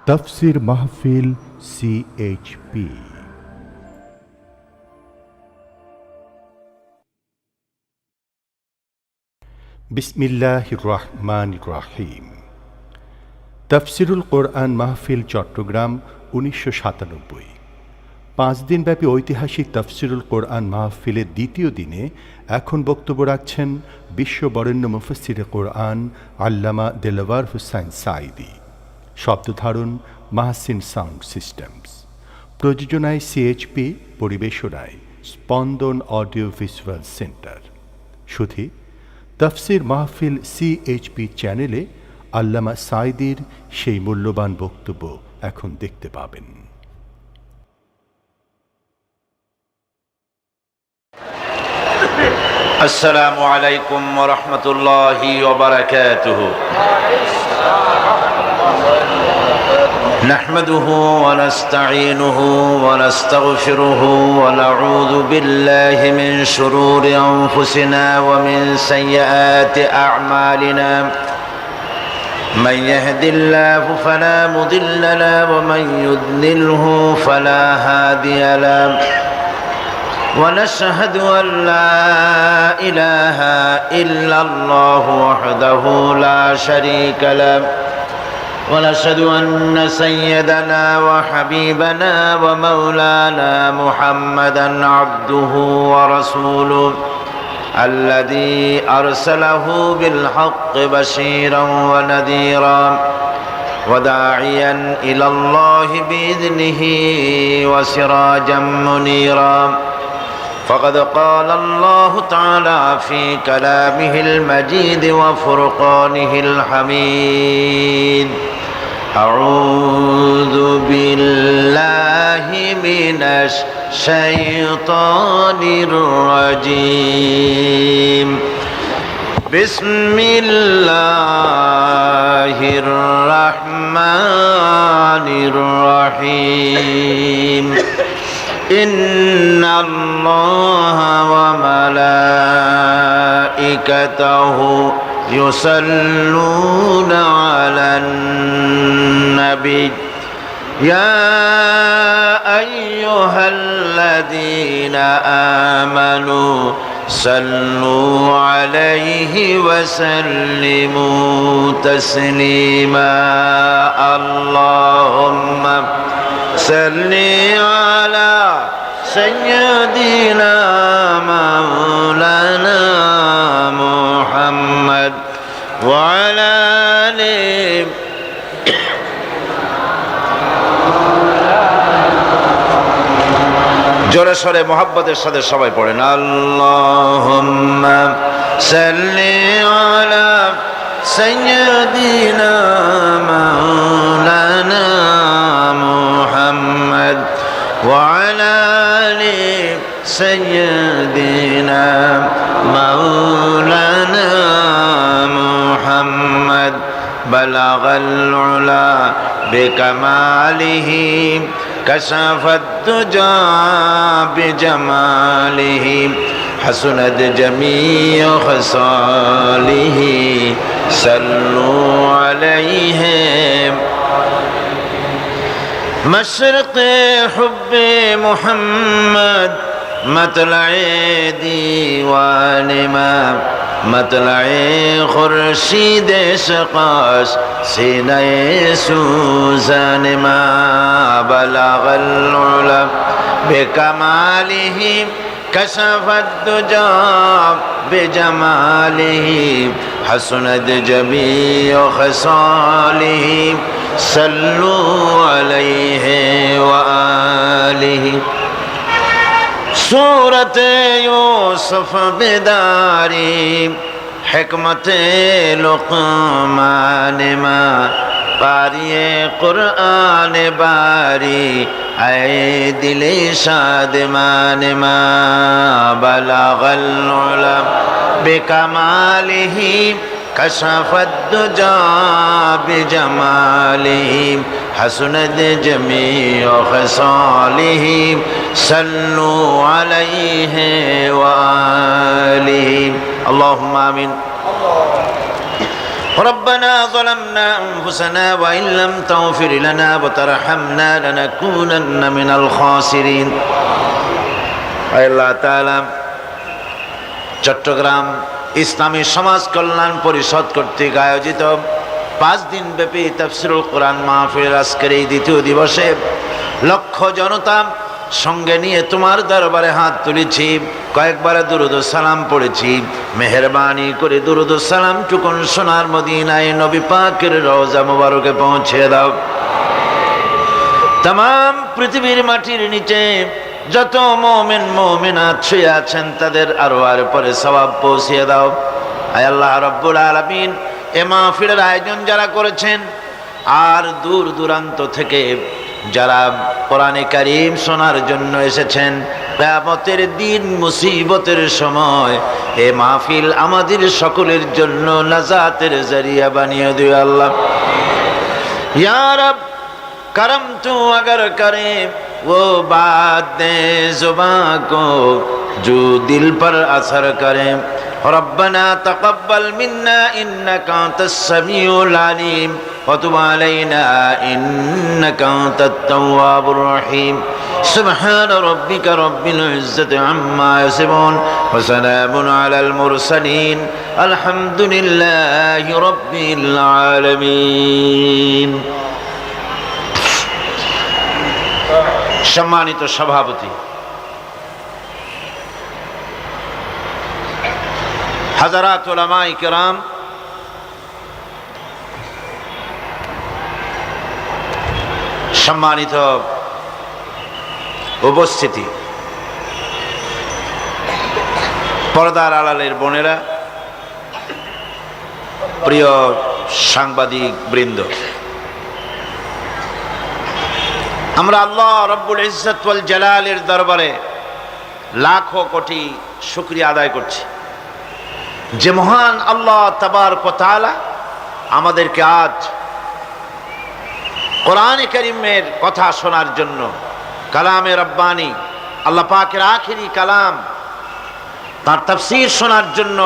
তাফসীর মাহফিল CHP। বিসমিল্লাহির রহমানির রহিম। তাফসীরুল কোরআন মাহফিল চট্টগ্রাম 1997। 5 দিনব্যাপী ঐতিহাসিক তাফসীরুল কোরআন মাহফিলের দ্বিতীয় দিনে এখন বক্তব্য রাখছেন বিশ্ববরেণ্য মুফাসসিরে কোরআন আল্লামা দেলওয়ার হোসাইন সাঈদী। শব্দধারণ মাহসিন সাউন্ড সিস্টেমস। প্রযোজনায় CHP, পরিবেশনায় স্পন্দন অডিও ভিজুয়াল সেন্টার। শুধু তাফসীর মাহফিল CHP চ্যানেলে আল্লামা সাঈদীর সেই মূল্যবান বক্তব্য এখন দেখতে পাবেন। আসসালামু আলাইকুম ওয়া রাহমাতুল্লাহি ওয়া বারাকাতুহু। নাহমাদুহু ওয়া নাস্তাঈনুহু ওয়া নাস্তাগফিরুহু ওয়া নাউযু বিল্লাহি মিন শুরুরি আনফুসিনা ওয়া মিন সাইয়্যাতি আ'মালিনা। মান ইয়াহদিল্লাহু ফালা মুদিল্লা লাহু ওয়া মান ইউদ্লিলহু ফালা হাদিয়া লাহু। ونشهد أن لا إله إلا الله وحده لا شريك له ونشهد أن سيدنا وحبيبنا ومولانا محمدا عبده ورسوله الذي أرسله بالحق بشيرا ونذيرا وداعيا إلى الله بإذنه وسراجا منيرا. فقد قال الله تعالى في كلامه المجيد وفرقانه الحميد: أعوذ بالله من الشيطان الرجيم. بسم الله الرحمن الرحيم. إن الله وملائكته يصلون على النبي يا أيها الذين آمنوا صلوا عليه وسلموا تسليما. اللهم صل على سيدنا مولانا محمد وعلى آله জোরে সরে মোহাব্বতের সাথে সবাই পড়েন আল্লাহুম্মা সাল্লি আলা সাইয়্যিদিনা মাওলানা মুহাম্মদ ওয়া আলা আলি সাইয়্যিদিনা মাওলানা মুহাম্মদ বালাগাল উলা বিকামালিহি كشف الدجى بجماله حسنت جميع خصاله صلوا عليه. مشرق حب محمد مطلع دیوان ما مطلع خورشید شقاش سینہ سوزان ما بلغ العلا بکماله كشف الدجى بجماله حسنت جميع خصاله صلوا عليه وآله. सूरत यूसुफ बेदारी हिकमत लुक़मान मा पारिए कुरान बारी ऐ दिले शादमान मा बलगल उला बिकमालिही كشف الدجى بجماله حسنت جميع خصاله صلوا عليه وآله. اللهم آمين. رب ربنا ظلمنا أنفسنا وإن لم تغفر لنا وترحمنا لنكونن من الخاسرين আল্লাহ তাআলা চট্টগ্রাম ইসলামী সমাজ কল্যাণ পরিষদ কর্তৃক আয়োজিত 5 দিন ব্যাপী তাফসীরুল কোরআন মাহফিলের আজকের এই দ্বিতীয় দিবসে লক্ষ জনতা সঙ্গে নিয়ে তোমার দরবারে হাত তুলেছি, কয়েকবার দুরূদ ও সালাম পড়েছি। মেহেরবানি করে দুরূদ ও সালাম টুকুন সোনার মদিনায় নবী পাকের রওজা মোবারকে পৌঁছে দাও। तमाम পৃথিবীর মাটির নিচে যত মুমিন মুমিনাত শুয়ে আছেন তাদের আরওয়ার পরে সওয়াব পৌঁছে দাও। আয় আল্লাহ রাব্বুল আলামিন, এ মাহফিলের আয়োজন যারা করেছেন আর দূর দূরান্ত থেকে যারা কোরআনে কারীম শোনার জন্য এসেছেন, কিয়ামতের দিন মুসিবতের সময় এ মাহফিল আমাদের সকলের জন্য নাজাতের জরিয়া বানিয়ে দিও আল্লাহ। ইয়া রব, करम तू अगर करे वो बात जुबां को जो दिल पर असर करे। रब्बना तक़ब्बल मिन्ना इन्नका अंतस समीउल अलीम व तुब अलैना इन्नका अंतत तव्वाबुर रहीम। सुब्हान रब्बिका रब्बिल इज्जति अम्मा यसिफून व सलामुन अलल मुरसलीन अल्हम्दुलिल्लाहि रब्बिल आलामीन। সম্মানিত সভাপতি, হাজারাত উলামায়ে কেরাম, সম্মানিত উপস্থিতি, পর্দার আড়ালের বোনেরা, প্রিয় সাংবাদিক বৃন্দ, আমরা আল্লাহ রব্বুল ইজ্জত ওয়াল জালালের দরবারে লাখো কোটি শুকরিয়া আদায় করছি যে মহান আল্লাহ তাবারক ওয়া তাআলা আমাদেরকে আজ কোরআনে কারীমের কথা শোনার জন্য, কালামে রব্বানি আল্লাহ পাকের আখিরি কালাম তার তাফসীর শোনার জন্য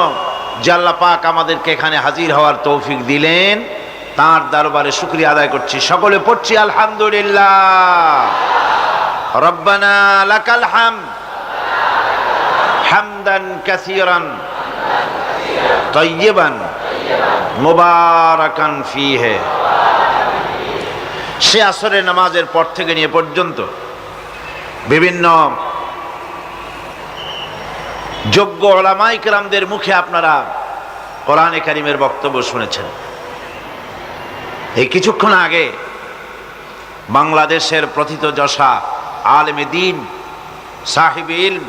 যে আল্লাহ পাক আমাদেরকে এখানে হাজির হওয়ার তৌফিক দিলেন, তার দরবারে শুকরিয়া আদায় করছি। সকলে পড়ছি আলহামদুলিল্লাহ। রব্বানা লাকাল হামদ হামদান কাসীরান তাইয়িবান মুবারাকান ফীহি। সে আসরের নামাজের পর থেকে নিয়ে পর্যন্ত বিভিন্ন যোগ্য উলামায়ে কেরামদের মুখে আপনারা কোরআনে কারীমের বক্তব্য শুনেছেন। এই কিছুক্ষণ আগে বাংলাদেশের প্রথিতযশা আলেমে দ্বীন, সাহিবে ইলম,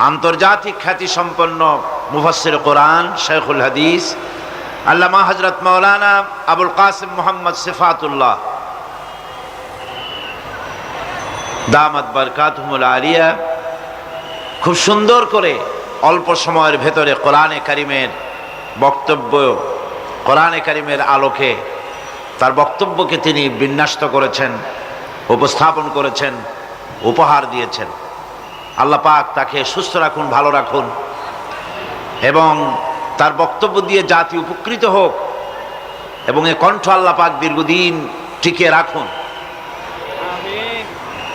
আন্তর্জাতিক খ্যাতিসম্পন্ন মুফাসসির কোরআন, শাইখুল হাদিস আল্লামা হযরত মাওলানা আবুল কাসিম মুহাম্মদ সিফাতুল্লাহ দামাত বারকাতুহুল আলিয়া খুব সুন্দর করে অল্প সময়ের ভেতরে কোরআনে কারীমের বক্তব্য, কোরআনে কারীমের আলোকে তার বক্তব্যকে তিনি বিন্যস্ত করেছেন, উপস্থাপন করেছেন, উপহার দিয়েছেন। আল্লাহ পাক তাকে সুস্থ রাখুন, ভালো রাখুন এবং তার বক্তব্য দিয়ে জাতি উপকৃত হোক এবং এ কণ্ঠ আল্লাহ পাক দীর্ঘদিন টিকিয়ে রাখুন।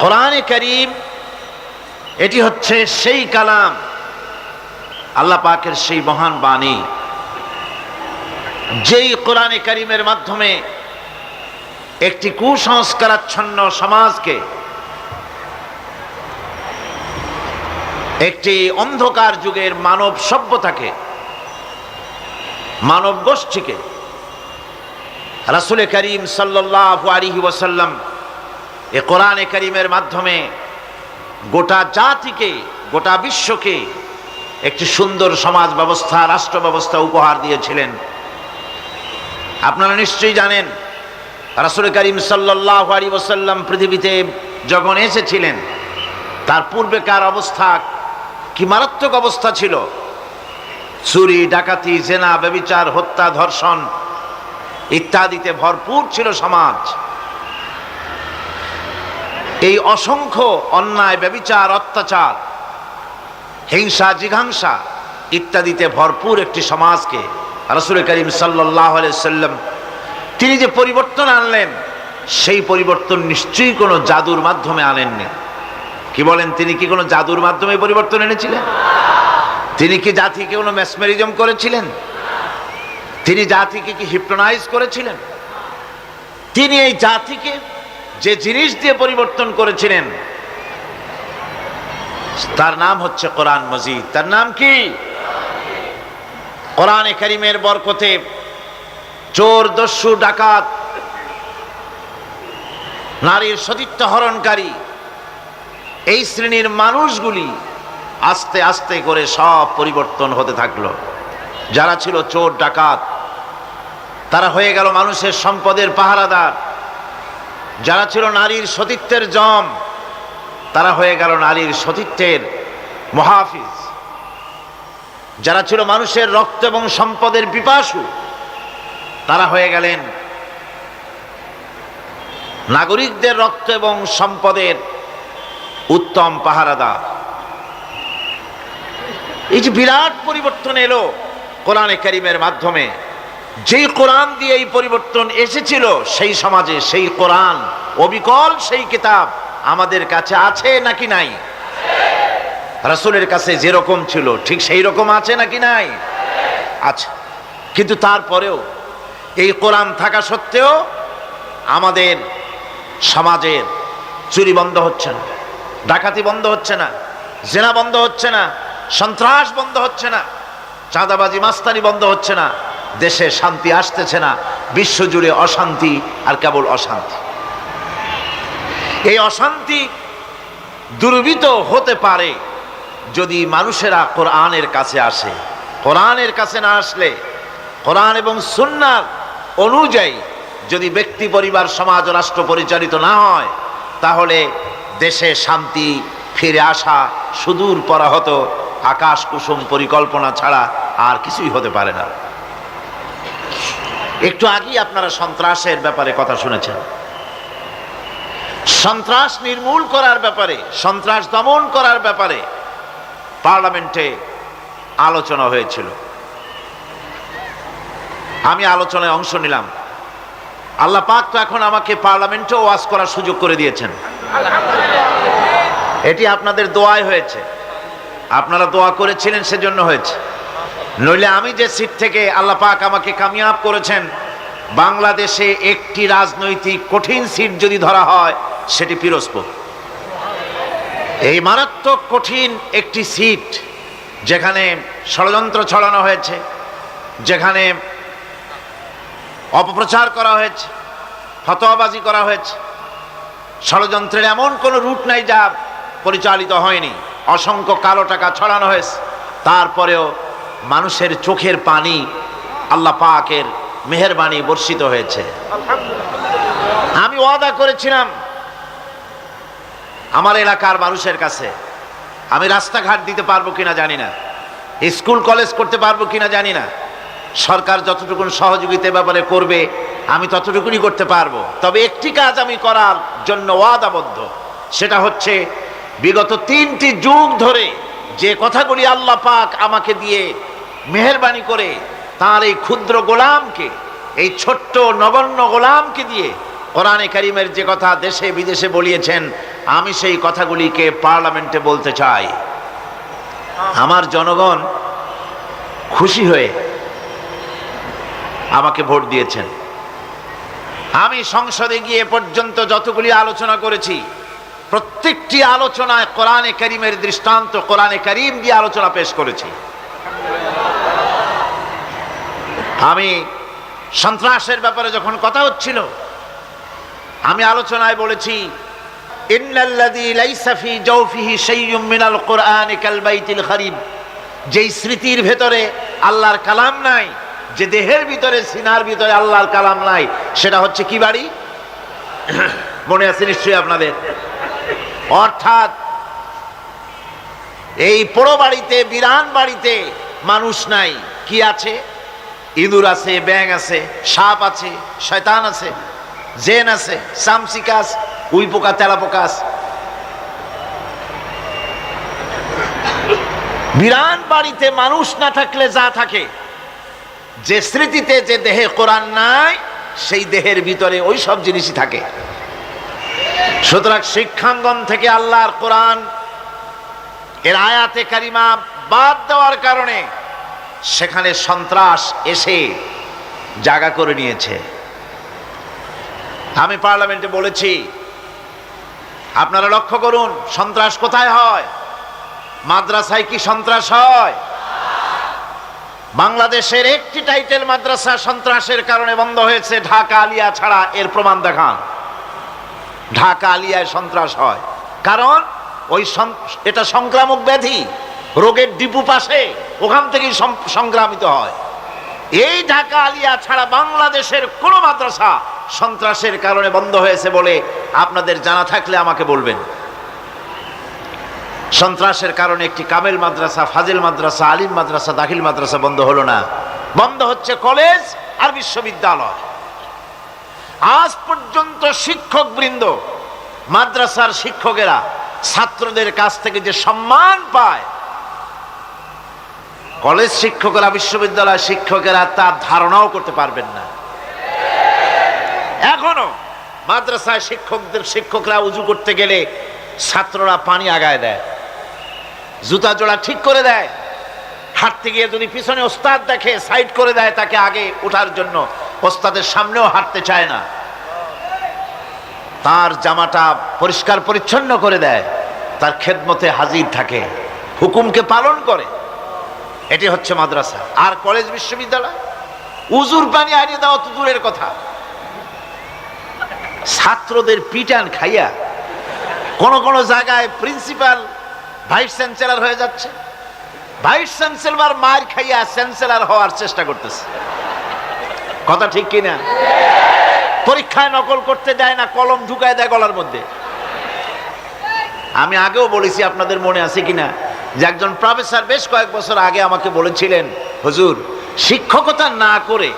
কোরআনে কারীম এটি হচ্ছে সেই কালাম, আল্লাহ পাকের সেই মহান বাণী, যেই কোরআনে কারীমের মাধ্যমে একটি কুসংস্কারাচ্ছন্ন সমাজকে, একটি অন্ধকার যুগের মানব সভ্যতাকে, মানব গোষ্ঠীকে রাসূল করিম সাল্লাল্লাহু আলাইহি ওয়াসাল্লাম এ কোরআনে কারীমের মাধ্যমে গোটা জাতিকে, গোটা বিশ্বকে একটি সুন্দর সমাজ ব্যবস্থা, রাষ্ট্র ব্যবস্থা উপহার দিয়েছিলেন। আপনারা নিশ্চয়ই জানেন রাসূল করিম সাল্লাল্লাহু আলাইহি ওয়াসাল্লাম পৃথিবীতে যখন এসেছিলেন তার পূর্বেকার অবস্থা কি মারাত্মক অবস্থা ছিল। চুরি, ডাকাতি, জেনা, ব্যভিচার, হত্যা, ধর্ষণ ইত্যাদিতে ভরপুর ছিল সমাজ। এই অসংখ্য অন্যায়, ব্যভিচার, অত্যাচার, হিংসা, জিঘাংসা ইত্যাদিতে ভরপুর একটি সমাজকে রাসূল করিম সাল্লাল্লাহু আলাইহি সাল্লাম তিনি যে পরিবর্তন আনলেন, সেই পরিবর্তন নিশ্চয়ই কোনো জাদুর মাধ্যমে আনেননি। কি বলেন, তিনি কি কোনো জাদুর মাধ্যমে পরিবর্তন এনেছিলেন? তিনি কি জাতিকে কোনো মেসমেরিজম করেছিলেন? তিনি জাতিকে কি হিপনোটাইজ করেছিলেন? তিনি এই জাতিকে যে জিনিস দিয়ে পরিবর্তন করেছিলেন তার নাম হচ্ছে কোরআন মজিদ। তার নাম কি? কোরআনে কারীমের বরকতে চোর, দস্যু, ডাকাত, নারীর সতীত্ব হরণকারী এই শ্রেণীর মানুষগুলি আস্তে আস্তে করে সব পরিবর্তন হতে থাকলো। যারা ছিল চোর, ডাকাত, তারা হয়ে গেল মানুষের সম্পদের পাহারাদার। যারা ছিল নারীর সতীত্বের জম, তারা হয়ে গেল নারীর সতীত্বের মুহাফিজ। যারা ছিল মানুষের রক্ত এবং সম্পদের পিপাসু, তারা হয়ে গেলেন নাগরিকদের রক্ত এবং সম্পদের উত্তম পাহারাদার। এই যে বিরাট পরিবর্তন এলো কোরআনে কারীমের মাধ্যমে, যেই কোরআন দিয়ে এই পরিবর্তন এসেছিল, সেই সমাজে সেই কোরআন অবিকল সেই কিতাব আমাদের কাছে আছে নাকি নাই? রাসূলের কাছে যেরকম ছিল ঠিক সেই রকম আছে নাকি নাই? আছে। কিন্তু তারপরেও এই কোরআন থাকা সত্ত্বেও আমাদের সমাজের চুরি বন্ধ হচ্ছে না, ডাকাতি বন্ধ হচ্ছে না, জেনা বন্ধ হচ্ছে না, সন্ত্রাস বন্ধ হচ্ছে না, চাঁদাবাজি মাস্তানি বন্ধ হচ্ছে না, দেশে শান্তি আসতেছে না, বিশ্বজুড়ে অশান্তি আর কেবল অশান্তি। এই অশান্তি দূরীভূত হতে পারে যদি মানুষেরা কোরআনের কাছে আসে। কোরআনের কাছে না আসলে, কোরআন এবং সুন্নাহ অনুযায়ী যদি ব্যক্তি, পরিবার, সমাজ ও রাষ্ট্র পরিচালিত না হয়, তাহলে দেশে শান্তি ফিরে আসা সুদূর পরাহত আকাশ কুসুম পরিকল্পনা ছাড়া আর কিছুই হতে পারে না। একটু আগেই আপনারা সন্ত্রাসের ব্যাপারে কথা শুনেছেন। সন্ত্রাস নির্মূল করার ব্যাপারে, সন্ত্রাস দমন করার ব্যাপারে পার্লামেন্টে আলোচনা হয়েছিল। আমি আলোচনায় অংশ নিলাম। আল্লাহ পাক তো এখন আমাকে পার্লামেন্টে ওয়াজ করার সুযোগ করে দিয়েছেন। এটি আপনাদের দোয়ায় হয়েছে, আপনারা দোয়া করেছিলেন সেজন্য হয়েছে। নইলে আমি যে সিট থেকে আল্লাহ পাক আমাকে কামিয়াব করেছেন, বাংলাদেশে একটি রাজনৈতিক কঠিন সিট যদি ধরা হয় সেটি পিরোজপুর। এই মারাত্মক কঠিন একটি সিট, যেখানে ষড়যন্ত্র ছড়ানো হয়েছে, যেখানে অপপ্রচার করা হয়েছে, ফতোয়াবাজি করা হয়েছে, ষড়যন্ত্রের এমন কোনো রুট নাই যা পরিচালিত হয়নি, অসংখ্য কালো টাকা ছড়ানো হয়েছে, তারপরেও মানুষের চোখের পানি আল্লাহ পাকের মেহেরবানি বর্ষিত হয়েছে। আমি ওয়াদা করেছিলাম আমার এলাকার মানুষের কাছে, আমি রাস্তাঘাট দিতে পারবো কিনা জানি না, স্কুল কলেজ করতে পারবো কিনা জানি না, সরকার যতটুকু সহযোগিতা ব্যাপারে করবে আমি ততটুকুনি করতে পারবো। তবে একটি কাজ আমি করার জন্য ওয়াদাবদ্ধ, সেটা হচ্ছে বিগত 3টি যুগ ধরে যে কথাগুলি আল্লাহ পাক আমাকে দিয়ে মেহেরবানি করে তার এই ক্ষুদ্র গোলামকে, এই ছোট্ট নগণ্য গোলামকে দিয়ে কোরআনে কারীমের যে কথা দেশে বিদেশে বলিয়েছেন, আমি সেই কথাগুলিকে পার্লামেন্টে বলতে চাই। আমার জনগণ খুশি হয়ে আমাকে ভোট দিয়েছেন। আমি সংসদে গিয়ে পর্যন্ত যতগুলি আলোচনা করেছি, প্রত্যেকটি আলোচনায় কোরআনে কারীমের দৃষ্টান্ত, কোরআনে কারীম দিয়ে আলোচনা পেশ করেছি। আমি সন্ত্রাসের ব্যাপারে যখন কথা হচ্ছিল, আমি আলোচনায় বলেছি, ইন্নাল্লাযী লাইসা ফী জাওফিহি শাইউম মিনাল কুরআনি কাল বাইতিল খারিব, যেই স্মৃতির ভেতরে আল্লাহর কালাম নাই, যে দেহের ভিতরে, সিনার ভিতরে আল্লাহর কালাম নাই, সেটা হচ্ছে কি বাড়ি? মনে আছে নিশ্চয়ই আপনাদের। অর্থাৎ এই পোড়ো বাড়িতে, বিরান বাড়িতে মানুষ নাই। কি আছে? ইঁদুর আছে, ব্যাঙ আছে, সাপ আছে, শয়তান আছে, জেন আছে, সামসিকাস, উই পোকা, তেলা পোকা আছে। বিরান বাড়িতে মানুষ না থাকলে যা থাকে, যে স্মৃতিতে, যে দেহে কোরআন নাই, সেই দেহের ভিতরে ওই সব জিনিসই থাকে। সুতরাং শিক্ষাঙ্গন থেকে আল্লাহর কোরআন এর আয়াতে কারিমা বাদ দেওয়ার কারণে সেখানে সন্ত্রাস এসে জায়গা করে নিয়েছে। আমি পার্লামেন্টে বলেছি, আপনারা লক্ষ্য করুন, সন্ত্রাস কোথায় হয়? মাদ্রাসায় কি সন্ত্রাস হয়? বাংলাদেশের একটি টাইটেল মাদ্রাসা সন্ত্রাসের কারণে বন্ধ হয়েছে, ঢাকা আলিয়া ছাড়া। এর প্রমাণ দেখান। ঢাকা আলিয়ায় সন্ত্রাস হয় কারণ এটা সংক্রামক ব্যাধি, রোগের ডিপু পাশে, ওখান থেকেই সংক্রামিত হয়। এই ঢাকা আলিয়া ছাড়া বাংলাদেশের কোন মাদ্রাসা সন্ত্রাসের কারণে বন্ধ হয়েছে বলে আপনাদের জানা থাকলে আমাকে বলবেন। সন্ত্রাসের কারণে একটি কামেল মাদ্রাসা, ফাজিল মাদ্রাসা, আলিম মাদ্রাসা, দাখিল মাদ্রাসা বন্ধ হলো না। বন্ধ হচ্ছে কলেজ আর বিশ্ববিদ্যালয়। আজ পর্যন্ত শিক্ষকবৃন্দ, মাদ্রাসার শিক্ষকেরা ছাত্রদের কাছ থেকে যে সম্মান পায়, কলেজ শিক্ষকেরা, বিশ্ববিদ্যালয় শিক্ষকেরা তার ধারণাও করতে পারবেন না। এখনো মাদ্রাসায় শিক্ষকরা উজু করতে গেলে ছাত্ররা পানি আগায় দেয়, জুতা জোড়া ঠিক করে দেয়, হাঁটতে গিয়ে যদি পিছনে ওস্তাদ দেখে সাইড করে দেয় তাকে আগে ওঠার জন্য। ওস্তাদের সামনেও হাঁটতে চায় না, তার জামাটা পরিষ্কার পরিচ্ছন্ন করে দেয়, তার খেদমতে হাজির থাকে, হুকুমকে পালন করে। এটি হচ্ছে মাদ্রাসা। আর কলেজ বিশ্ববিদ্যালয় উজুর পানি আনিয়ে দেওয়া তো দূরের কথা, ছাত্রদের পিটান খাইয়া কোন কোন জায়গায় প্রিন্সিপাল ভাইস চ্যান্সেলর হয়ে যাচ্ছে, ভাইস চ্যান্সেলর মার খাইয়া চ্যান্সেলর হওয়ার চেষ্টা করতেছে। কথা ঠিক কিনা? পরীক্ষায় নকল করতে দেয় না, কলম ঢুকায় দেয় গলার মধ্যে। আমি আগেও বলেছি, আপনাদের মনে আছে কিনা, যে একজন প্রফেসর বেশ কয়েক বছর আগে আমাকে বলেছিলেন, হুজুর শিক্ষকতা না করে,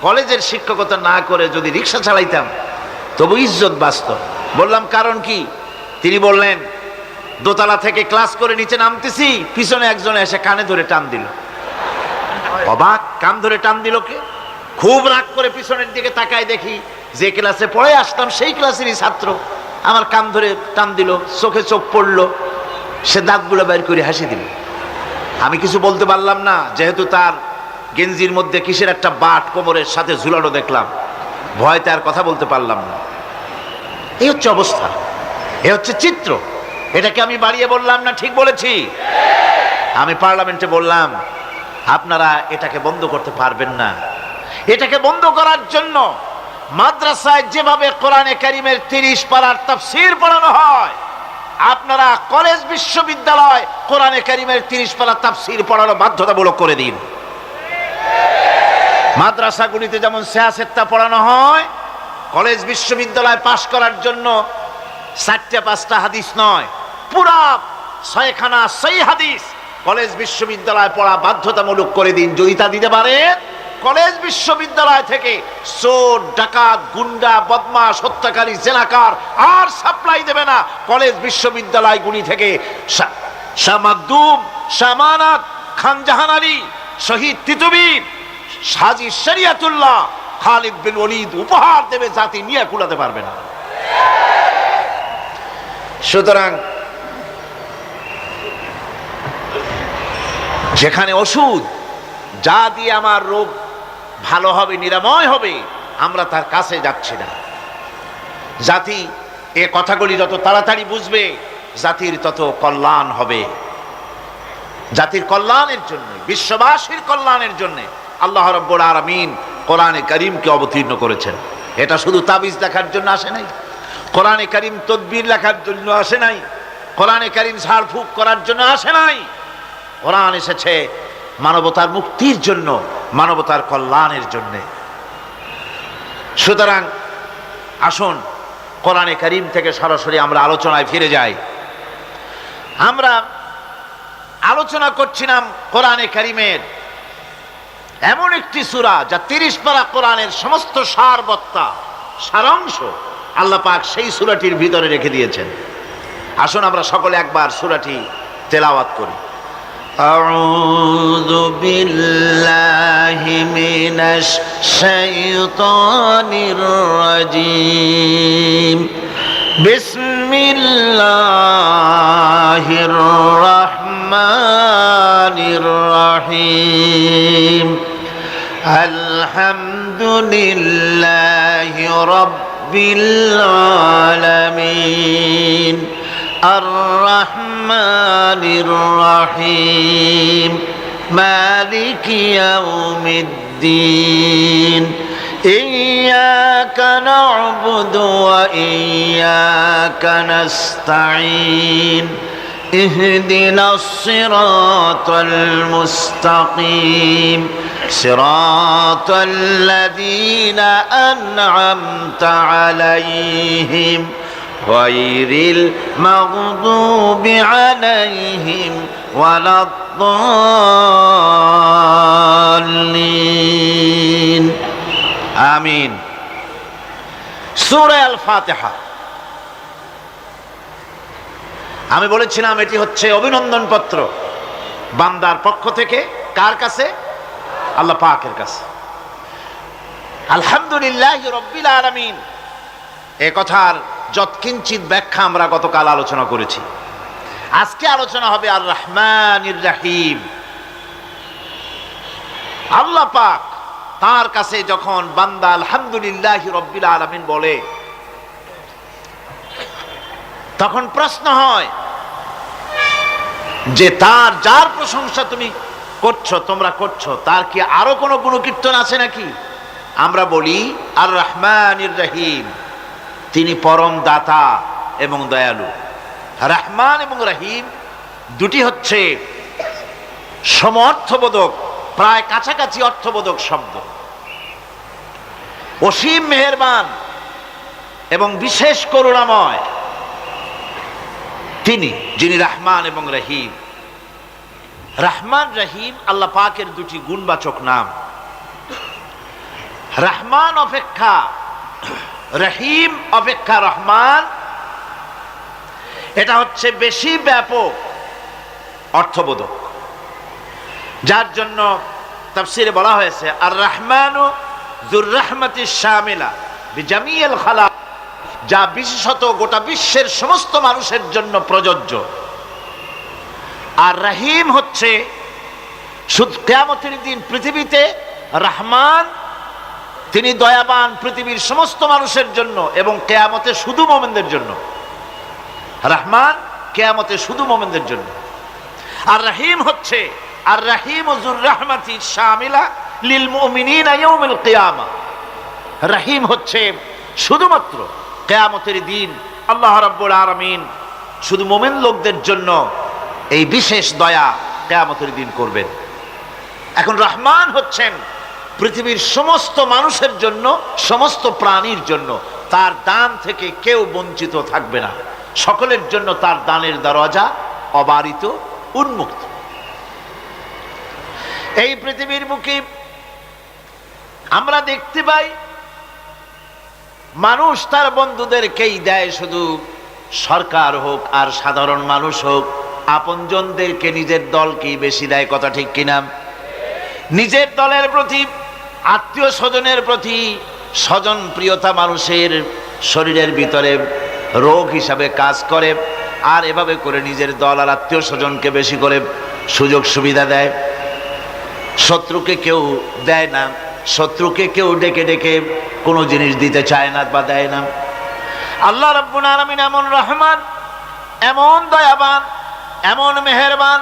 কলেজের শিক্ষকতা না করে যদি রিক্সা চালাইতাম তবু ইজ্জত বাঁচত। বললাম কারণ কি? তিনি বললেন, দোতলা থেকে ক্লাস করে নিচে নামতেছি, পিছনে একজন এসে কানে ধরে টান দিল। অবাক, কান ধরে টান দিল কে? খুব রাগ করে পিছনের দিকে তাকায় দেখি যে ক্লাসে পড়ে আসতাম সেই ক্লাসেরই ছাত্র আমার কান ধরে টান দিল, চোখে চোখ পড়লো, সে দাঁতগুলো বের করে হাসি দিল। আমি কিছু বলতে পারলাম না, যেহেতু তার গেঞ্জির মধ্যে কিসের একটা বাট কোমরের সাথে ঝুলানো দেখলাম, ভয়তে আর কথা বলতে পারলাম না। এই হচ্ছে অবস্থা, এ হচ্ছে চিত্র। এটাকে আমি বাড়িয়ে বললাম না, ঠিক বলেছি? আমি পার্লামেন্টে বললাম, আপনারা এটাকে বন্ধ করতে পারবেন না। এটাকে বন্ধ করার জন্য মাদ্রাসায় যেভাবে কোরআনে কারিমের 30 পারার তাফসীর পড়ানো হয়, আপনারা কলেজ বিশ্ববিদ্যালয় কোরআনে কারিমের 30 পারা তাফসীর পড়ানো বাধ্যতামূলক করে দিন। মাদ্রাসাগুলিতে যেমন সিয়াসেত্তা পড়ানো হয়, কলেজ বিশ্ববিদ্যালয় পাশ করার জন্য 4-5টা হাদিস নয়, পুরা 6খানা সহিহ হাদিস কলেজ বিশ্ববিদ্যালয় পড়া বাধ্যতামূলক করে দিন। যদি তা দিতে পারেন, কলেজ বিশ্ববিদ্যালয় থেকে চোর, ডাকাত, গুন্ডা, বদমাশ, হত্যাকারী, জেনাকার আর সাপ্লাই দেবে না। কলেজ বিশ্ববিদ্যালয়গুলি থেকে শাহ মাকদুম, শাহ আমানত, খান জাহান আলী, শহীদ তিতুমির, হাজী শরিয়তুল্লাহ, খালিদ বিন ওলীদ উপহার দেবে, জাতি নিয়ে কুলাতে পারবে না। সুতরাং যেখানে ওষুধ, যা দিয়ে আমার রোগ ভালো হবে, নিরাময় হবে, আমরা তার কাছে যাচ্ছি না। জাতি এ কথাগুলি যত তাড়াতাড়ি বুঝবে, জাতির তত কল্যাণ হবে। জাতির কল্যাণের জন্য, বিশ্ববাসীর কল্যাণের জন্য আল্লাহ রাব্বুল আলামিন কোরআনে কারীমকে অবতীর্ণ করেছেন। এটা শুধু তাবিজ লেখার জন্য আসে নাই, কোরআনে কারীম তদবির লেখার জন্য আসে নাই, কোরআনে কারীম ঝাড়ফুঁক করার জন্য আসে নাই। কোরআন এসেছে মানবতার মুক্তির জন্য, মানবতার কল্যাণের জন্য। সুতরাং আসুন কোরআনে কারীম থেকে সরাসরি আমরা আলোচনায় ফিরে যাই। আমরা আলোচনা করছিলাম কোরআনে কারীমের এমন একটি সূরা যা 30 পারা কোরআনের সমস্ত সারবত্তা, সারাংশ আল্লাহ পাক সেই সূরাটির ভিতরে রেখে দিয়েছেন। আসুন আমরা সকলে একবার সূরাটি তেলাওয়াত করি। أعوذ بالله من الشيطان الرجيم بسم الله الرحمن الرحيم الحمد لله رب العالمين الرحمن الرحيم مالك يوم الدين إياك نعبد وإياك نستعين اهدنا الصراط المستقيم صراط الذين أنعمت عليهم غير المغضوب عليهم ولا الضالين آمين সূরা আল ফাতিহা। আমি বলেছিলাম এটি হচ্ছে অভিনন্দন পত্র বান্দার পক্ষ থেকে। কার কাছে? আল্লাহ পাকের কাছে। আলহামদুলিল্লাহ রাব্বিল আলামিন এ কথার যৎকিঞ্চিত ব্যাখ্যা আমরা গতকাল আলোচনা করেছি। আজকে আলোচনা হবে আর রহমানির রহিম। আল্লাহ পাক তার কাছে যখন বান্দা আলহামদুলিল্লাহ রাব্বিল আলামিন বলে, তখন প্রশ্ন হয় যে তার যার প্রশংসা তুমি করছো, তোমরা করছো, তার কি আরো কোনো গুণকীর্তন আছে নাকি? আমরা বলি আর রহমানির রহিম, তিনি পরম দাতা এবং দয়ালু। রহমান এবং রহিম দুটি হচ্ছে সমঅর্থবোধক, প্রায় কাছাকাছি অর্থবোধক শব্দ। অসীম মেহেরবান এবং বিশেষ করুণাময় তিনি, যিনি রহমান এবং রহিম। রহমান রহিম আল্লাহ পাকের দুটি গুণবাচক নাম। রহমান অপেক্ষা রহিম অপেক্ষা রহমান, এটা হচ্ছে বেশি ব্যাপক অর্থবোধক, যার জন্য তাফসীরে বলা হয়েছে আর রহমানু যুর রাহমাতিশ শামিলা বিজামিল খালাক, যা বিশেষত গোটা বিশ্বের সমস্ত মানুষের জন্য প্রযোজ্য। আর রহিম হচ্ছে শুধু কিয়ামতের দিন পৃথিবীতে রহমান, তিনি দয়াবান পৃথিবীর সমস্ত মানুষের জন্য, এবং কিয়ামতে শুধু মুমিনদের জন্য। রহমান কিয়ামতে শুধু মুমিনদের জন্য। আর রহিম হচ্ছে আর রহিম যুর রাহমাতি শামিলা লিল মুমিনিনা ইয়াউমিল কিয়ামা। রহিম হচ্ছে শুধুমাত্র কিয়ামতের দিন আল্লাহ রাব্বুল আলামিন শুধু মুমিন লোকদের জন্য এই বিশেষ দয়া কিয়ামতের দিন করবেন। এখন রহমান হচ্ছেন পৃথিবীর সমস্ত মানুষের জন্য, সমস্ত প্রাণীর জন্য। তার দান থেকে কেউ বঞ্চিত থাকবে না, সকলের জন্য তার দানের দরজা অবারিত, উন্মুক্ত। এই পৃথিবীর বুকে আমরা দেখতে পাই মানুষ তার বন্ধুদেরকেই দেয়, শুধু সরকার হোক আর সাধারণ মানুষ হোক, আপনজনদেরকে নিজের দলকেই বেশি দেয়। কথা ঠিক কিনা? নিজের দলের প্রতি, আত্মীয় স্বজনের প্রতি স্বজন প্রিয়তা মানুষের শরীরের ভিতরে রোগ হিসাবে কাজ করে, আর এভাবে করে নিজের দল আর আত্মীয় স্বজনকে বেশি করে সুযোগ সুবিধা দেয়। শত্রুকে কেউ দেয় না, শত্রুকে কেউ ডেকে ডেকে কোনো জিনিস দিতে চায় না বা দেয় না। আল্লাহ রাব্বুল আলামিন এমন রহমান, এমন দয়াবান, এমন মেহেরবান,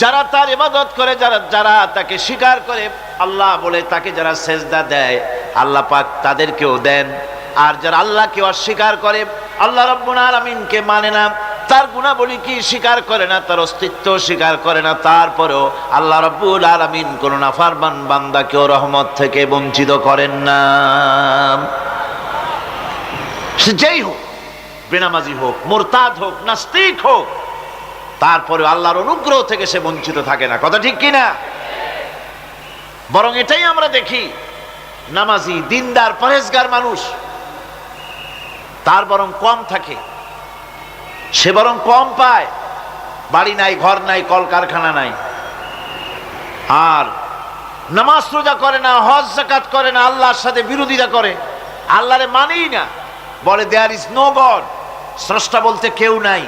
যারা তার ইবাদত করে, যারা তাকে স্বীকার করে, আল্লাহ বলে তাকে যারা সেজদা দেয়, আল্লাহ পাক তাদেরকেও দেন। আর যারা আল্লাহকে অস্বীকার করে, আল্লাহ রাব্বুল আলামিনকে মানে না, তার গুণাবলী কি স্বীকার করে না, তার অস্তিত্ব স্বীকার করে না, তারপরেও আল্লাহ রাব্বুল আলামিন কোন নাফরমান বান্দাকেও রহমত থেকে বঞ্চিত করেন না। সে যেই হোক, বেনামাজি হোক, মুরতাদ হোক, নাস্তিক হোক, তারপরে আল্লাহর অনুগ্রহ থেকে সে বঞ্চিত থাকে না। কথা ঠিক কিনা? বরং এটাই আমরা দেখি, নামাজি, দিনদার, পরেজগার মানুষ তার বরং কম থাকে, সে বরং কম পায়। বাড়ি নাই, ঘর নাই, কলকারখানা নাই, আর নামাজ রোজা করে না, হজ যাকাত করে না, আল্লাহর সাথে বিরোধিতা করে, আল্লাহরে মানেই না, বলে দেয়ার ইজ নো গড, স্রষ্টা বলতে কেউ নাই,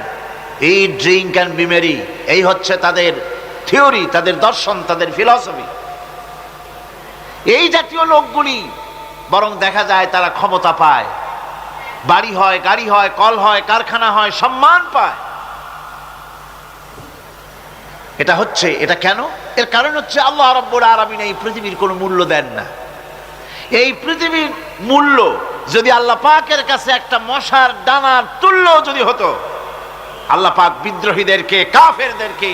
এই ড্রিঙ্ক অ্যান্ড বি মেরি, এই হচ্ছে তাদের থিওরি, তাদের দর্শন, তাদের ফিলসফি। এই জাতীয় লোকগুলি বরং দেখা যায় তারা ক্ষমতা পায়, বাড়ি হয়, গাড়ি হয়, কল হয়, কারখানা হয়, সম্মান পায়। এটা কেন? এর কারণ হচ্ছে আল্লাহ রাব্বুল আলামিন এই পৃথিবীর কোনো মূল্য দেন না। এই পৃথিবীর মূল্য যদি আল্লাহ পাকের কাছে একটা মশার ডানার তুল্য যদি হতো, আল্লাহ পাক বিদ্রোহীদেরকে, কাফেরদেরকে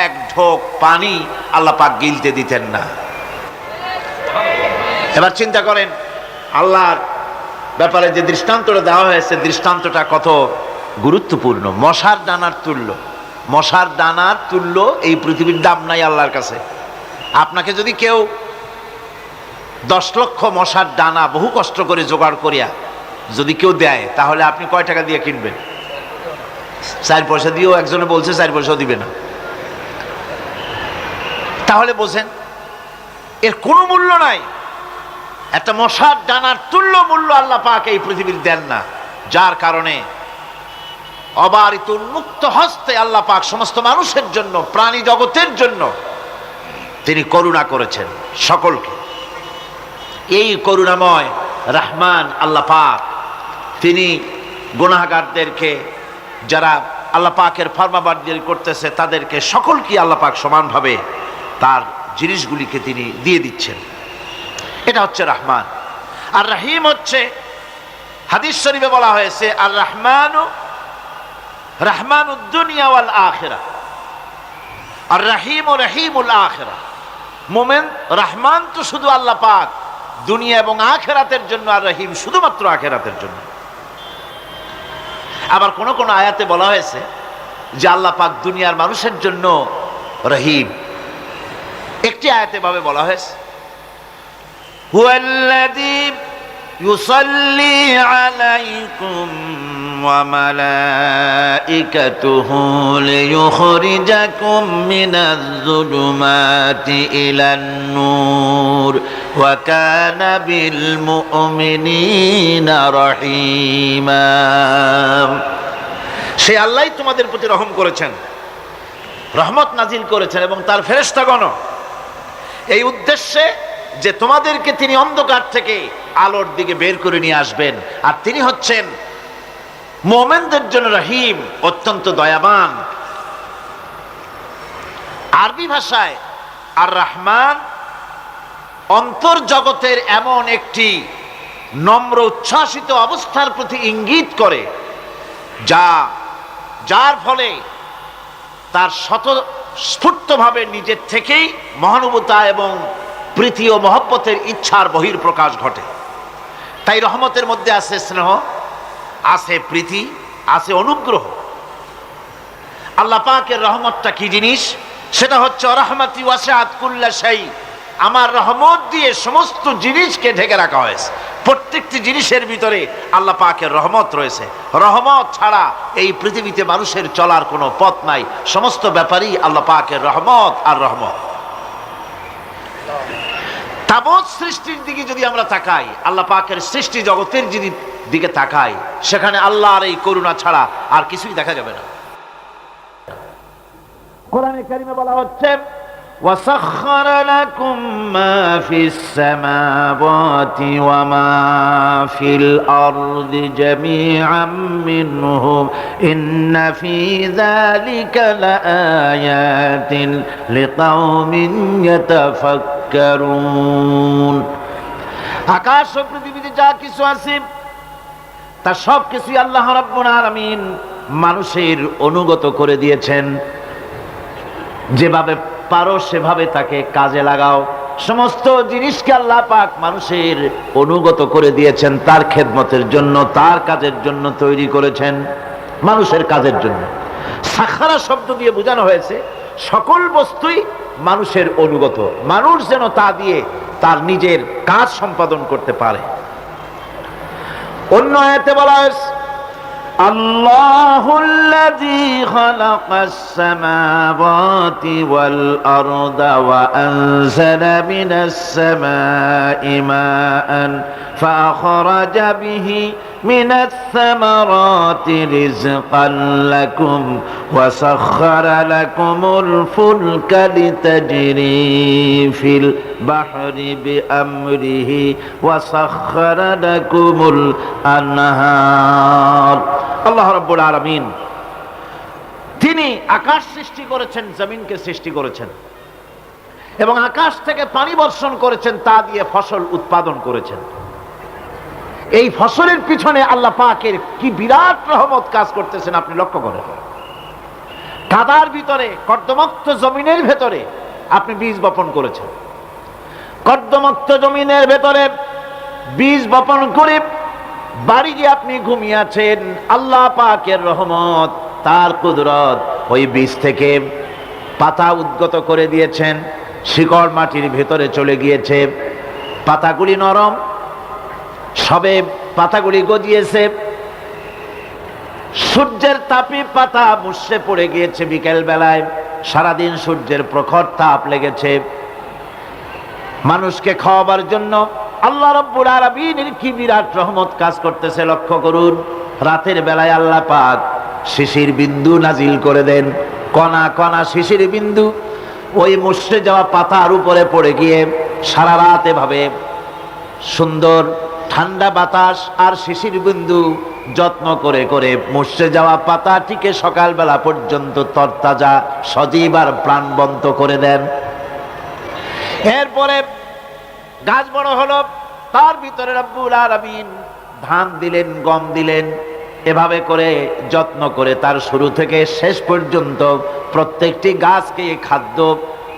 এক ঢোক পানি আল্লাহ পাক গিলতে দিতেন না। এবার চিন্তা করেন, আল্লাহর ব্যাপারে যে দৃষ্টান্তটা দেওয়া হয়েছে, দৃষ্টান্তটা কত গুরুত্বপূর্ণ। মশার ডানার তুল্য, মশার ডানার তুল্য এই পৃথিবীর দাম নাই আল্লাহর কাছে। আপনাকে যদি কেউ 10 লক্ষ মশার ডানা বহু কষ্ট করে জোগাড় করিয়া যদি কেউ দেয়, তাহলে আপনি কয় টাকা দিয়ে কিনবেন? 4 পয়সা দিয়েও, একজনে বলছে 4 পয়সাও দিবে না। তাহলে বোঝেন এর কোনো মূল্য নাই। একটা মশার ডানার তুল্য মূল্য আল্লাহ পাক এই পৃথিবীর দেন না, যার কারণে অবারিত উন্মুক্ত হস্তে আল্লাহ পাক সমস্ত মানুষের জন্য, প্রাণী জগতের জন্য তিনি করুণা করেছেন সকলকে। এই করুণাময় রহমান আল্লাহ পাক, তিনি গুনাহগারদেরকে, যারা আল্লাহ পাকের ফরমাবরদারি করতেছে, তাদেরকে সকলকে আল্লাহ পাক সমানভাবে তার জিনিসগুলিকে তিনি দিয়ে দিচ্ছেন। এটা হচ্ছে রহমান। আর রহিম হচ্ছে, হাদিস শরীফে বলা হয়েছে, আর রহমানু রহমানুদ দুনিয়া ওয়াল আখিরা, আর রহিম রহিমুল আখিরা। মোমেন রহমান তো শুধু আল্লাহ পাক দুনিয়া এবং আখিরাতের জন্য, আর রহিম শুধুমাত্র আখিরাতের জন্য। আবার কোন কোন আয়াতে বলা হয়েছে যে আল্লাহ পাক দুনিয়ার মানুষের জন্য রহিম। একটি আয়াতে ভাবে বলা হয়েছে, হুয়াল্লাযী ইউসাল্লি আলাইকুম ওয়া মালাইকাতুহু লিয়ুখরিজাকুম মিনাজ যুলুমাতি ইলান নূর ওয়া কানা বিল মুমিনিনা রহিমা। সে আল্লাহই তোমাদের প্রতি রহম করেছেন, রহমত নাজিল করেছেন, এবং তার ফেরেশতাগণ এই উদ্দেশ্যে যে তোমাদেরকে তিনি অন্ধকার থেকে আলোর দিকে বের করে নিয়ে আসবেন। আর তিনি হচ্ছেন মুমিনদের জন্য রহিম, অত্যন্ত দয়াবান। আরবি ভাষায় আর রহমান অন্তর্জগতের এমন একটি নম্র উচ্ছ্বাসিত অবস্থার প্রতি ইঙ্গিত করে, যার ফলে তার স্বতঃস্ফূর্তভাবে নিজের থেকেই মহানুভবতা এবং প্রীতি ও মহব্বতের ইচ্ছার বহির্প্রকাশ ঘটে। তাই রহমতের মধ্যে আছে স্নেহ, আছে প্রীতি, আছে অনুগ্রহ। আল্লাহ পাকের রহমতটা কি জিনিস? সেটা হচ্ছে রহমতি ওয়াসিআত কুল্লা শাই, আমার রহমত দিয়ে সমস্ত জিনিসকে ঢেকে রাখা হয়েছে। প্রত্যেকটি জিনিসের ভিতরে আল্লাহ পাকের রহমত রয়েছে। রহমত ছাড়া এই পৃথিবীতে মানুষের চলার কোনো পথ নাই। সমস্ত ব্যাপারই আল্লাহ পাকের রহমত আর রহমত। তাবৎ সৃষ্টির দিকে যদি আমরা তাকাই, আল্লাহ পাকের সৃষ্টি জগতের যদি দিকে তাকাই, সেখানে আল্লাহর এই করুণা ছাড়া আর কিছুই দেখা যাবে না। কোরআনে কারিমে বলা হচ্ছে, وَسَخَّرَ لَكُم مَّا فِي السَّمَاوَاتِ وَمَا فِي الْأَرْضِ جَمِيعًا مِّنْهُ إِنَّ فِي ذَلِكَ لَآيَاتٍ لِقَوْمٍ يَتَفَكَّرُونَ। আকাশ ও পৃথিবীতে যা কিছু আছে তা সব কিছুই আল্লাহ রাব্বুল আলামিন মানুষের অনুগত করে দিয়েছেন। যেভাবে পারো সেভাবে তাকে কাজে লাগাও। সমস্ত জিনিসকে আল্লাহ পাক মানুষের অনুগত করে দিয়েছেন, তার খেদমতের জন্য, তার কাজের জন্য তৈরি করেছেন, মানুষের কাজের জন্য। সাখারা শব্দ দিয়ে বোঝানো হয়েছে সকল বস্তুই মানুষের অনুগত, মানুষ যেন তা দিয়ে তার নিজের কাজ সম্পাদন করতে পারে। অন্য আয়াতে বলা হয়েছে, الله الذي خلق السماوات والأرض وأنزل من السماء ماء فأخرج به من الثمرات رزقا لكم وسخر لكم الفلك لتجري في البحر بأمره وسخر لكم الأنهار আল্লাহ রাব্বুল আলামিন তিনি আকাশ সৃষ্টি করেছেন, জমিনকে সৃষ্টি করেছেন এবং আকাশ থেকে পানি বর্ষণ করেছেন, তা দিয়ে ফসল উৎপাদন করেছেন। এই ফসলের পিছনে আল্লাহ পাকের কি বিরাট রহমত কাজ করতেছেন আপনি লক্ষ্য করেন। কাদার ভিতরে, কর্দমাক্ত জমিনের ভেতরে আপনি বীজ বপন করেছেন। কর্দমাক্ত জমিনের ভেতরে বীজ বপন করে বাড়ি গিয়ে আপনি ঘুমিয়ে আছেন। আল্লাহ পাকের রহমত, তার কুদরত, ওই বীজ থেকে পাতা উদ্গত করে দিয়েছেন, শিকড় মাটির ভেতরে চলে গিয়েছে, পাতাগুলি নরম, সবে পাতাগুলি গজিয়েছে, সূর্যের তাপে পাতা মুষড়ে পড়ে গিয়েছে। বিকেল বেলায় সারাদিন সূর্যের প্রখর তাপ লেগেছে। মানুষকে খাওয়াবার জন্য আল্লাহ রাব্বুল আলামিনের কি বিরাট রহমত কাজ করতেছে লক্ষ্য করুন। রাতের বেলায় আল্লাহ পাক শিশির বিন্দু নাজিল করে দেন, কণা কণা শিশির বিন্দু ওই মুষড়ে যাওয়া পাতার উপরে পড়ে গিয়ে সারা রাত এভাবে সুন্দর ঠান্ডা বাতাস আর শিশির বিন্দু যত্ন করে করে মুষড়ে যাওয়া পাতাটিকে সকালবেলা পর্যন্ত তরতাজা, সজীব আর প্রাণবন্ত করে দেন। এরপরে গাছ বড় হলো, তার ভিতরে রব্বুল আলামিন ধান দিলেন, গম দিলেন, এভাবে করে যত্ন করে তার শুরু থেকে শেষ পর্যন্ত প্রত্যেকটি গাছকে খাদ্য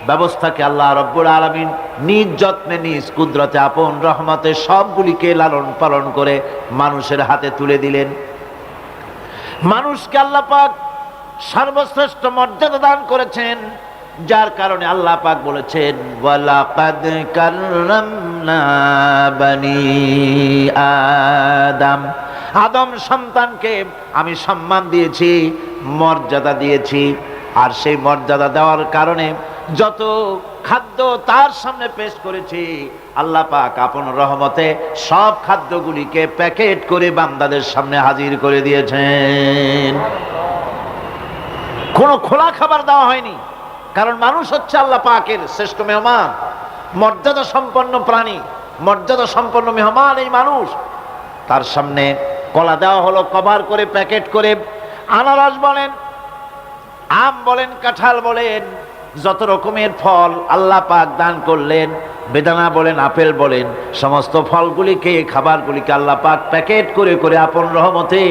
ব্যবস্থাকে আল্লাহ রব্বুল আলামিন নিজ যত্নে, নিজ কুদরতে, আপন রহমতে সবগুলিকে লালন পালন করে মানুষের হাতে তুলে দিলেন। মানুষকে আল্লাহ পাক সর্বশ্রেষ্ঠ মর্যাদা দান করেছেন, যার কারণে আল্লাহ পাক বলেছেন ওয়ালাকাদ কাররামনা বানি আদম, আদম সন্তানকে আমি সম্মান দিয়েছি, মর্যাদা দিয়েছি। আর সেই মর্যাদা দেওয়ার কারণে যত খাদ্য তার সামনে পেশ করেছি, আল্লাহ পাক আপন রহমতে সব খাদ্যগুলিকে প্যাকেট করে বান্দাদের সামনে হাজির করে দিয়েছেন। কোনো খোলা খাবার দেওয়া হয়নি, কারণ মানুষ হচ্ছে আল্লাহ পাকের শ্রেষ্ঠ মেহমান, মর্যাদা সম্পন্ন প্রাণী, মর্যাদা সম্পন্ন মেহমান এই মানুষ। তার সামনে কলা দেওয়া হলো কভার করে, প্যাকেট করে। আনারস বলেন, আম বলেন, কাঁঠাল বলেন, যত রকমের ফল আল্লাহ পাক দান করলেন, বেদানা বলেন, আপেল বলেন, সমস্ত ফলগুলিকে, খাবারগুলিকে আল্লাহ পাক প্যাকেট করে করে আপন রহমতে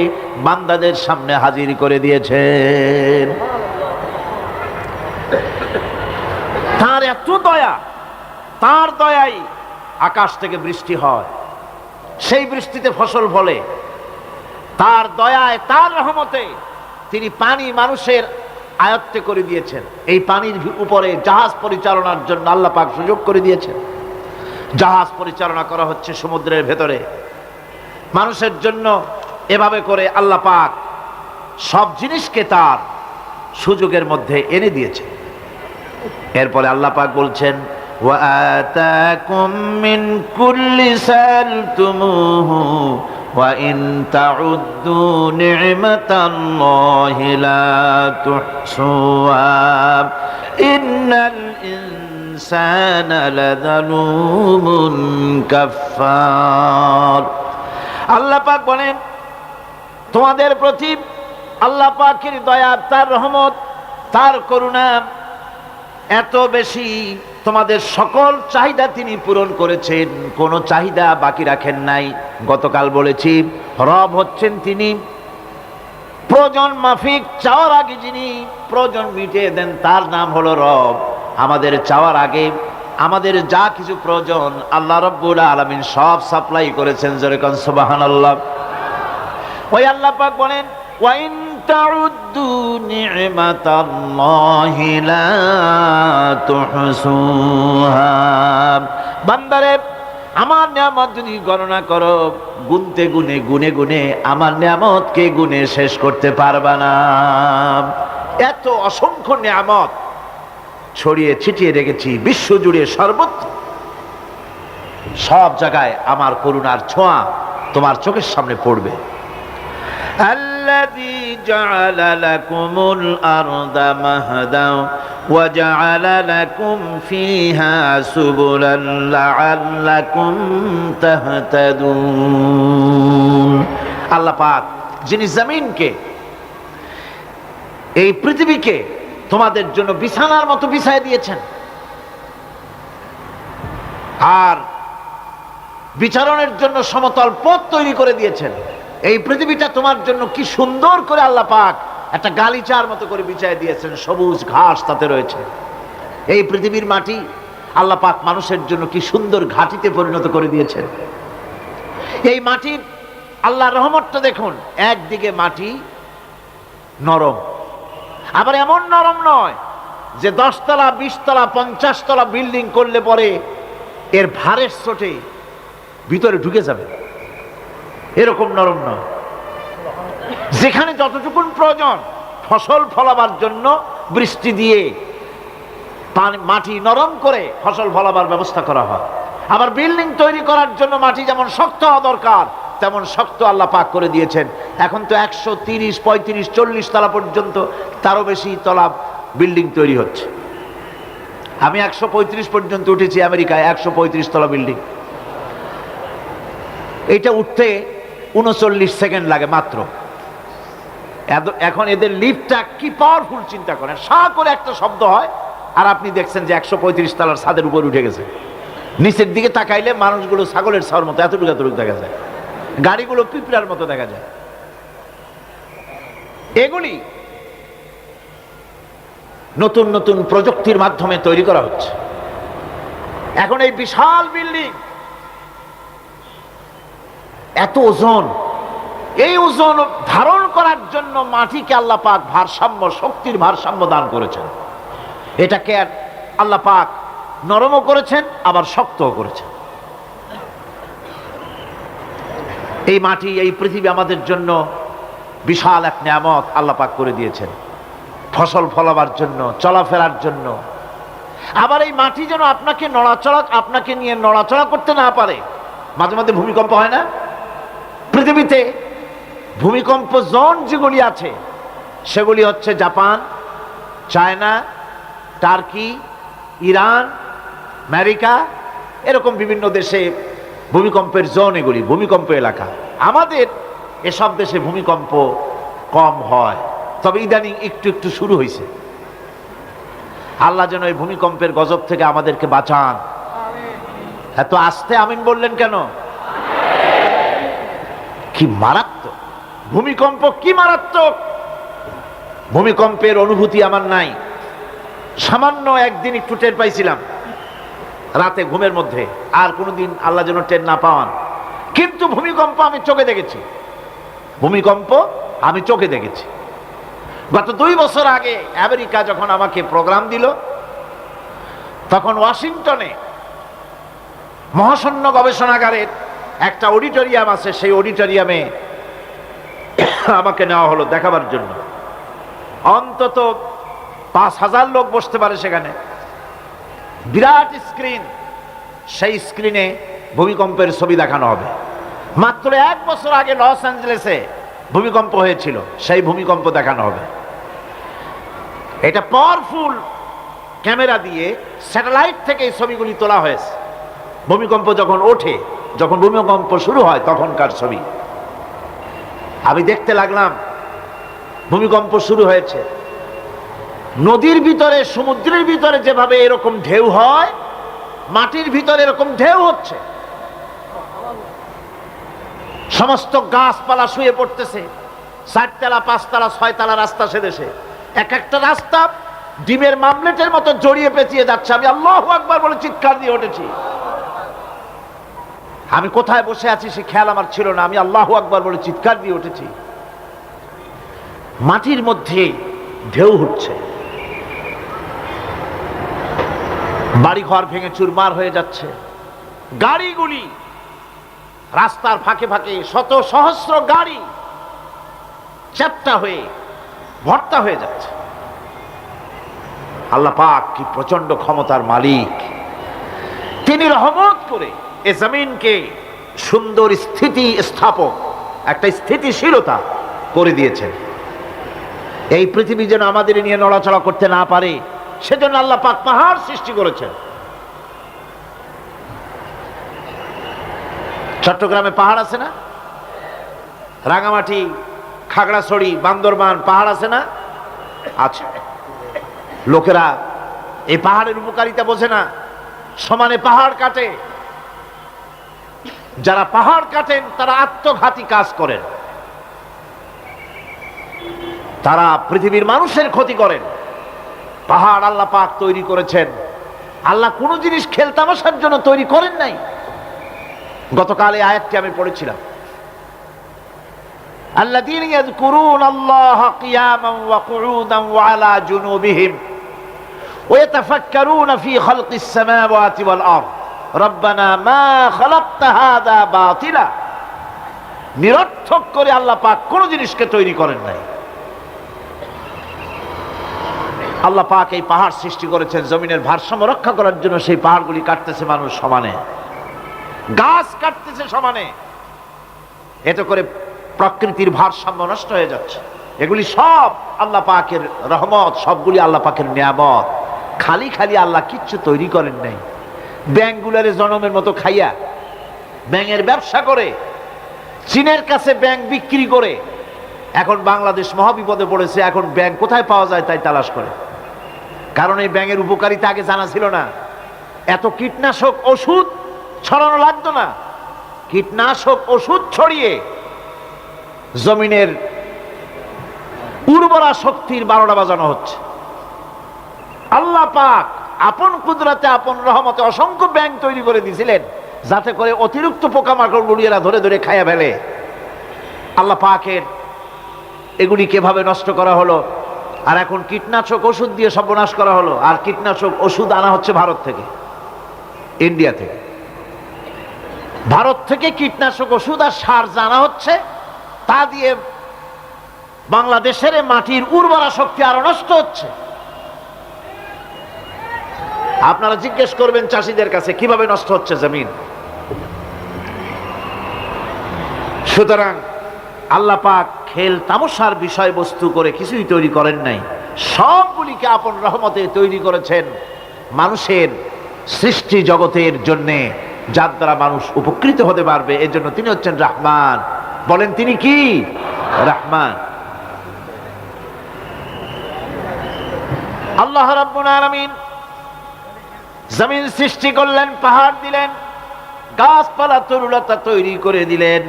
বান্দাদের সামনে হাজির করে দিয়েছেন। তার এত দয়া, তার দয়াই আকাশ থেকে বৃষ্টি হয়, সেই বৃষ্টিতে ফসল ফলে। তার দয়ায়, তার রহমতে তিনি পানি মানুষের আয়ত্তে করে দিয়েছেন। এই পানির উপরে জাহাজ পরিচালনার জন্য আল্লাহ পাক সুযোগ করে দিয়েছেন। জাহাজ পরিচালনা করা হচ্ছে সমুদ্রের ভেতরে মানুষের জন্য। এভাবে করে আল্লাহ পাক সব জিনিসকে তার সুযোগের মধ্যে এনে দিয়েছে। এরপরে আল্লাহ পাক বলছেন ওয়াআতাকুম মিন কুল্লি সালতুমুহু ওয়া ইন তাউদ্দু নি'মাতাল্লাহি লা তুহসুহা ইন্নাল ইনসানা লাযালুমুন কাফফার। আল্লাহ পাক বলেন তোমাদের প্রতি আল্লাহ পাকের দয়া, তার রহমত, তার করুণা এত বেশি, তোমাদের সকল চাহিদা তিনি পূরণ করেছেন, কোনো চাহিদা বাকি রাখেন নাই। গতকাল বলেছি রব হচ্ছেন তিনি প্রয়োজন মাফিক চাওয়ার আগে যিনি প্রয়োজন মিটিয়ে দেন, তার নাম হলো রব। আমাদের চাওয়ার আগে আমাদের যা কিছু প্রয়োজন আল্লাহ রাব্বুল আলামিন সব সাপ্লাই করেছেন। যেরকম সুবহানাল্লাহ। ওই আল্লাহ পাক বলেন ওয়া ইন তাউদ্দু নি'মাতাল্লাহি লা তুহসুহা। বান্দারে আমার নিয়ামত যদি গণনা করো, গুনতে গুনে গুনে গুনে আমার নিয়ামতকে গুনে শেষ করতে পারবা না। এত অসংখ্য নিয়ামত ছড়িয়ে ছিটিয়ে রেখেছি বিশ্ব জুড়ে, সর্বত্র সব জায়গায় আমার করুণার ছোঁয়া তোমার চোখের সামনে পড়বে। আল্লাযী জাআলা লাকুমুল আরদা মাহদা ওয়া জাআলা লাকুম ফীহা সুবুলান লাআল্লাকুম তাহতাদুন। আল্লাহ পাক যিনি জমিনকে, এই পৃথিবীকে তোমাদের জন্য বিছানার মতো বিছায় দিয়েছেন, আর বিচারণের জন্য সমতল পথ তৈরি করে দিয়েছেন। এই পৃথিবীটা তোমার জন্য কি সুন্দর করে আল্লাহ পাক একটা গালিচার মতো করে বিছায় দিয়েছেন, সবুজ ঘাস তাতে রয়েছে। এই পৃথিবীর মাটি আল্লাহ পাক মানুষের জন্য কি সুন্দর ঘাটিতে পরিণত করে দিয়েছেন। এই মাটির আল্লাহর রহমতটা দেখুন, একদিকে মাটি নরম, আবার এমন নরম নয় যে 10 তলা 20 তলা 50 তলা বিল্ডিং করলে পরে এর ভারের চোটে ভিতরে ঢুকে যাবে, এরকম নরম নয়। যেখানে যতটুকুন প্রয়োজন ফসল ফলাবার জন্য বৃষ্টি দিয়ে মাটি নরম করে ফসল ফলাবার ব্যবস্থা করা হয়। আবার বিল্ডিং তৈরি করার জন্য মাটি যেমন শক্ত হওয়া দরকার তেমন শক্ত আল্লাহ পাক করে দিয়েছেন। এখন তো 130, 35, 40 তলা পর্যন্ত, তারও বেশি তলা বিল্ডিং তৈরি হচ্ছে। আমি 135 পর্যন্ত উঠেছি আমেরিকায়, 135 তলা বিল্ডিং। এটা উঠতে 39 সেকেন্ড লাগে মাত্র। এখন এদের লিফটটা কি পাওয়ারফুল চিন্তা করেন, সা করে একটা শব্দ হয় আর আপনি দেখছেন যে 135 তলার ছাদের উপর উঠে গেছে। নিচের দিকে তাকাইলে মানুষগুলো ছাগলের ছাওয়ার মতো এতটুকু এতটুকু দেখা যায়, গাড়িগুলো পিঁপড়ার মতো দেখা যায়। এগুলি নতুন নতুন প্রযুক্তির মাধ্যমে তৈরি করা হচ্ছে। এখন এই বিশাল বিল্ডিং, এত ওজন, এই ওজন ধারণ করার জন্য মাটিকে আল্লাহ পাক ভারসাম্য, শক্তির ভারসাম্য দান করেছেন। এটাকে আল্লাহ পাক নরমও করেছেন আবার শক্তও করেছেন। এই মাটি, এই পৃথিবী আমাদের জন্য বিশাল এক নিয়ামত আল্লাহ পাক করে দিয়েছেন, ফসল ফলাবার জন্য, চলাফেরার জন্য। আবার এই মাটি যেন আপনাকে নিয়ে নড়াচড়া করতে না পারে। মাঝে মাঝে ভূমিকম্প হয় না? পৃথিবীতে ভূমিকম্প জোন যেগুলি আছে সেগুলি হচ্ছে Japan, China, turkey, Iran, America, এরকম বিভিন্ন দেশে ভূমিকম্পের জোন, এগুলি ভূমিকম্প এলাকা। আমাদের এসব দেশে ভূমিকম্প কম হয়, তবে ইদানিং একটু একটু শুরু হয়েছে। আল্লাহ যেন এই ভূমিকম্পের গজব থেকে আমাদেরকে বাঁচান। এত আস্তে আমিন বললেন কেন? কি মারাত্মক ভূমিকম্প, কি মারাত্মক ভূমিকম্পের অনুভূতি আমার নাই। সামান্য একদিন একটু টের পাইছিলাম রাতে ঘুমের মধ্যে, আর কোনোদিন আল্লাহ যেন টের না পাওয়ান। কিন্তু ভূমিকম্প আমি চোখে দেখেছি, ভূমিকম্প আমি চোখে দেখেছি। গত 2 বছর আগে আমেরিকা যখন আমাকে প্রোগ্রাম দিল, তখন ওয়াশিংটনে মহাশূন্য গবেষণাগারের একটা অডিটোরিয়াম আছে, সেই অডিটোরিয়ামে আমাকে নেওয়া হলো দেখাবার জন্য। অন্তত 5000 লোক বসতে পারে সেখানে, বিরাট স্ক্রিন, সেই স্ক্রিনে ভূমিকম্পের ছবি দেখানো হবে। মাত্র 1 বছর আগে লস অ্যাঞ্জেলেসে ভূমিকম্প হয়েছিল, সেই ভূমিকম্প দেখানো হবে। এটা পাওয়ারফুল ক্যামেরা দিয়ে স্যাটেলাইট থেকে এই ছবিগুলি তোলা হয়েছে। ভূমিকম্প যখন ওঠে, যখন ভূমিকম্প শুরু হয় তখনকার ছবি আমি দেখতে লাগলাম। ভূমিকম্প শুরু হয়েছে, নদীর ভিতরে, সমুদ্রের ভিতরে যেভাবে এরকম ঢেউ হয়, মাটির ভিতরে এরকম ঢেউ হচ্ছে। সমস্ত গাছপালা শুয়ে পড়তেছে, 4 তলা 5 তলা 6 তলা রাস্তা সেদেশে। এক একটা রাস্তা ডিমের মামলেটের মতো জড়িয়ে পেঁচিয়ে যাচ্ছে। আমি আল্লাহু আকবার বলে চিৎকার দিয়ে উঠেছি। আমি কোথায় বসে আছি সে খেয়াল আমার ছিল না, আমি আল্লাহু আকবার বলে চিৎকার দিয়ে উঠেছি। মাটির মধ্যে ঢেউ হচ্ছে, বাড়িঘর ভেঙে চুরমার হয়ে যাচ্ছে, গাড়িগুলি রাস্তার ফাঁকে ফাঁকে শত সহস্র গাড়ি চ্যাপ্টা হয়ে ভর্তা হয়ে যাচ্ছে। আল্লাহ পাক কি প্রচন্ড ক্ষমতার মালিক, তিনি রহমত করে এ জমিনকে সুন্দর স্থিতি স্থাপক, একটা স্থিতিশীলতা করে দিয়েছেন। এই পৃথিবী যেন আমাদের নিয়ে নড়াচড়া করতে না পারে সেজন্য আল্লাহ পাক পাহাড় সৃষ্টি করেছেন। চট্টগ্রামে পাহাড় আছে না? রাঙামাটি, খাগড়াছড়ি, বান্দরবান পাহাড় আছে না? আছে। লোকেরা এই পাহাড়ের উপকারিতা বোঝে না, সমানে পাহাড় কাটে। যারা পাহাড় কাটেন তারা আত্মঘাতী কাজ করেন, তারা পৃথিবীর মানুষের ক্ষতি করেন। পাহাড় আল্লাহ পাক তৈরি করেছেন। আল্লাহ কোন জিনিস খেলতামাশার জন্য তৈরি করেন নাই। গতকাল এই আয়াতটি আমি পড়েছিলাম, আল্লাযীনা ইয়াযকুরুনাল্লাহা কিয়ামান ওয়া কুউদান ওয়া আলা জুনুবিহিম ওয়া ইয়াতাফাক্কারুনা ফী খালকিস সামাওয়াতি ওয়াল আরদ রব্বানা মা খালাকতা হাযা বাতিলা। নিরর্থক করে আল্লাহ পাক কোন জিনিসকে তৈরি করেন নাই। আল্লাহ পাক এই পাহাড় সৃষ্টি করেছেন জমিনের ভারসাম্য রক্ষা করার জন্য। সেই পাহাড়গুলি কাটতেছে মানুষ সমানে, গাছ কাটতেছে সমানে, এতে করে প্রকৃতির ভারসাম্য নষ্ট হয়ে যাচ্ছে। এগুলি সব আল্লাহ পাকের রহমত, সবগুলি আল্লাহ পাকের নিয়ামত। খালি খালি আল্লাহ কিচ্ছু তৈরি করেন নাই। ব্যাংকগুলারে জনমের মতো খাইয়া ব্যাঙের ব্যবসা করে, চীনের কাছে ব্যাংক বিক্রি করে এখন বাংলাদেশ মহাবিপদে পড়েছে। এখন ব্যাংক কোথায় পাওয়া যায় তাই তালাশ করে, কারণ এই ব্যাঙের উপকারিতা আগে জানা ছিল না। এত কীটনাশক ওষুধ ছড়ানো লাগতো না। কীটনাশক ওষুধ ছড়িয়ে জমিনের উর্বরা শক্তির 12টা বাজানো হচ্ছে। আল্লাহ পাক আপন কুদরতে, আপন রহমতে অসংখ্য ব্যাংক তৈরি করে দিয়েছিলেন যাতে করে অতিরিক্ত পোকামাকড় গুলিয়েরা ধরে ধরে খাইয়া ফেলে। আল্লাহ পাকের এগুলি কিভাবে নষ্ট করা হলো, আর এখন কীটনাশক ওষুধ দিয়ে সর্বনাশ করা হলো। আর কীটনাশক ওষুধ আনা হচ্ছে ভারত থেকে, ইন্ডিয়া থেকে। ভারত থেকে কীটনাশক ওষুধ আর সার জানা হচ্ছে, তা দিয়ে বাংলাদেশের মাটির উর্বরা শক্তি আরো নষ্ট হচ্ছে। আপনারা জিজ্ঞেস করবেন চাষীদের কাছে কিভাবে নষ্ট হচ্ছে জমিন। সুতরাং আল্লাহ পাক খেল তামাশার বিষয়বস্তু করে কিছুই তৈরি করেন নাই, সবগুলিকে আপন রহমতে তৈরি করেছেন মানুষের সৃষ্টি জগতের জন্যে, যার দ্বারা মানুষ উপকৃত হতে পারবে। এর জন্য তিনি হচ্ছেন রহমান। বলেন তিনি কি? রহমান। আল্লাহ রাব্বুল আলামিন জমিন সৃষ্টি করলেন, পাহাড় দিলেন, গাছপালা তরুলতা তৈরি করে দিলেন।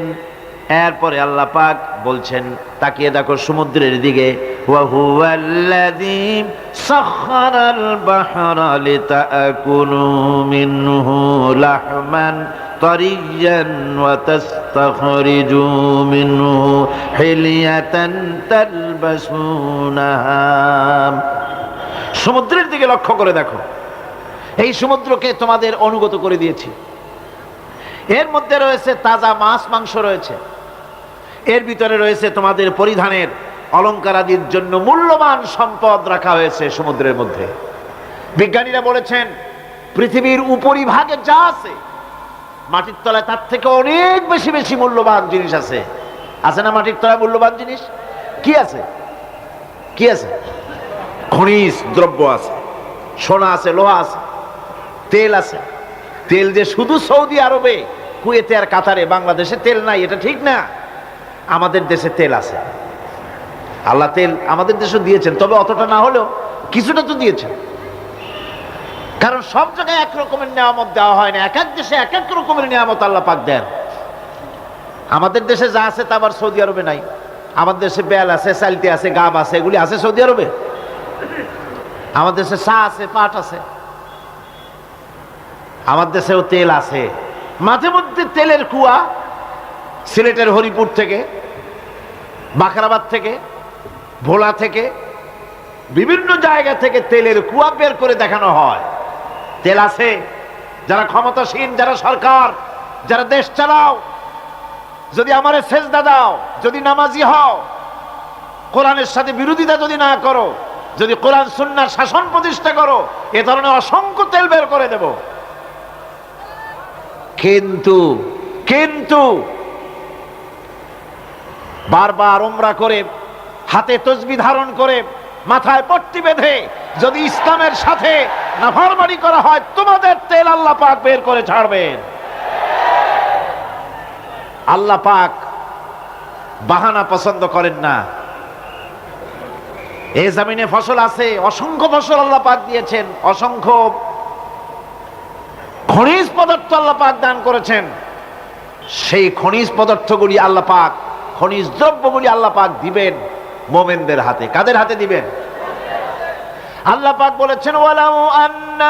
এরপরে আল্লাহ পাক বলছেন, তাকিয়ে দেখো সমুদ্রের দিকে, ওয়া হুয়াল্লাযী সাখখারাল বাহরা লিতাকুলু মিনহু লাহমান তারিয়্যান ওয়া তাস্তাখরিজু মিনহু হিলিয়াতান তালবাসুনাহা। সমুদ্রের দিকে লক্ষ্য করে দেখো, এই সমুদ্রকে তোমাদের অনুগত করে দিয়েছি। এর মধ্যে রয়েছে তাজা মাছ মাংস রয়েছে, এর ভিতরে রয়েছে তোমাদের পরিধানের অলংকার আদির জন্য মূল্যবান সম্পদ রাখা হয়েছে সমুদ্রের মধ্যে। বিজ্ঞানীরা বলেছেন পৃথিবীর উপরিভাগে যা আছে মাটির তলায় তার থেকে অনেক বেশি বেশি মূল্যবান জিনিস আছে। আছে না মাটির তলায় মূল্যবান জিনিস? কি আছে? কি আছে? খনিজ দ্রব্য আছে, সোনা আছে, লোহা আছে, তেল আছে। তেল যে শুধু সৌদি আরবে, কুয়েতে আর কাতারে, বাংলাদেশে তেল নাই এটা ঠিক না। আমাদের দেশে তেল আছে। আল্লাহ তেল আমাদের দেশে দিয়েছেন, তবে অতটা না হলেও কিছুটা তো দিয়েছেন। কারণ সব জায়গায় এক রকমের নিয়ামত দেওয়া হয় না, এক এক দেশে এক এক রকমের নিয়ামত আল্লাহ পাক দেন। আমাদের দেশে যা আছে তা আবার সৌদি আরবে নাই। আমাদের দেশে বেল আছে, চালতি আছে, গাব আছে, এগুলি আছে সৌদি আরবে। আমাদের দেশে চা আছে, পাট আছে। আমার দেশেও তেল আছে। মাঝে মধ্যে তেলের কুয়া সিলেটের হরিপুর থেকে, বাখরাবাদ থেকে, ভোলা থেকে, বিভিন্ন জায়গা থেকে তেলের কুয়া বের করে দেখানো হয়। তেল আছে, যারা ক্ষমতাসীন, যারা সরকার, যারা দেশ চালাও, যদি আমারে সেজদা দাও, যদি নামাজি হও, কোরআনের সাথে বিরোধিতা যদি না করো, যদি কোরআন সুন্নাহর শাসন প্রতিষ্ঠা করো, এ ধরনের অসংখ্য তেল বের করে দেব। কিন্তু কিন্তু বারবার উমরা করে, হাতে তসবিহ ধারণ করে, মাথায় পট্টি বেঁধে যদি ইসলামের সাথে নাফরমানি করা হয়, তোমাদের তেল আল্লাহ পাক বের করে ছাড়বেন। আল্লাহ পাক বাহানা পছন্দ করেন না। এই জমিনে ফসল আছে, অসংখ্য ফসল আল্লাহ পাক দিয়েছেন, অসংখ্য খনিজ পদার্থ আল্লাহ পাক দান করেছেন। সেই খনিজ পদার্থগুলি আল্লাহ পাক, খনিজ দ্রব্যগুলি আল্লাহ পাক দিবেন মুমিনদের হাতে। কাদের হাতে দিবেন? আল্লাহ পাক বলেছেন, ওয়ালাউ আন্না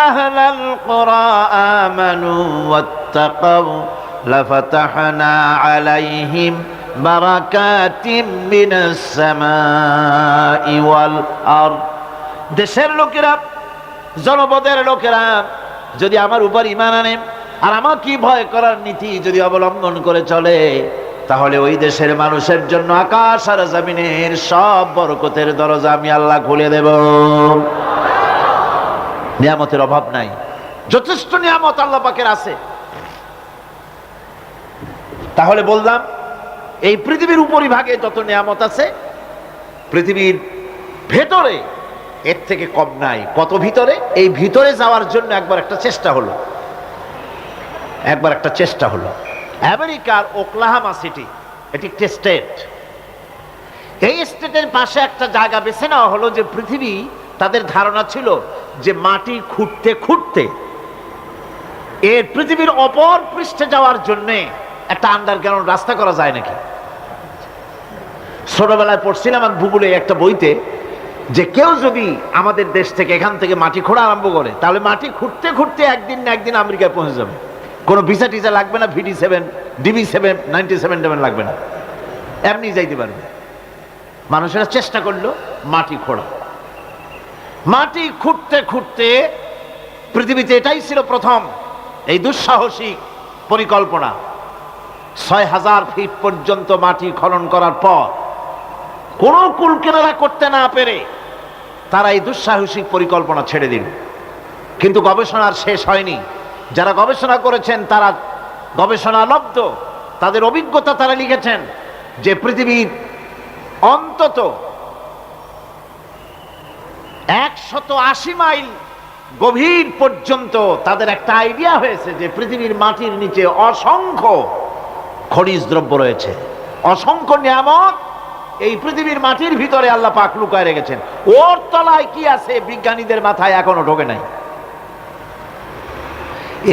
আহলাল কুরা আমানু ওয়াত্তাকাউ লাফাতাহনা আলাইহিম বারাকাতিম মিনাস সামাই ওয়াল আরদ। দেশের লোকেরা, জনপদের লোকেরা যদি আমার উপর ঈমান আনে আর আমার কি ভয় করার নীতি যদি অবলম্বন করে চলে, তাহলে ওই দেশের মানুষের জন্য আকাশ আর জমিনের সব বরকতের দরজা আমি আল্লাহ খুলে দেব। নিয়ামতের অভাব নাই, যথেষ্ট নিয়ামত আল্লাহ পাকের আছে। তাহলে বললাম, এই পৃথিবীর উপরিভাগে যত নিয়ামত আছে, পৃথিবীর ভেতরে এর থেকে কম নাই। কত ভিতরে? এই ভিতরে যাওয়ার জন্য একবার একটা চেষ্টা হলো। আমেরিকার ওকলাহামা সিটি, এটি একটি স্টেট। এই স্টেটের পাশে একটা জায়গা বেছে নেওয়া হলো, যে পৃথিবী, তাদের ধারণা ছিল যে মাটি খুঁড়তে খুঁড়তে এর পৃথিবীর অপর পৃষ্ঠে যাওয়ার জন্য একটা আন্ডারগ্রাউন্ড রাস্তা করা যায় নাকি। ছোটবেলায় পড়ছিলাম ভূগোলে একটা বইতে, যে কেউ যদি আমাদের দেশ থেকে, এখান থেকে মাটি খোঁড়া আরম্ভ করে, তাহলে মাটি খুঁড়তে খুঁড়তে একদিন না একদিন আমেরিকায় পৌঁছে যাবে। কোনো ভিসা টিসা লাগবে না, VD7, DB7, 97 লাগবে না, এমনি যাইতে পারবে। মানুষেরা চেষ্টা করলো মাটি খোঁড়া। মাটি খুঁড়তে খুঁড়তে পৃথিবীতে এটাই ছিল প্রথম এই দুঃসাহসিক পরিকল্পনা। 6000 ফিট পর্যন্ত মাটি খনন করার পর কোনো কুল কিনারা করতে না পেরে তারা এই দুঃসাহসিক পরিকল্পনা ছেড়ে দিল। কিন্তু গবেষণার শেষ হয়নি। যারা গবেষণা করেছেন তারা গবেষণালব্ধ, তাদের অভিজ্ঞতা তারা লিখেছেন যে পৃথিবীর অন্তত 180 মাইল গভীর পর্যন্ত তাদের একটা আইডিয়া হয়েছে যে পৃথিবীর মাটির নিচে অসংখ্য খনিজ দ্রব্য রয়েছে, অসংখ্য নিয়ামত এই পৃথিবীর মাটির ভিতরে আল্লাহ পাক লুকায় রেখেছেন। ওর তলায় কি আছে বিজ্ঞানীদের মাথায় এখনো ঢোকে নাই।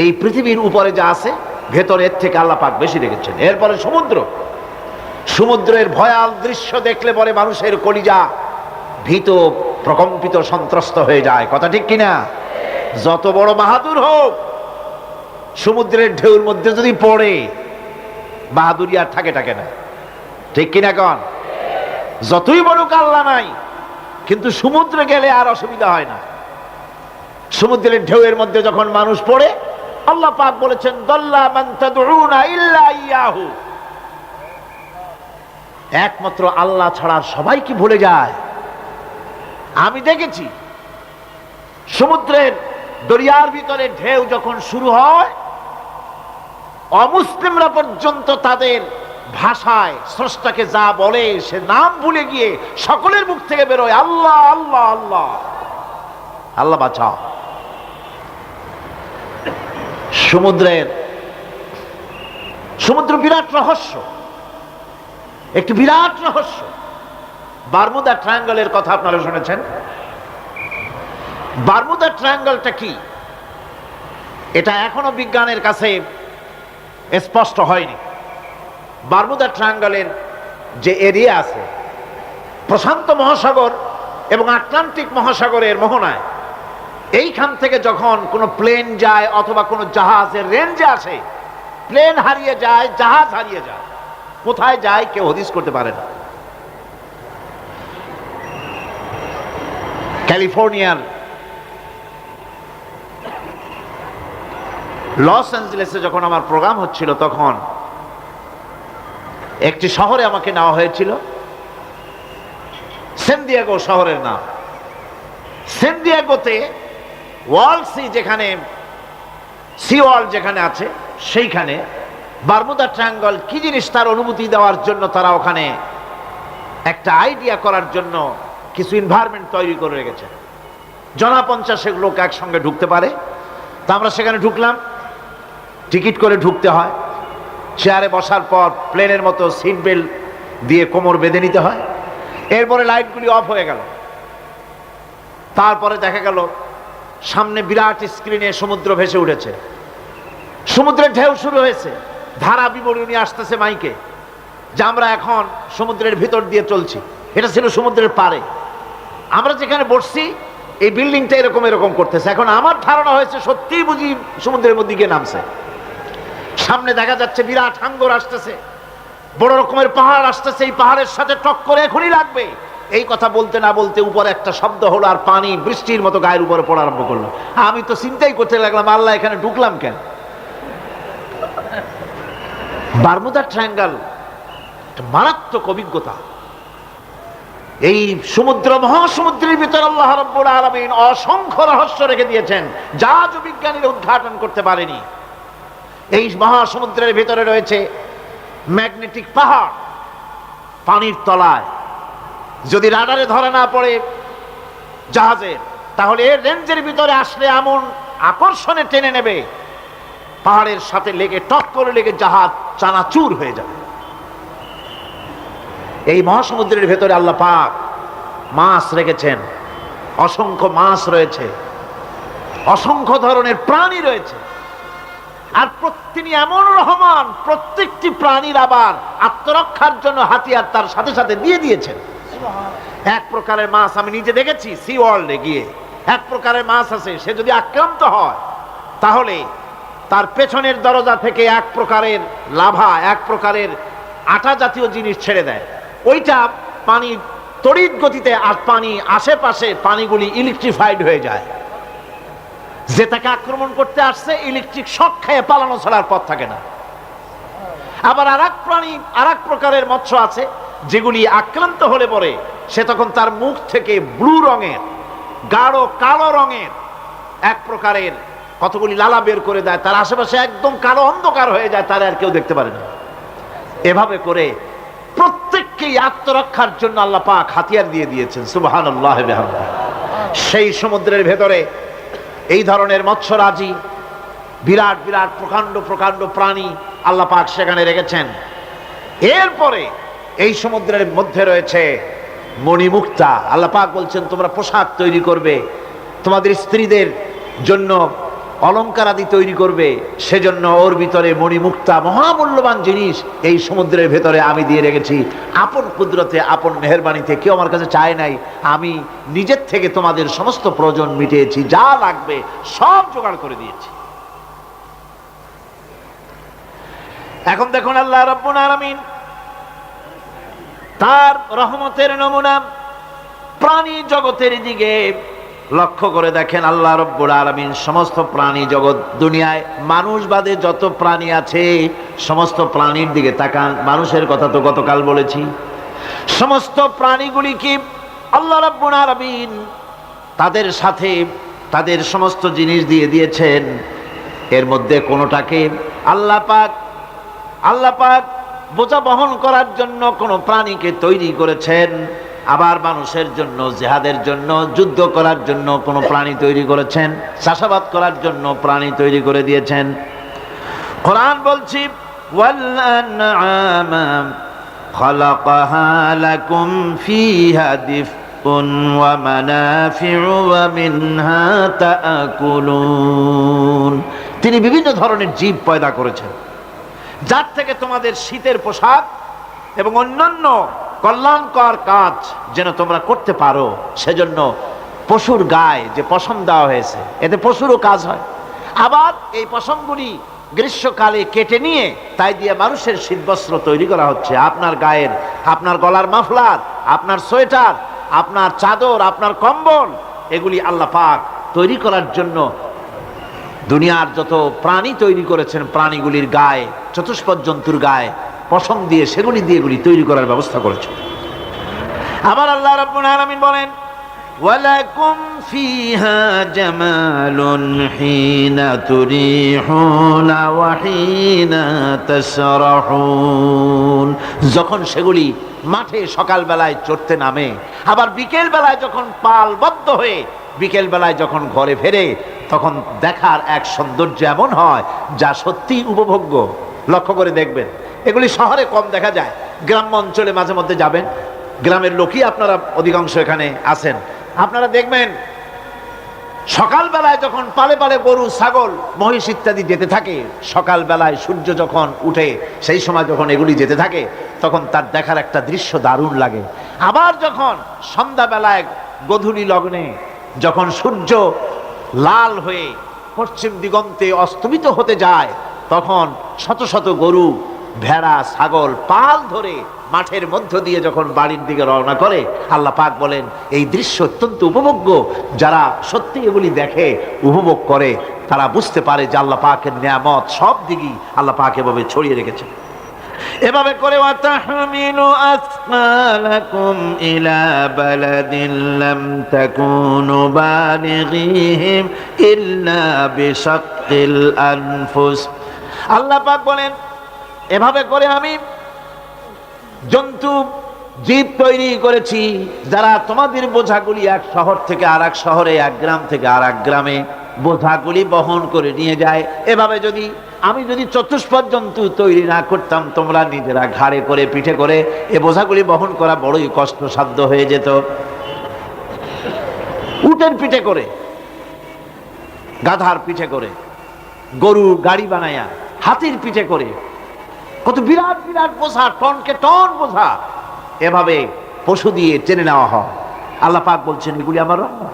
এই পৃথিবীর উপরে যা আছে ভেতরের থেকে আল্লাহ পাক বেশি রেখেছেন। এরপরে সমুদ্রের ভয়াল দৃশ্য দেখলে পরে মানুষের কলিজা ভীত, প্রকম্পিত, সন্ত্রস্ত হয়ে যায়। কথা ঠিক কিনা? যত বড় বাহাদুর হোক, সমুদ্রের ঢেউর মধ্যে যদি পড়ে, বাহাদুরি আর থাকে না। ঠিক কিনা কন? যতই বড় কাল্লা নাই, কিন্তু সমুদ্রে গেলে আর অসুবিধা হয় না। সমুদ্রের ঢেউয়ের মধ্যে যখন মানুষ পড়ে, আল্লাহ পাক বলেছেন, দাল্লা মান তাদউনা ইল্লা ইয়াহু, একমাত্র আল্লাহ ছাড়া সবাই কি ভুলে যায়। আমি দেখেছি সমুদ্রের দরিয়ার ভিতরে ঢেউ যখন শুরু হয়, অমুসলিমরা পর্যন্ত তাদের ভাষায় স্রষ্টাকে যা বলে সে নাম ভুলে গিয়ে সকলের মুখ থেকে বেরোয়, আল্লাহ আল্লাহ আল্লাহ, আল্লাহ বাঁচাও। সমুদ্র বিরাট রহস্য, একটি বিরাট রহস্য। বারমুদা ট্রায়াঙ্গলের কথা আপনারা শুনেছেন। বারমুদা ট্রায়াঙ্গলটা কি, এটা এখনো বিজ্ঞানের কাছে স্পষ্ট হয়নি। বারমুদা ট্রায়াঙ্গলের যে এরিয়া আছে, প্রশান্ত মহাসাগর এবং আটলান্টিক মহাসাগরের মোহনায়, এইখান থেকে যখন কোনো প্লেন যায় অথবা কোনো জাহাজের রেঞ্জে আসে, প্লেন হারিয়ে যায়, জাহাজ হারিয়ে যায়, কোথায় যায় কেউ হদিস করতে পারে না। ক্যালিফোর্নিয়ার লস অ্যাঞ্জেলেসে যখন আমার প্রোগ্রাম হচ্ছিল তখন একটি শহরে আমাকে নেওয়া হয়েছিল, সেন দিয়েগো শহরের নাম। সেন দিয়েগোতে ওয়ার্ল্ড সি, যেখানে সি ওয়ার্ল্ড যেখানে আছে, সেইখানে বারমুদা ট্রায়াঙ্গল কি জিনিস তার অনুমতি দেওয়ার জন্য তারা ওখানে একটা আইডিয়া করার জন্য কিছু এনভায়রনমেন্ট তৈরি করে রেখেছে। 50 লোক একসঙ্গে ঢুকতে পারে। তা আমরা সেখানে ঢুকলাম, টিকিট করে ঢুকতে হয়। চেয়ারে বসার পর প্লেনের মতো সিট বেল্ট দিয়ে কোমর বেঁধে নিতে হয়। এরপরে লাইটগুলি অফ হয়ে গেল। তারপরে দেখা গেল সামনে বিরাট স্ক্রিনে সমুদ্র ভেসে উঠেছে, সমুদ্রের ঢেউ শুরু হয়েছে, ধারা বিবরণী আসতেছে মাইকে যে আমরা এখন সমুদ্রের ভিতর দিয়ে চলছি। এটা ছিল সমুদ্রের পাড়ে। আমরা যেখানে বসছি এই বিল্ডিংটা এরকম এরকম করতেছে। এখন আমার ধারণা হয়েছে সত্যিই বুঝি সমুদ্রের মধ্যে গিয়ে নামছে। সামনে দেখা যাচ্ছে বিরাট হাঙ্গর আসতেছে, বড় রকমের পাহাড় আসতেছে, এই পাহাড়ের সাথে টক্কর এখনই লাগবে। এই কথা বলতে না বলতে উপরে একটা শব্দ হলো, আর পানি বৃষ্টির মতো গায়ের উপরে পড়া আরম্ভ করলো। আমি তো চিন্তাই করতে লাগলাম, আল্লাহ এখানে ঢুকলাম কেন? বারমুদা ট্রায়াঙ্গল মারাত্মক অভিজ্ঞতা। এই সমুদ্র মহাসমুদ্রের ভিতর আল্লাহ রাব্বুল আলামিন অসংখ্য রহস্য রেখে দিয়েছেন, যা আজও বিজ্ঞানীরা উদ্ঘাটন করতে পারেনি। এই মহাসমুদ্রের ভিতরে রয়েছে ম্যাগনেটিক পাহাড় পানির তলায়। যদি রাডারে ধরা না পড়ে জাহাজের, তাহলে এর রেঞ্জের ভিতরে আসলে এমন আকর্ষণে টেনে নেবে, পাহাড়ের সাথে লেগে টক করে লেগে জাহাজ চানাচুর হয়ে যাবে। এই মহাসমুদ্রের ভেতরে আল্লাহ পাক মাছ রেখেছেন, অসংখ্য মাছ রয়েছে, অসংখ্য ধরনের প্রাণী রয়েছে। আর তিনি এমন রহমান, প্রত্যেকটি প্রাণীর আবার আত্মরক্ষার জন্য হাতিয়ার তার সাথে সাথে দিয়ে দিয়েছেন। এক প্রকারের মাছ আমি নিজে দেখেছি সি ওয়ার্ল্ডে গিয়ে, এক প্রকারের মাছ আছে, সে যদি আক্রান্ত হয় তাহলে তার পেছনের দরজা থেকে এক প্রকারের লাভা, এক প্রকারের আটা জাতীয় জিনিস ছেড়ে দেয়। ওইটা পানি তড়িৎ গতিতে, আর পানি আশেপাশে পানিগুলি ইলেকট্রিফাইড হয়ে যায়। যে তাকে আক্রমণ করতে আসছে ইলেকট্রিক শক খেয়ে পালানো ছাড়ার পথ থাকে না। আবার আরেক প্রাণী, আরেক প্রকারের মৎস্য আছে যেগুলি আক্রান্ত হলে পরে সে তখন তার মুখ থেকে ব্লু রঙের, গাঢ় কালো রঙের এক প্রকারের কতগুলি লালা বের করে দেয়, তার আশেপাশে একদম কালো অন্ধকার হয়ে যায়, তারা আর কেউ দেখতে পারে না। এভাবে করে প্রত্যেককেই আত্মরক্ষার জন্য আল্লাহ পাক হাতিয়ার দিয়ে দিয়েছেন। সুবহানাল্লাহ ওয়া বিহামদিহি। সেই সমুদ্রের ভেতরে এই ধরনের মৎস্যরাজি, বিরাট বিরাট প্রকাণ্ড প্রকাণ্ড প্রাণী আল্লাহ পাক সেখানে রেখেছেন। এরপরে এই সমুদ্রের মধ্যে রয়েছে মণিমুক্তা। আল্লাহ পাক বলছেন তোমরা পোশাক তৈরি করবে, তোমাদের স্ত্রীদের জন্য অলংকার আদি তৈরি করবে, সেজন্য ওর ভিতরে মণিমুক্তা মহামূল্যবান জিনিস এই সমুদ্রের ভেতরে আমি দিয়ে রেখেছি। আপন কুদরতে, আপন মেহেরবানিতে, কেউ আমার কাছে চায় নাই, আমি নিজের থেকে তোমাদের সমস্ত প্রয়োজন মিটিয়েছি, যা লাগবে সব জোগাড় করে দিয়েছি। এখন দেখুন আল্লাহ রাব্বুল আলামিন তার রহমতের নমুনা প্রাণী জগতের দিকে লক্ষ্য করে দেখেন। আল্লাহ রাব্বুল আলামিন সমস্ত প্রাণী জগৎ, দুনিয়ায় মানুষ বাদে যত প্রাণী আছে সমস্ত প্রাণীর দিকে তাকান। মানুষের কথা তো গতকাল বলেছি। সমস্ত প্রাণীগুলিকে আল্লাহ রাব্বুল আলামিন তাদের সাথে তাদের সমস্ত জিনিস দিয়ে দিয়েছেন। এর মধ্যে কোনোটাকে আল্লাহ পাক বোঝা বহন করার জন্য কোনো প্রাণীকে তৈরি করেছেন, আবার মানুষের জন্য, জিহাদের জন্য, যুদ্ধ করার জন্য কোনো প্রাণী তৈরি করেছেন, চাষাবাদ করার জন্য প্রাণী তৈরি করে দিয়েছেন। কোরআন বলছি ওয়াল আনআমা খালাকাহা লাকুম ফিহা দিফউন ওয়া মানাফিউ ওয়া মিনহা তাআকুলুন। তিনি বিভিন্ন ধরনের জীব পয়দা করেছেন, যার থেকে তোমাদের শীতের পোশাক এবং অন্যান্য কল্যাণকর কাজ যেন তোমরা করতে পারো, সেজন্য পশুর গায়ে যে পশম দেওয়া হয়েছে, এতে পশুরও কাজ হয়। আবার এই পশমগুলি গ্রীষ্মকালে কেটে নিয়ে তাই দিয়ে মানুষের শীতবস্ত্র তৈরি করা হচ্ছে। আপনার গায়ের, আপনার গলার মাফলার, আপনার সোয়েটার, আপনার চাদর, আপনার কম্বল, এগুলি আল্লাহ পাক তৈরি করার জন্য দুনিয়ার যত প্রাণী তৈরি করেছেন, প্রাণীগুলির গায়ে, চতুষ্পদ জন্তুর গায়ে পশম দিয়ে, সেগুলি দিয়ে এগুলি তৈরি করার ব্যবস্থা করেছেন। আবার আল্লাহ রাব্বুল আলামিন বলেন, ওয়ালাকুম ফিহা জামালুন হিনা তুরিহুনা ওয়া হিনা তাসরাহুন। যখন সেগুলি মাঠে সকালবেলায় চড়তে নামে, আবার বিকেল বেলায় যখন পালবদ্ধ হয়ে বিকেল বেলায় যখন ঘরে ফেরে, তখন দেখার এক সৌন্দর্য এমন হয় যা সত্যি উপভোগ্য। লক্ষ্য করে দেখবেন, এগুলি শহরে কম দেখা যায়, গ্রাম্য অঞ্চলে মাঝে মধ্যে যাবেন, গ্রামের লোকই আপনারা অধিকাংশ এখানে আছেন, আপনারা দেখবেন সকালবেলায় যখন পালে পালে গরু, ছাগল, মহিষ ইত্যাদি যেতে থাকে, সকালবেলায় সূর্য যখন উঠে সেই সময় যখন এগুলি যেতে থাকে, তখন তার দেখার একটা দৃশ্য দারুণ লাগে। আবার যখন সন্ধ্যাবেলায় গোধূলি লগ্নে যখন সূর্য লাল হয়ে পশ্চিম দিগন্তে অস্তমিত হতে যায়, তখন শত শত গরু, ভেড়া, ছাগল পাল ধরে মাঠের মধ্য দিয়ে যখন বাড়ির দিকে রওনা করে, আল্লাহ পাক বলেন এই দৃশ্য অত্যন্ত উপভোগ্য। যারা সত্যি এগুলি দেখে, উপভোগ করে, তারা বুঝতে পারে যে আল্লাহ পাকের নিয়ামত সব দিকেই আল্লাহ পাক এভাবে ছড়িয়ে রেখেছেন। এভাবে করে ওয়াতাহমিলু আসফালাকুম ইলা বালাদিন লাম তাকুনু বালিগিহিম ইল্লা বিশাক্কিল আনফুস। আল্লাহ পাক বলেন এভাবে করে আমি জন্তু জীব তৈরি করেছি যারা তোমাদের বোঝাগুলি এক শহর থেকে আর এক শহরে, এক গ্রাম থেকে আর এক গ্রামে বোঝাগুলি বহন করে নিয়ে যায়। এভাবে যদি আমি চতুষ্পদ জন্তু তৈরি না করতাম, তোমরা নিজেরা ঘাড়ে করে, পিঠে করে এ বোঝাগুলি বহন করা বড়ই কষ্টসাধ্য হয়ে যেত। উটের পিঠে করে, গাধার পিঠে করে, গরু গাড়ি বানায়া, হাতির পিঠে করে, কত বিরাট বিরাট বোঝা, টনকে টন বোঝা এভাবে পশু দিয়ে টেনে নেওয়া হয়। আল্লাহ পাক বলছেন এগুলি আমার রহমত।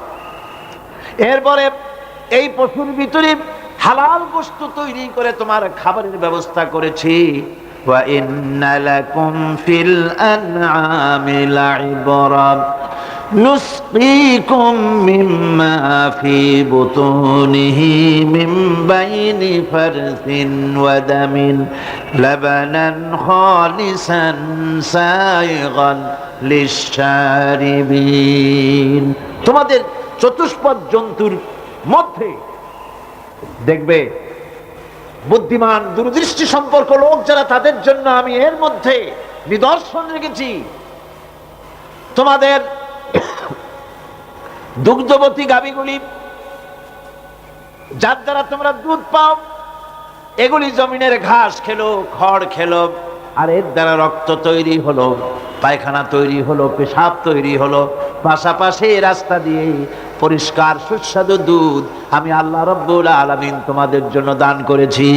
এরপরে এই পশুর ভিতরে হালাল গোশত তৈরি করে তোমার খাবারের ব্যবস্থা করেছি। ওয়া ইন্না লাকুম ফিল আনআমি লাইবরা নুসকিকুম মিম্মা ফি বুতুনিহি মিন বাইনি ফারসিন ওয়া দামিন লাবানান খালিসান সাইগান লিশশারিবিন। তোমাদের চতুষ্পদ জন্তুর মধ্যে দেখবে বুদ্ধিমান, দূরদৃষ্টি সম্পর্ক লোক যারা, তাদের জন্য আমি এর মধ্যে নিদর্শন রেখেছি। তোমাদের দুগ্ধবতী গাভীগুলি, যার দ্বারা তোমরা দুধ পাও, এগুলি জমিনের ঘাস খেলো, খড় খেলো, আর এর দ্বারা রক্ত তৈরি হলো, পায়খানা তৈরি হলো, পেশাব তৈরি হলো, পাশাপাশি রাস্তা দিয়ে পরিষ্কার সুস্বাদু দুধ আমি আল্লাহ রাব্বুল আলামিন তোমাদের জন্য দান করেছি।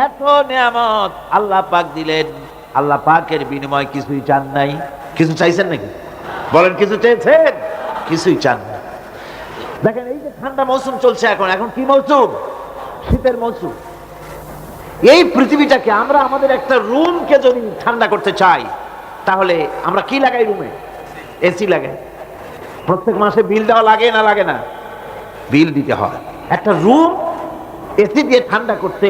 এত নিয়ামত আল্লাহ পাক দিলেন, আল্লাহ পাকের বিনিময় কিছুই চান নাই। কিছু চাইছেন নাকি? বলেন কিছু চেয়েছেন? কিছুই চান না। দেখেন এই যে ঠান্ডা মৌসুম চলছে, এখন কি মৌসুম? শীতের মৌসুম। এই পৃথিবীটাকে আমরা, আমাদের একটা রুমকে যদি ঠান্ডা করতে চাই, তাহলে আমরা কি লাগাই? রুমে এসি লাগাই। প্রত্যেক মাসে বিল দেওয়া লাগে না লাগে না? বিল দিতে হয়। একটা রুম এসি দিয়ে ঠান্ডা করতে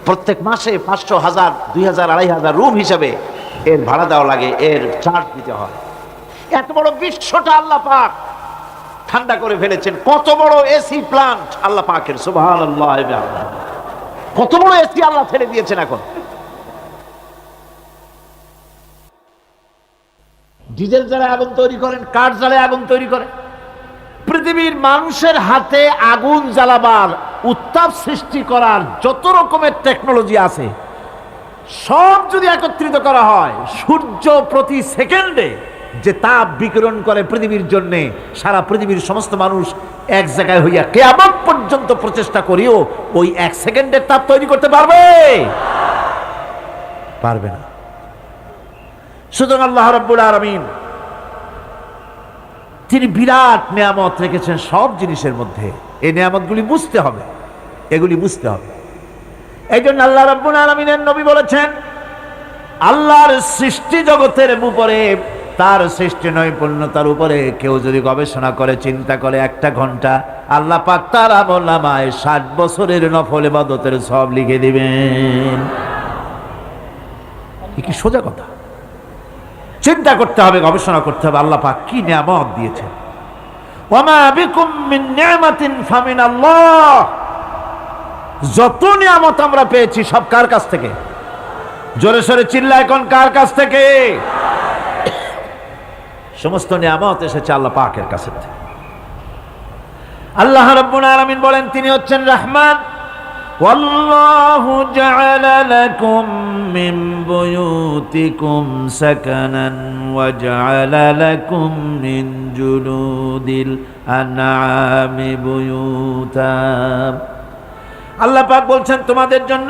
প্রত্যেক মাসে 500, 1000, 2000, 2500 রুম হিসাবে এর ভাড়া দেওয়া লাগে, এর চার্জ দিতে হয়। এত বড় বিশ্বটা আল্লাহ পাক ঠান্ডা করে ফেলেছেন। কত বড় এসি প্লান্ট আল্লাহ পাকের, সুবহানাল্লাহ। কত বড় এসি আল্লাহ ছেড়ে দিয়েছেন। এখন ডিজেল জ্বালায় আগুন তৈরি করেন, কাঠ জ্বালায় আগুন তৈরি করেন। পৃথিবীর মানুষের হাতে আগুন জ্বালাবার, উত্তাপ সৃষ্টি করার যত রকমের টেকনোলজি আছে, সব যদি একত্রিত করা হয়, সূর্য প্রতি সেকেন্ডে যে তাপ বিকিরণ করে পৃথিবীর জন্য, সারা পৃথিবীর সমস্ত মানুষ এক জায়গায় হইয়া কিয়ামত পর্যন্ত প্রচেষ্টা করিও ওই 1 সেকেন্ডের তাপ তৈরি করতে পারবে? পারবে না। সুতরাং আল্লাহ রাব্বুল আলামিন তিনি বিরাট নিয়ামত রেখেছেন সব জিনিসের মধ্যে। এই নিয়ামতগুলি বুঝতে হবে, এগুলি বুঝতে হবে। এই জন্য আল্লাহ রাব্বুল আলামিনের নবী বলেছেন, আল্লাহর সৃষ্টি জগতের উপরে তার সৃষ্টি নৈপুণ্যতার উপরে কেউ যদি গবেষণা করে, চিন্তা করে, 1 ঘন্টা, আল্লাহ পাক তার আমলনামায় 60 বছরের নফল ইবাদতের সওয়াব লিখে দিবেন। কি সোজা কথা। চিন্তা করতে হবে, গবেষণা করতে হবে, আল্লাহ পাক কি নিয়ামত দিয়েছেন। ওয়ামা বিকুম মিন নি'মাতিন ফামিনাল্লাহ। যত নিয়ামত আমরা পেয়েছি সব কার কাছ থেকে? জোরে সোরে চিল্লায় কোন কার কাছ থেকে? সমস্ত নিয়ামত এসেছে আল্লাহ পাকের কাছ থেকে। আল্লাহ রাব্বুল আলামিন বলেন তিনি হচ্ছেন রহমান। ওয়াল্লাহু জাআলা লাকুম মিন বুয়ুতিকুম সাকানান ওয়া জাআলা লাকুম মিন জুলুদিল আনআমি বুয়ুতা। আল্লাহ পাক বলছেন তোমাদের জন্য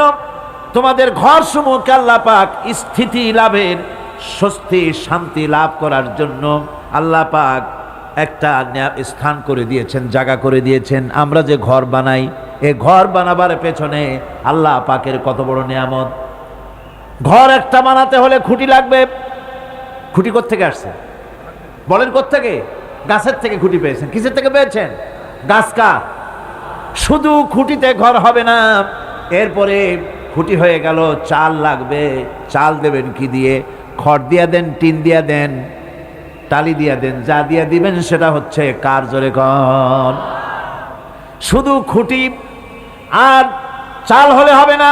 তোমাদের ঘরসমূহকে আল্লাহ পাক স্থিতি লাভের, স্বস্তি শান্তি লাভ করার জন্য আল্লাহ পাক একটা স্থান করে দিয়েছেন, জায়গা করে দিয়েছেন। আমরা যে ঘর বানাই, এই ঘর বানাবার পেছনে আল্লাহ পাকের কত বড় নিয়ামত। ঘর একটা বানাতে হলে খুঁটি লাগবে। খুঁটি কোত্থেকে আসছে বলেন? কোত্থেকে? গাছের থেকে খুঁটি পেয়েছেন। কিসের থেকে পেয়েছেন? গাছ। কাঠ। শুধু খুঁটিতে ঘর হবে না, এরপরে খুঁটি হয়ে গেল, চাল লাগবে। চাল দেবেন কি দিয়ে? খড় দিয়া দেন, টিন দিয়া দেন, টালি দিয়া দেন, যা দিয়া দিবেন সেটা হচ্ছে কার? জোরে কর। শুধু খুঁটি আর চাল হলে হবে না,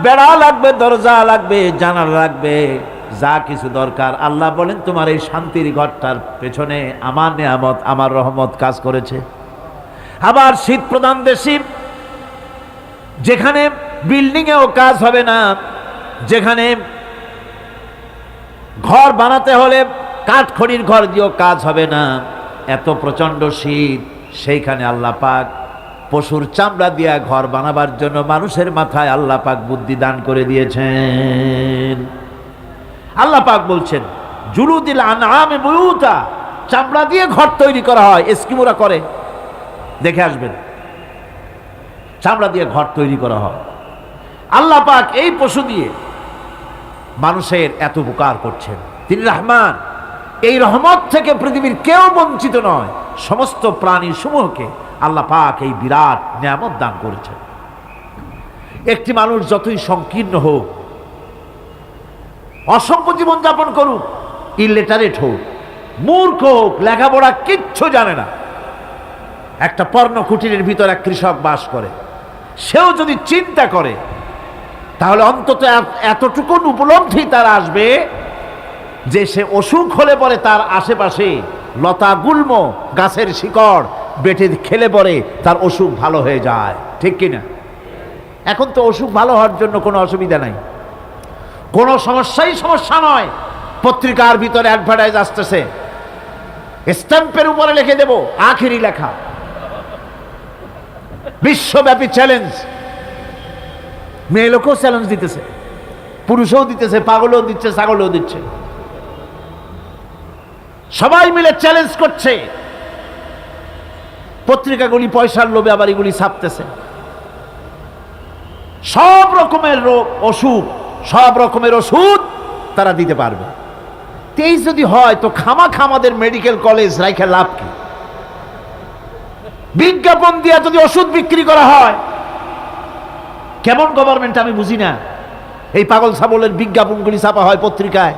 বেড়া লাগবে, দরজা লাগবে, জানালা লাগবে, যা কিছু দরকার। আল্লাহ বলেন তোমার এই শান্তির ঘরটার পেছনে আমার নিয়ামত, আমার রহমত কাজ করেছে। আবার শীত প্রধান দেশে যেখানে বিল্ডিং এও কাজ হবে না, যেখানে ঘর বানাতে হলে কাঠখড়ির ঘর দিয়েও কাজ হবে না, এত প্রচন্ড শীত, সেইখানে আল্লাহ পাক পশুর চামড়া দিয়া ঘর বানাবার জন্য মানুষের মাথায় আল্লাহ পাক বুদ্ধি দান করে দিয়েছেন। আল্লাহ পাক বলছেন জুলুদিল আনআমি বুয়ুতা, চামড়া দিয়ে ঘর তৈরি করা হয়। এস্কিমোরা করে, দেখে আসবেন, চামড়া দিয়ে ঘর তৈরি করা হয়। আল্লাহ পাক এই পশু দিয়ে মানুষের এত উপকার করছেন। তিনি রহমান। এই রহমত থেকে পৃথিবীর কেউ বঞ্চিত নয়। সমস্ত প্রাণী সমূহকে আল্লাহ পাক এই বিরাট নিয়ামত দান করেছেন। একটি মানুষ যতই সংকীর্ণ হোক, অসভ্য জীবনযাপন করুক, ইলিটারেট হোক, মূর্খ হোক, লেখাপড়া কিচ্ছু জানে না, একটা পর্ণ কুটিরের ভিতর এক কৃষক বাস করে, সেও যদি চিন্তা করে তাহলে অন্তত এতটুকু উপলব্ধি তার আসবে যে সে অসুখ হলে পরে তার আশেপাশে লতা গুল্ম, গাছের শিকড় বেটে খেলে পরে তার অসুখ ভালো হয়ে যায়। ঠিক কিনা? এখন তো অসুখ ভালো হওয়ার জন্য কোনো অসুবিধা নাই, কোনো সমস্যা নয়। পত্রিকার ভিতরে অ্যাডভার্টাইজ আসতেছে, স্ট্যাম্পের উপরে লিখে দেব, আখেরি লেখা, বিশ্বব্যাপী চ্যালেঞ্জ। মেয়ে লোকও চ্যালেঞ্জ দিতেছে, পুরুষও দিতেছে, পাগলও দিচ্ছে, ছাগলও দিচ্ছে, সবাই মিলে চ্যালেঞ্জ করছে। পত্রিকাগুলি পয়সার লোভে আবার এগুলি ছাপতেছে। সব রকমের রোগ, অসুখ, সব রকমের ওষুধ তারা দিতে পারবে। তেই যদি হয় তো খামাখা আমাদের মেডিকেল কলেজ রাইখা লাভ কি? বিজ্ঞাপন দিয়া যদি ওষুধ বিক্রি করা হয়, কেমন গভর্নমেন্ট আমি বুঝি না। এই পাগল ছাগলের বিজ্ঞাপনগুলি ছাপা হয় পত্রিকায়,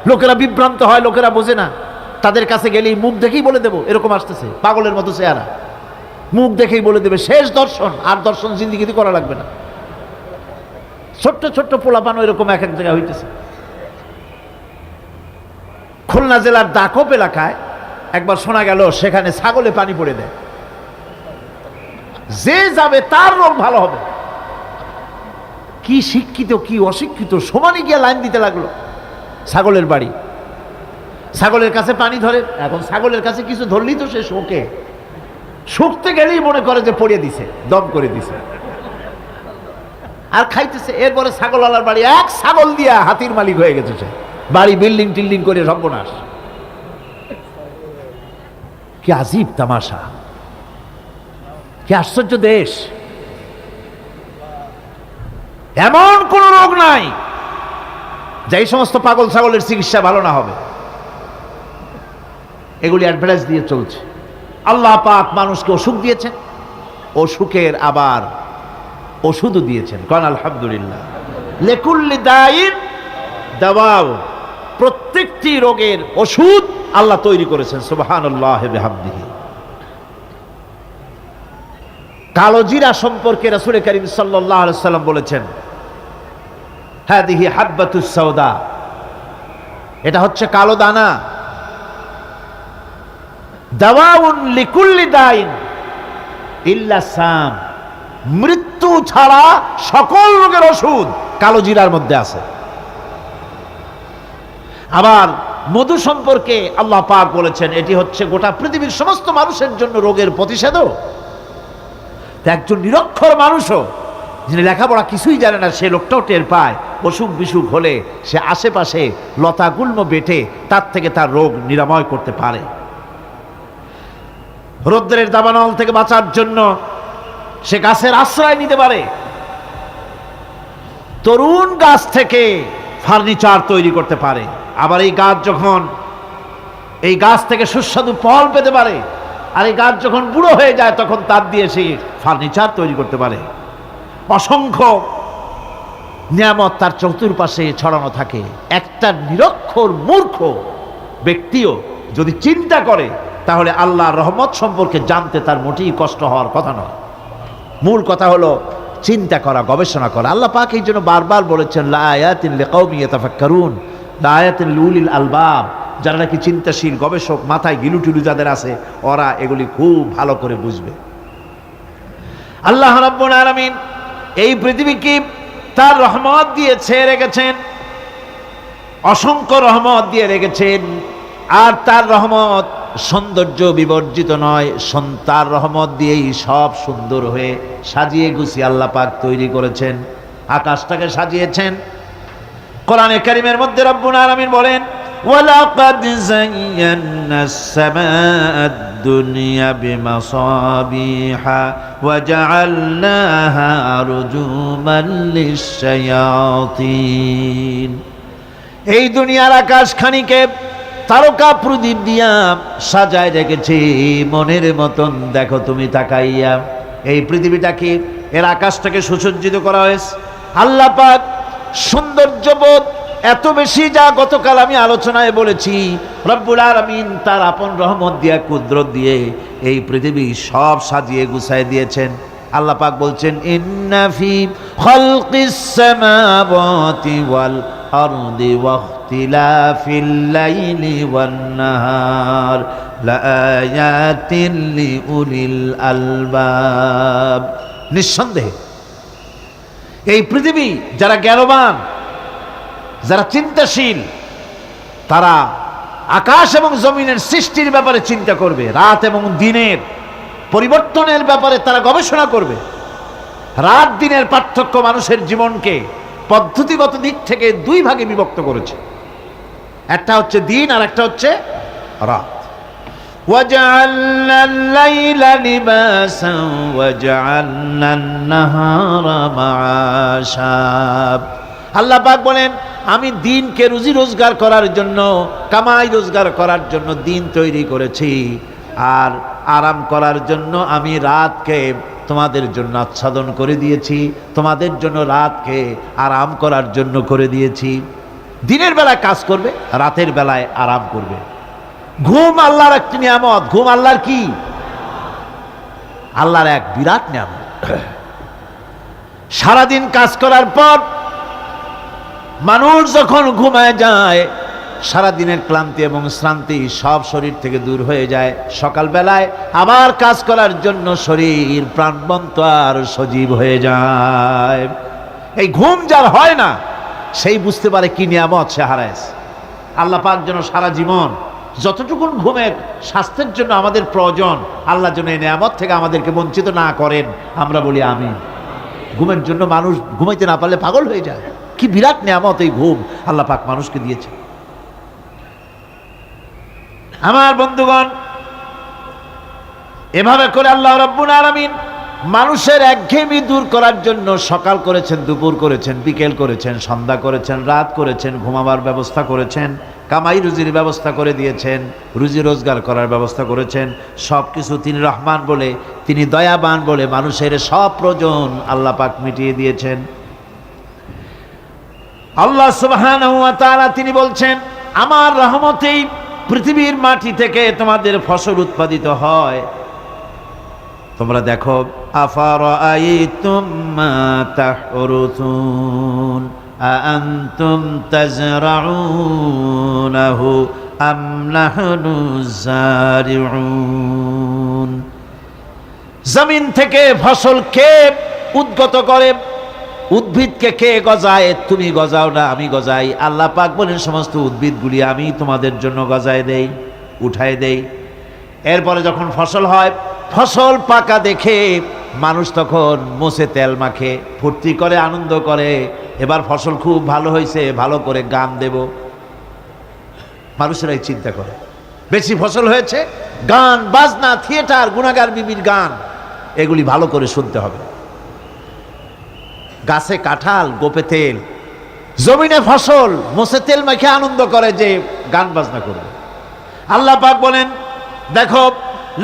লোকেরা বিভ্রান্ত হয়, লোকেরা বোঝে না। তাদের কাছে গেলেই মুখ দেখেই বলে দেবো এরকম আসতেছে, পাগলের মতো চেহারা, মুখ দেখেই বলে দেবে শেষ দর্শন, আর দর্শন জিন্দিগিতে করা লাগবে না। ছোট্ট ছোট্ট পোলাপানো এরকম এক এক জায়গায় হইতেছে। খুলনা জেলার দাকপ এলাকায় একবার শোনা গেল সেখানে ছাগলে পানি পড়ে দেয়, যে যাবে তার রোগ ভালো হবে। কি শিক্ষিত কি অশিক্ষিত সমানে গিয়ে লাইন দিতে লাগলো। ছাগলের বাড়ি, ছাগলের কাছে পানি ধরে। এখন ছাগলের কাছে কিছু ধরলেই তো সে শোকে, শুকতে গেলেই মনে করে যে পড়িয়ে দিছে, দম করে দিছে, আর খাইতেছে। এরপরে ছাগলওয়ালার বাড়ি এক ছাগল দিয়া হাতির মালিক হয়ে গেছে সে, বাড়ি বিল্ডিং টিল্ডিং করে সর্বনাশ। কি আজীব তামাশা, কি আশ্চর্য দেশ। এমন কোন রোগ নাই যে এই সমস্ত পাগল ছাগলের চিকিৎসা ভালো না হবে। এগুলি অ্যাডভার্টাইজ দিয়ে চলছে। আল্লাহ পাক মানুষকে অসুখ দিয়েছেন, অসুখের আবার ওষুধও দিয়েছেন। কারণ আলহামদুলিল্লাহ, লিকুল্লি দাইন দাওয়াও, প্রত্যেকটি রোগের ওষুধ আল্লাহ তৈরি করেছেন। সুবহানাল্লাহি ওয়া বিহামদিহি। কালো জিরা সম্পর্কে রাসূল করিম সাল্লাল্লাহু আলাইহি সাল্লাম বলেছেন, হাদিহি হাব্বাতুস সাওদা, এটা হচ্ছে কালো দানা। দাওয়াউন লিকুল্লি দাইন ইল্লা সাম, মৃত্যু ছাড়া সকল রোগের ওষুধ কালো জিরার মধ্যে আছে। আবার মধু সম্পর্কে আল্লাহ পাক বলেছেন, এটি হচ্ছে গোটা পৃথিবীর সমস্ত মানুষের জন্য রোগের প্রতিষেধক। একজন নিরক্ষর মানুষও, যিনি লেখাপড়া কিছুই জানে না, সে লোকটাও টের পায় অসুখ বিসুখ হলে সে আশেপাশে লতাগুল্ম বেটে তার থেকে তার রোগ নিরাময় করতে পারে। রৌদ্রের দাবানল থেকে বাঁচার জন্য সে গাছের আশ্রয় নিতে পারে। তরুণ গাছ থেকে ফার্নিচার তৈরি করতে পারে। আবার এই গাছ থেকে সুস্বাদু ফল পেতে পারে। আর এই গাছ যখন বুড়ো হয়ে যায় তখন তার দিয়ে সে ফার্নিচার তৈরি করতে পারে। অসংখ্য নিয়ামত তার চতুর্পাশে ছড়ানো থাকে। একটা নিরক্ষর মূর্খ ব্যক্তিও যদি চিন্তা করে তাহলে আল্লাহর রহমত সম্পর্কে জানতে তার মোটেই কষ্ট হওয়ার কথা নয়। মূল কথা হলো চিন্তা করা, গবেষণা করা। আল্লাহ পাক এই জন্য বারবার বলেছেন, লা আয়াতিন লিকাউমিন ইয়াতাফাক্কারুন, লা আয়াতিন লিউলিল আলবাব, যারা নাকি চিন্তাশীল, গবেষক, মাথায় গিলুটিলু যাদের আছে, ওরা এগুলি খুব ভালো করে বুঝবে। আল্লাহ রাব্বুল আলামিন এই পৃথিবীকে তার রহমত দিয়ে ছেয়ে রেখেছেন, অসংখ্য রহমত দিয়ে রেখেছেন। আর তার রহমত সৌন্দর্য বিবর্জিত নয়, তার রহমত দিয়েই সব সুন্দর হয়ে সাজিয়ে গুছিয়ে আল্লাহ পাক তৈরি করেছেন। আকাশটাকে সাজিয়েছেন। কোরআনে কারীমের মধ্যে রব্বুল আলামিন বলেন, ওয়ালাকাদ যায়্যানাস সামাআদ দুনিয়া বিমাসাবিহা ওয়া জাআলনাহা রুজুমান লিশ-শায়াতিন। এই দুনিয়ার আকাশখানিকে তারকা প্রদীপ দিয়া সাজায় রেখেছি মনের মতন। দেখো তুমি তাকাইয়া, এই পৃথিবীটাকে, এর আকাশটাকে সুসজ্জিত করা হয়েছে। আল্লাহ পাক সৌন্দর্যবোধ এত বেশি, যা গতকাল আমি আলোচনায় বলেছি, রব্বুল আলামিন তার আপন রহমত দিয়া, কুদরত দিয়ে এই পৃথিবী সব সাজিয়ে গুছায় দিয়েছেন। আল্লাহ পাক বলছেন, ইন্না ফি খালকিস সামাওয়াতি ওয়াল আরদি ওয়া ইখতিলাফিল লাইলি ওয়ান নাহার লাআয়াতিন লিউলিল আলবাব। নিঃসন্দেহে এই পৃথিবী যারা জ্ঞানবান, যারা চিন্তাশীল, তারা আকাশ এবং জমিনের সৃষ্টির ব্যাপারে চিন্তা করবে, রাত এবং দিনের পরিবর্তনের ব্যাপারে তারা গবেষণা করবে। রাত দিনের পার্থক্য মানুষের জীবনকে পদ্ধতিগত দিক থেকে দুই ভাগে বিভক্ত করেছে। একটা হচ্ছে দিন আর একটা হচ্ছে রাত। وَجَعَلْنَا اللَّيْلَ لِبَاسًا وَجَعَلْنَا النَّهَارَ مَعَاشًا। আল্লাহ পাক বলেন, আমি দিনকে রুজি রোজগার করার জন্য, কামাই রোজগার করার জন্য দিন তৈরি করেছি, আর আরাম করার জন্য আমি রাতকে তোমাদের জন্য আচ্ছাদন করে দিয়েছি, তোমাদের জন্য রাতকে আরাম করার জন্য করে দিয়েছি। দিনের বেলায় কাজ করবে, রাতের বেলায় আরাম করবে। ঘুম আল্লাহর একটি নিয়ামত। ঘুম আল্লাহর কি? আল্লাহর এক বিরাট নিয়ামত। সারাদিন কাজ করার পর মানুষ যখন ঘুমায় যায়, সারাদিনের ক্লান্তি এবং শ্রান্তি সব শরীর থেকে দূর হয়ে যায়। সকালবেলায় আবার কাজ করার জন্য শরীর প্রাণবন্ত আর সজীব হয়ে যায়। এই ঘুম যার হয় না, সেই বুঝতে পারে কি নিয়ামত সে হারায়। আল্লাহ পাক যেন সারা জীবন যতটুকুন ঘুমের স্বাস্থ্যের জন্য আমাদের প্রয়োজন, আল্লাহ যেন এই নিয়ামত থেকে আমাদেরকে বঞ্চিত না করেন। আমরা বলি আমিন। ঘুমের জন্য মানুষ ঘুমাইতে না পারলে পাগল হয়ে যায়। কি বিরাট নিয়ামত এই ঘুম আল্লাহ পাক মানুষকে দিয়েছে। আমার বন্ধুগণ, এভাবে করে আল্লাহ রাব্বুল আলামিন মানুষের একঘেয়েমি দূর করার জন্য সকাল করেছেন, দুপুর করেছেন, বিকেল করেছেন, সন্ধ্যা করেছেন, রাত করেছেন, ঘুমাবার ব্যবস্থা করেছেন। কামাই রুজির ব্যবস্থা করে দিয়েছেন, রুজি রোজগার করার ব্যবস্থা করেছেন। সব কিছু তিনি রহমান বলে, তিনি দয়াবান বলে মানুষের সব প্রয়োজন আল্লাহ পাক মিটিয়ে দিয়েছেন। আল্লাহ সুবহানাহু ওয়া তাআলা তিনি বলছেন, আমার রহমতেই পৃথিবীর মাটি থেকে তোমাদের ফসল উৎপাদিত হয়। তোমরা দেখো, আফারাআইতুম মা তাহরুসুন আআনতুম তাজরাউনাহু আম নাহনু যারিউন। জমিন থেকে ফসল কে উদ্গত করে? উদ্ভিদকে কে গজায়? তুমি গজাও না, আমি গজাই। আল্লাহ পাক বলেন, সমস্ত উদ্ভিদগুলি আমি তোমাদের জন্য গজায় দেই, উঠায় দেই। এরপরে যখন ফসল হয়, ফসল পাকা দেখে মানুষ তখন মোষে তেল মাখে, ফুর্তি করে, আনন্দ করে। এবার ফসল খুব ভালো হয়েছে, ভালো করে গান দেব। মানুষেরাই চিন্তা করে, বেশি ফসল হয়েছে, গান বাজনা, থিয়েটার, গুনাগার বিবির গান, এগুলি ভালো করে শুনতে হবে। গাছে কাঁঠাল, গোপে তেল, জমিনে ফসল, মোষে তেল মাখে আনন্দ করে যে গান বাজনা করবে। আল্লাহ পাক বলেন, দেখো,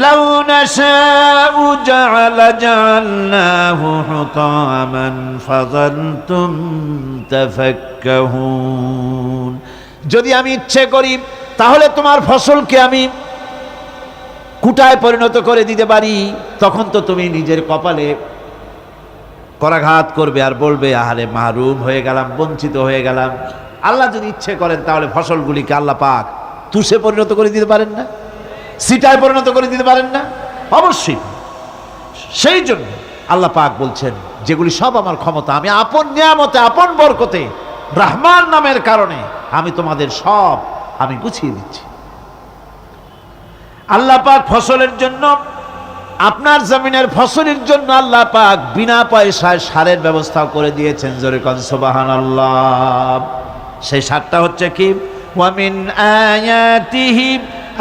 লাউ নাশাউ জাআলনাহু হুতামান ফাযালতুম তাফাক্কাহুন। যদি আমি ইচ্ছে করি তাহলে তোমার ফসলকে আমি কুটায় পরিণত করে দিতে পারি, তখন তো তুমি নিজের কপালে করাঘাত করবে আর বলবে, আহারে মাহরুম হয়ে গেলাম, বঞ্চিত হয়ে গেলাম। আল্লাহ যদি ইচ্ছে করেন তাহলে ফসলগুলিকে আল্লাহ পাক তুষে পরিণত করে দিতে পারেন না? সিটায় পরিণত করে দিতে পারেন না? অবশ্যই। সেই জন্য আল্লাহ পাক বলছেন, যেগুলি সব আমার ক্ষমতা, আমি আপন নিয়ামতে, আপন বরকতে, রহমান নামের কারণে আমি তোমাদের সব আমি গুছিয়ে দিচ্ছি। আল্লাহ পাক ফসলের জন্য, আপনার জমিনের ফসলের জন্য আল্লাহ পাক বিনা পয়সায় সারের ব্যবস্থাও করে দিয়েছেন। জোরে কোন সুবহানাল্লাহ। সেই সারটা হচ্ছে কি? ওয়া মিন আয়াতিহি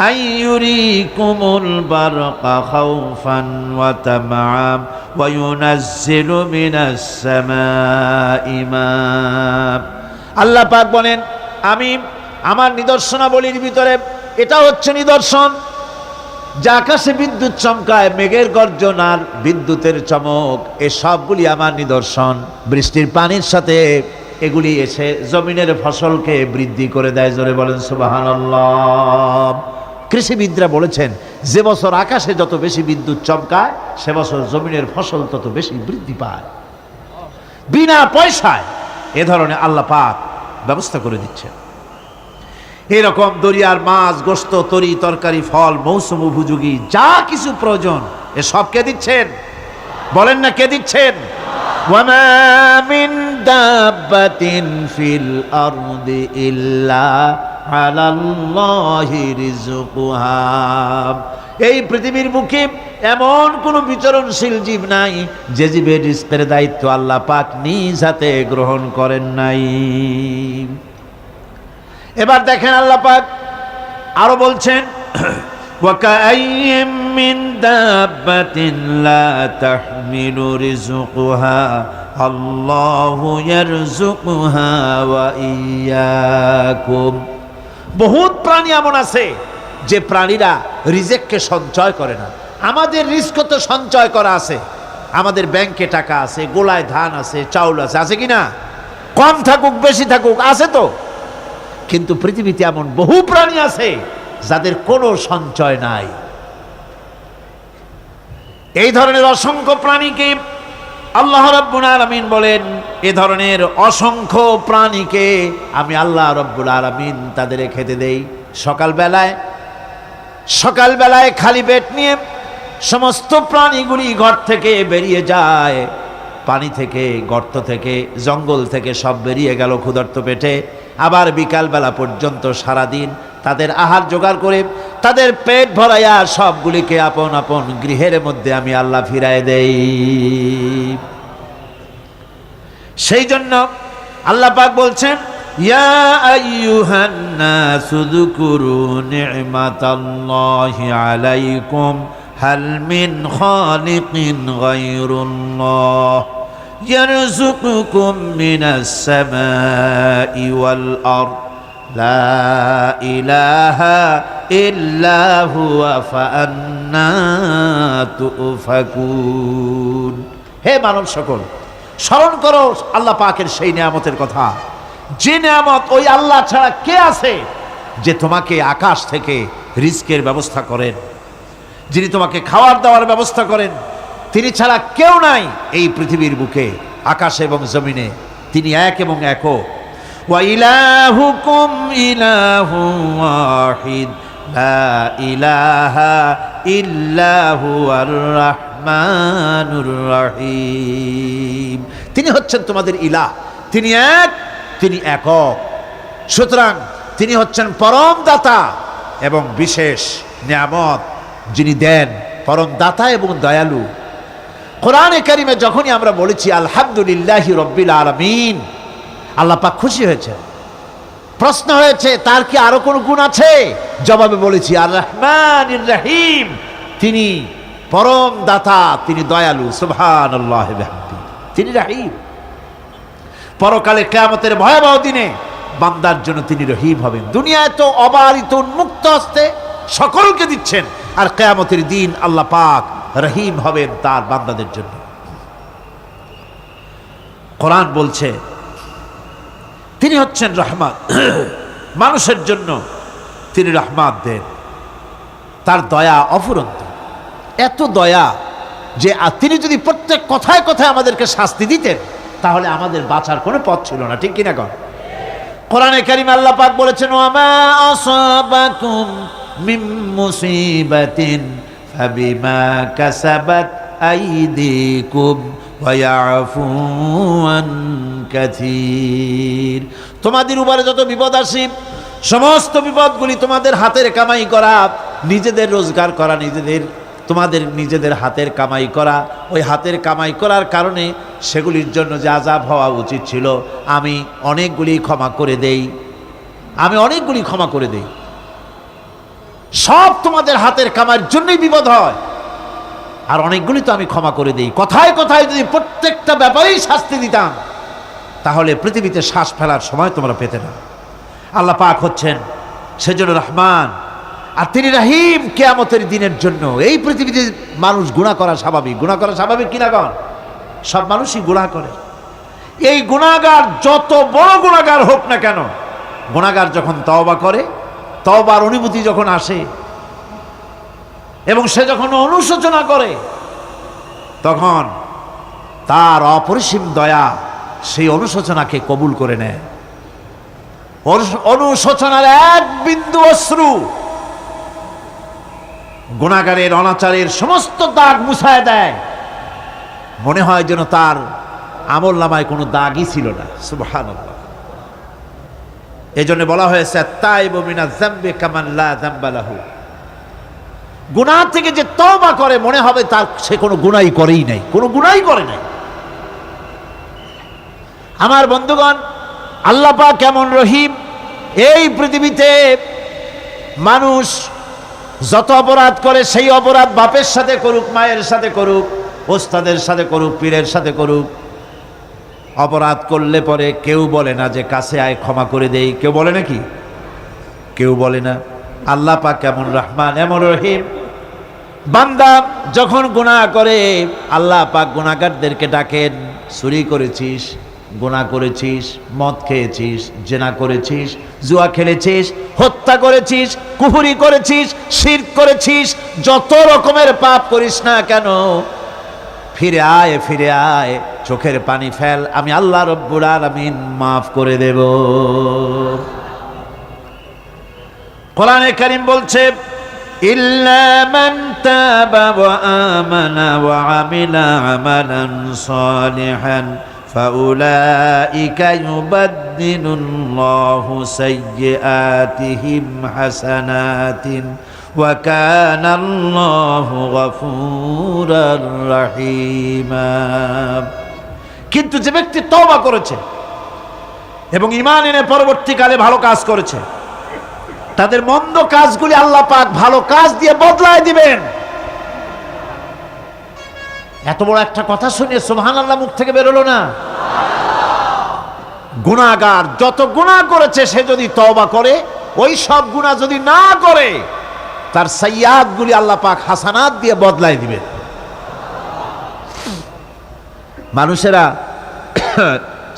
আইয়ুরিকুমুল বারকা খাউফান ওয়া তামআম ওয়া ইউনাজ্জিলু মিনাস সামাই মা। আল্লাহ পাক বলেন, আমি আমার নিদর্শনাবলীর ভিতরে এটা হচ্ছে নিদর্শন, যে আকাশে বিদ্যুৎ চমকায়, মেঘের গর্জন আর বিদ্যুতের চমক, এ সবগুলি আমার নিদর্শন। বৃষ্টির পানির সাথে এগুলি এসে জমিনের ফসলকে বৃদ্ধি করে দেয়। জোরে বলেন সুবহানাল্লাহ। কৃষিবিদরা বলেছেন, যে বছর আকাশে যত বেশি বিদ্যুৎ চমকায়, সে বছর জমিনের ফসল তত বেশি বৃদ্ধি পায়। বিনা পয়সায় এ ধরনের আল্লাহ পাক ব্যবস্থা করে দিচ্ছেন। এরকম দরিয়ার মাছ, গোশত, তরি তরকারি, ফল, মৌসুম উপযোগী যা কিছু প্রয়োজন, এ সব কে দিচ্ছেন? বলেন না, কে দিচ্ছেন? ওয়ামা মিন দাব্বাতিন ফিল আরদি ইল্লা আলাল্লাহি রিজকুহা। এই পৃথিবীর বুকে এমন কোন বিচরণশীল জীব নাই যে জীবের রিজকের দায়িত্ব আল্লাহ পাক নিজ হাতে গ্রহণ করেন নাই। এবার দেখেন, আল্লাহ পাক আরো বলছেন, ওয়াকাইয়্যিম মিন দাব্বাতিন লা তাহমিলু রিজকুহা আল্লাহু ইয়ারযুকুহা ওয়া ইয়্যাকুম। বহুত প্রাণী এমন আছে যে প্রাণীরা রিজেককে সঞ্চয় করে না। আমাদের রিজক তো সঞ্চয় করা আছে, আমাদের ব্যাংকে টাকা আছে, গোলায় ধান আছে, চাউল আছে, আছে কি না? কম থাকুক বেশি থাকুক, আছে তো। কিন্তু পৃথিবীতে এমন বহু প্রাণী আছে যাদের কোনো সঞ্চয় নাই। এই ধরনের অসংখ্য প্রাণীকে আল্লাহ রাব্বুল আলামিন বলেন, এ ধরনের অসংখ্য প্রাণীকে আমি আল্লাহ রাব্বুল আলামিন তাদের খেতে দেই। সকালবেলায় খালি পেট নিয়ে সমস্ত প্রাণীগুলি ঘর থেকে বেরিয়ে যায়, পানি থেকে, গর্ত থেকে, জঙ্গল থেকে সব বেরিয়ে গেল ক্ষুধার্ত পেটে। আবার বিকালবেলা পর্যন্ত সারাদিন তাদের আহার জোগাড় করে তাদের পেট ভরাইয়া সবগুলিকে আপন আপন গৃহের মধ্যে আমি আল্লাহ ফিরায় দেই। সেই জন্য আল্লাহ পাক বলছেন, ইয়া আইয়ুহান নাসু যকুরু নি'মাতাল্লাহি আলাইকুম হাল মিন খালিকিন গায়রুল্লাহ ইয়ারযুকুকুম মিনাস সামাই ওয়াল আরদ লা ইলাহা ইল্লা হুয়া ফাআন্না তুফাকুন। হে মানব সকল, স্মরণ করো আল্লাহ পাকের সেই নিয়ামতের কথা, যে নিয়ামত ওই আল্লাহ ছাড়া কে আছে, যে তোমাকে আকাশ থেকে রিজকের ব্যবস্থা করেন, যিনি তোমাকে খাওয়ার দাওয়ার ব্যবস্থা করেন। তিনি ছাড়া কেউ নাই এই পৃথিবীর বুকে, আকাশ এবং জমিনে। তিনি এক এবং একক। ওয়া ইলাহুকুম ইলাহুন ওয়াহিদ লা ইলাহা ইল্লা হুয়ার রাহমানুর রহিম। তিনি হচ্ছেন তোমাদের ইলাহ, তিনি এক, তিনি একক। সুতরাং তিনি হচ্ছেন পরম দাতা এবং বিশেষ নিয়ামত যিনি দেন, পরম দাতা এবং দয়ালু। কোরআনে কারিমে যখনই আমরা বলেছি আলহামদুলিল্লাহি রব্বিল আলামিন, আল্লাহ পাক খুশি হয়েছে। প্রশ্ন হয়েছে তার কি আরো কোনো গুণ আছে? জবাবে বলেছি আর রহমানির রহিম, তিনি পরম দাতা, তিনি দয়ালু। সুবহানাল্লাহি ওয়া বিহামদিহি, তিনি রহিম। পরকালে কিয়ামতের ভয়াবহ দিনে বান্দার জন্য তিনি রহিম হবেন। দুনিয়ায় তো অবারিত উন্মুক্ত হস্তে সকলকে দিচ্ছেন, আর কিয়ামতের দিন আল্লাহ পাক রহিম হবেন তার বান্দাদের জন্য। কোরআন বলছে তিনি হচ্ছেন রহমান, মানুষের জন্য তিনি রহমত দেন। তার দয়া অফুরন্ত, এত দয়া যে তিনি যদি প্রত্যেক কথায় কথায় আমাদেরকে শাস্তি দিতেন তাহলে আমাদের বাঁচার কোনো পথ ছিল না। ঠিক কিনা কর? কোরআনে কারিমে আল্লাহ পাক বলেছেন ওয়ামা আসাবাকুম মিন মুসিবাতিন ফাবিমা কাসাবাত আইদিকুম ওয়া ইয়াফু আন কাসীর। তোমাদের উপরে যত বিপদ আসে, সমস্ত বিপদগুলি তোমাদের হাতের কামাই করা, নিজেদের রোজগার করা, তোমাদের নিজেদের হাতের কামাই করা। ওই হাতের কামাই করার কারণে সেগুলির জন্য যে আযাব হওয়া উচিত ছিল, আমি অনেকগুলি ক্ষমা করে দেই, আমি অনেকগুলি ক্ষমা করে দেই। সব তোমাদের হাতের কামাইয়ের জন্যই বিপদ হয়, আর অনেকগুলি তো আমি ক্ষমা করে দেই। কথায় কথায় যদি প্রত্যেকটা ব্যাপারেই শাস্তি দিতাম তাহলে পৃথিবীতে শ্বাস ফেলার সময় তোমরা পেতে না। আল্লাহ পাক হচ্ছেন সেজন্য রহমান, আর তিনি রহিম কিয়ামতের দিনের জন্য। এই পৃথিবীতে মানুষ গুনাহ করা স্বাভাবিক, গুনাহ করা স্বাভাবিক কিনা কন? সব মানুষই গুনাহ করে। এই গুনাহগার যত বড় গুনাহগার হোক না কেন, গুনাহগার যখন তওবা করে, তওবার অনুভূতি যখন আসে এবং সে যখন অনুশোচনা করে, তখন তার অপরিসীম দয়া সেই অনুশোচনাকে কবুল করে নেয়। অনুশোচনার এক বিন্দু অশ্রু গুনাহগারের অনাচারের সমস্ত দাগ মুছায় দেয়। মনে হয় যেন তার আমল নামায় কোনো দাগই ছিল না। সুবহানাল্লাহ। এই জন্য বলা হয়েছে আত-তাইবু মিনাজ যামবি কামান লা যামবা লাহু। গুনাহ থেকে যে তওবা করে মনে হবে তার সে কোনো গুনাহই করেই নাই, কোনো গুনাহই করে নাই। আমার বন্ধুগণ, আল্লাহ পাক কেমন রহিম! এই পৃথিবীতে মানুষ যত অপরাধ করে, সেই অপরাধ বাপের সাথে করুক, মায়ের সাথে করুক, ওস্তাদের সাথে করুক, পীরের সাথে করুক, অপরাধ করলে পরে কেউ বলে না যে কাছে আয় ক্ষমা করে দেই। কেউ বলে নাকি? কেউ বলে না। আল্লাহ পাক কেমন রহমান, এমন রহিম! বান্দা যখন গুনাহ করে আল্লাহ পাক গুনাহগারদেরকে ডাকেন, চুরি করেছিস, গুনাহ করেছিস, মদ খেয়েছিস, জেনা করেছিস, জুয়া খেলেছিস, হত্যা করেছিস, কুফরি করেছিস, শিরক করেছিস, যত রকমের পাপ করিস না কেন, ফিরে আয়, ফিরে আয়, চোখের পানি ফেল, আমি আল্লাহ রব্বুল আলামিন মাফ করে দেব। কোরআনে কারীম বলছে ইল্লা মান তাবা ওয়া আমানা ওয়া আমিলা আমালান সালিহান ফাউলাইকা ইউবাদদিলুল্লাহু সাইয়্যাতিহিম হাসানাতিন ওয়া কানাল্লাহু গফুরার রহিমা। কিন্তু যে ব্যক্তি তওবা করেছে এবং ঈমান এনে পরবর্তীকালে ভালো কাজ করেছে, তাদের মন্দ কাজগুলি আল্লাহ পাক ভালো কাজ দিয়ে বদলায় দিবেন। এত বড় একটা কথা শুনে সুবহানাল্লাহ মুখ থেকে বেরোলো না? গুনাহগার যত গুনাহ করেছে সে যদি তওবা করে, ওই সব গুনাহ যদি না করে, তার সাইয়্যাতগুলি আল্লাহ পাক হাসানাত দিয়ে বদলাই দিবেন। মানুষেরা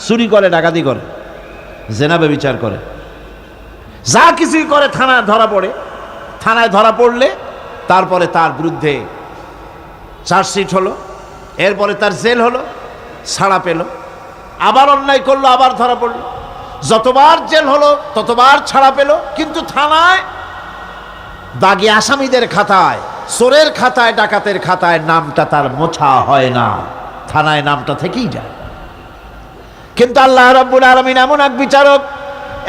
চুরি করে, ডাকাতি করে, জেনা ব্যভিচার করে, যা কিছুই করে থানায় ধরা পড়ে। থানায় ধরা পড়লে তারপরে তার বিরুদ্ধে চার্জশিট হলো, এরপরে তার জেল হলো, ছাড়া পেল, আবার অন্যায় করলো, আবার ধরা পড়লো, যতবার জেল হলো ততবার ছাড়া পেল, কিন্তু থানায় দাগী আসামিদের খাতায়, চোরের খাতায়, ডাকাতের খাতায় নামটা তার মোছা হয় না, থানায় নামটা থেকেই যায়। কিন্তু আল্লাহ রাব্বুল আলামিন এমন এক বিচারক,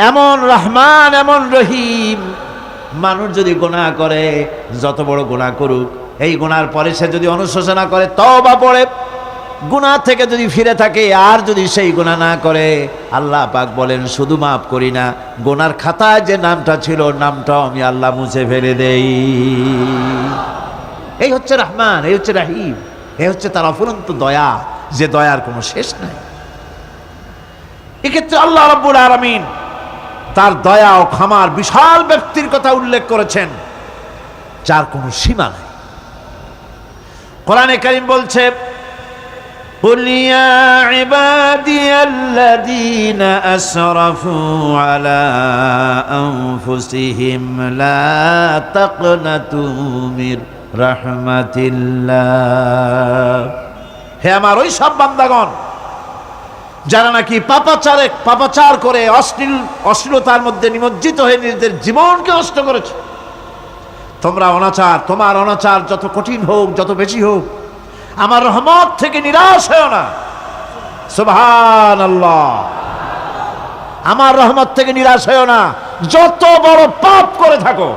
এমন রহমান, এমন রহিম। মানুষ যদি গুনাহ করে, যত বড় গুনাহ করুক, এই গুনার পরে সে যদি অনুশোচনা করে, তওবা পড়ে, গুনাহ থেকে যদি ফিরে থাকে, আর যদি সেই গুনাহ না করে, আল্লাহ পাক বলেন শুধু মাফ করি না, গুনার খাতায় যে নামটা ছিল নামটাও আমি আল্লাহ মুছে ফেলে দেই। এই হচ্ছে রহমান, এই হচ্ছে রহিম, এই হচ্ছে তার অফুরন্ত দয়া, যে দয়ার কোনো শেষ নাই। এক্ষেত্রে আল্লাহ রাব্বুল আলামিন তার দয়া ও ক্ষমার বিশাল ব্যক্তির কথা উল্লেখ করেছেন, যার কোনো সীমা নাই। কোরআনে কারীম বলছে, قل يا عبادي الذين أسرفوا على أنفسهم لا تقنطوا من رحمة الله। হে আমার ওই সব বান্দাগণ যারা নাকি পাপাচার করে অশ্লীলতার মধ্যে নিমজ্জিত হয়ে নিজেদের জীবনকে নষ্ট করেছে, তোমার অনাচার যত কঠিন হোক, যত বেশি হোক, আমার রহমত থেকে নিরাশ হয়ো না। সুবহানাল্লাহ। আমার রহমত থেকে নিরাশ হয়ো না, যত বড় পাপ করে থাকো,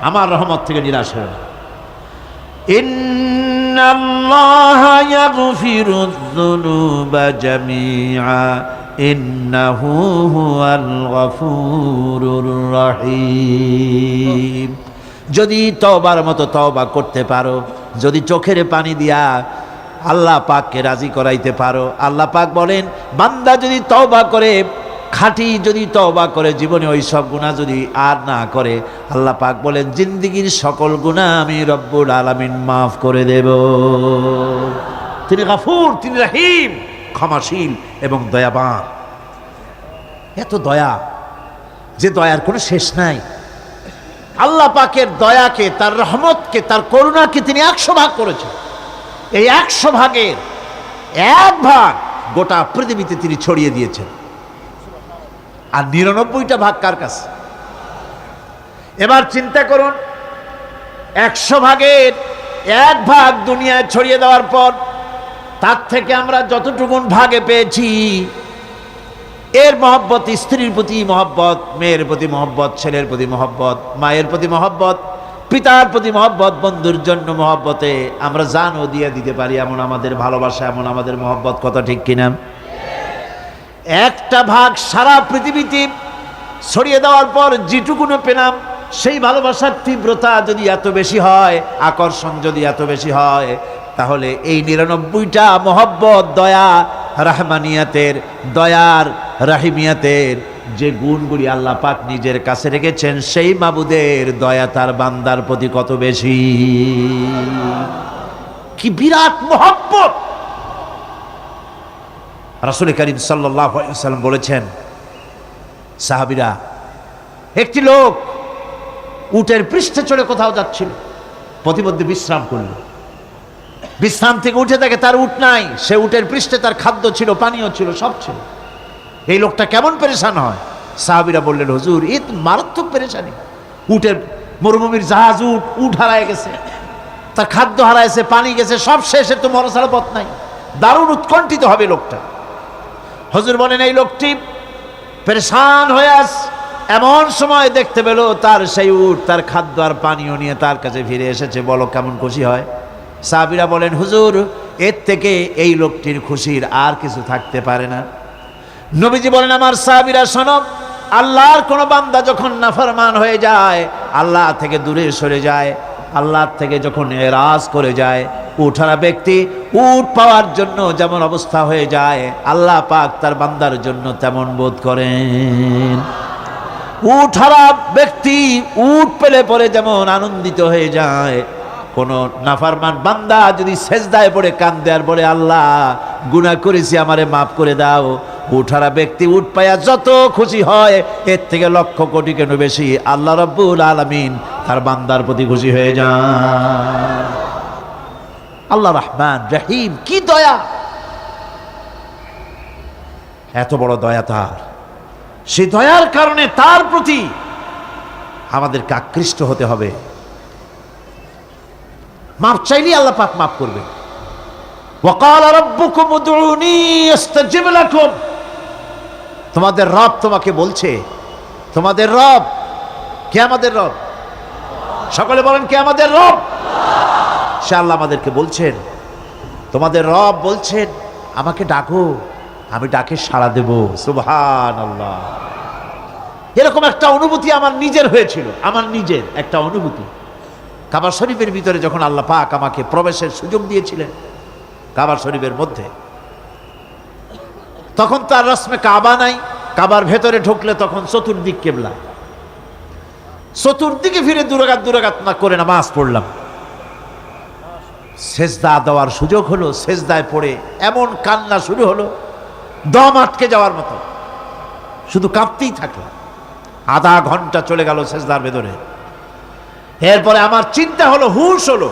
আমার রহমত থেকে নিরাশ হয়ো না। ইন্নাল্লাহা ইয়াগফিরুয যুনুবা জামিআ ইন্নাহু হুয়াল গফুরুর রহিম। যদি তওবার মতো তওবা করতে পারো, যদি চোখের পানি দিয়া আল্লাহ পাককে রাজি করাইতে পারো, আল্লাহ পাক বলেন বান্দা যদি তওবা করে, খাঁটি যদি তওবা করে, জীবনে ওই সব গুনাহ যদি আর না করে, আল্লাহ পাক বলেন জিন্দেগীর সকল গুনাহ আমি রব্বুল আলামিন মাফ করে দেব। তিনি গফুর, তিনি রহিম, ক্ষমাশীল এবং দয়াবান। এত দয়া, যে দয়ার কোনো শেষ নাই। আল্লাহ পাকের দয়াকে, তার রহমতকে, তার করুণাকে তিনি 100 ভাগ করেছেন। এই 100 ভাগের 1 ভাগ গোটা পৃথিবীতে তিনি ছড়িয়ে দিয়েছেন। আর 99টা ভাগ কার কাছে? এবার চিন্তা করুন, 100 ভাগের 1 ভাগ দুনিয়ায় ছড়িয়ে দেওয়ার পর তার থেকে আমরা যতটুকুন ভাগে পেয়েছি, এর মহব্বত, স্ত্রীর প্রতি মহব্বত, মেয়ের প্রতি মহব্বত, ছেলের প্রতি মহব্বত, মায়ের প্রতি মহব্বত, পিতার প্রতি মহব্বত, বন্ধুর জন্য মহব্বতে আমরা জানও দিয়ে দিতে পারি, এমন আমাদের ভালোবাসা, এমন আমাদের মহব্বত, কথা ঠিক কিনা? 1টা ভাগ সারা পৃথিবীতে ছড়িয়ে দেওয়ার পর যেটুকুনো পেলাম, সেই ভালোবাসার তীব্রতা যদি এত বেশি হয়, আকর্ষণ যদি এত বেশি হয়, তাহলে এই 99টা মহব্বত, দয়া, রাহমানিয়াতের, দয়ার, রাহিমিয়াতের যে গুণগুলি আল্লাহ পাক নিজের কাছে রেখেছেন, সেই মাবুদের দয়া তার বান্দার প্রতি কত বেশি। কি বিরাট মহব্বত! রাসূল করিম সাল্লাল্লাহু আলাইহি ওয়াসাল্লাম বলেছেন, সাহাবীরা, একটি লোক উটের পৃষ্ঠে চড়ে কোথাও যাচ্ছিল, প্রতিমধ্যে বিশ্রাম করল। বিশ্রাম থেকে উঠে দেখে তার উট নাই, সে উটের পৃষ্ঠে তার খাদ্য ছিল, পানীয় ছিল, সব ছিল। এই লোকটা কেমন পেরেশান হয়? সাহাবীরা বললেন, হুজুর, এ তো মারাত্মক পেরেশানি। উটের মরুভূমির জাহাজ, উট হারায় গেছে, তার খাদ্য হারাইছে, পানি গেছে, সব শেষে তো মরা ছাড়া পথ নাই। দারুণ উৎকণ্ঠিত হবে লোকটা। হুজুর বলেন, এই লোকটি পেরেশান হয়ে আস, এমন সময় দেখতে পেল তার সেই উট তার খাদ্য আর পানীয় নিয়ে তার কাছে ফিরে এসেছে। বলো কেমন খুশি হয়? সাহাবীরা বলেন, হুজুর, এর থেকে এই লোকটির খুশির আর কিছু থাকতে পারে না। নবীজি বলেন, আমার সাহাবীরা শোনো, আল্লাহর কোন বান্দা যখন নাফরমান হয়ে যায়, আল্লাহ থেকে দূরে সরে যায়, আল্লাহ থেকে যখন এরাজ করে যায়, উঠারা ব্যক্তি উট পাওয়ার জন্য যেমন অবস্থা হয়ে যায়, আল্লাহ পাক তার বান্দার জন্য তেমন বোধ করেন। উঠারা ব্যক্তি উট পেলে পরে যেমন আনন্দিত হয়ে যায়, কোন নাফরমান বান্দা যদি সেজদায় পড়ে কান্দে আর বলে আল্লাহ গুনাহ করেছি আমারে মাফ করে দাও, উঠারা ব্যক্তি উট পায়া যত খুশি হয় এর থেকে লক্ষ কোটি কেন বেশি আল্লাহ রাব্বুল আলামিন তার বান্দার প্রতি খুশি হয়ে যান। আল্লাহ রহমান রহিম, কি দয়া, এত বড় দয়া তার। সেই দয়ার কারণে তার প্রতি আমাদেরকে আকৃষ্ট হতে হবে। মাপ চাইলেই আল্লাহ পাক মাফ করবে। ওয়াকাল রাব্বুকুম উদউনি আস্তাজিব লাকুম, তোমাদের রব তোমাকে বলছে, তোমাদের রব কে? আমাদের রব। সকলে বলেন কে আমাদের রব? সে আল্লাহ আমাদেরকে বলছেন, তোমাদের রব বলছেন আমাকে ডাকো, আমি ডাকে সাড়া দেব। সুবহানাল্লাহ। এরকম একটা অনুভূতি আমার নিজের হয়েছিল, আমার নিজের একটা অনুভূতি। কাবা শরীফের ভিতরে যখন আল্লাহ পাক আমাকে প্রবেশের সুযোগ দিয়েছিলেন কাবা শরীফের মধ্যে, তখন তার রসমে কাবা নাই। কাবার ভেতরে ঢুকলে তখন চতুর্দিক কেবলা, চতুর্দিকে ফিরে দুরাকাত না করে নামাজ পড়লাম। সেজদা দেওয়ার সুযোগ হলো, সেজদায় পড়ে এমন কান্না শুরু হলো দম আটকে যাওয়ার মতো, শুধু কাঁপতেই থাকলাম। আধা ঘন্টা চলে গেল সেজদার ভেতরে। এরপরে আমার চিন্তা হলো, হুঁশ হলো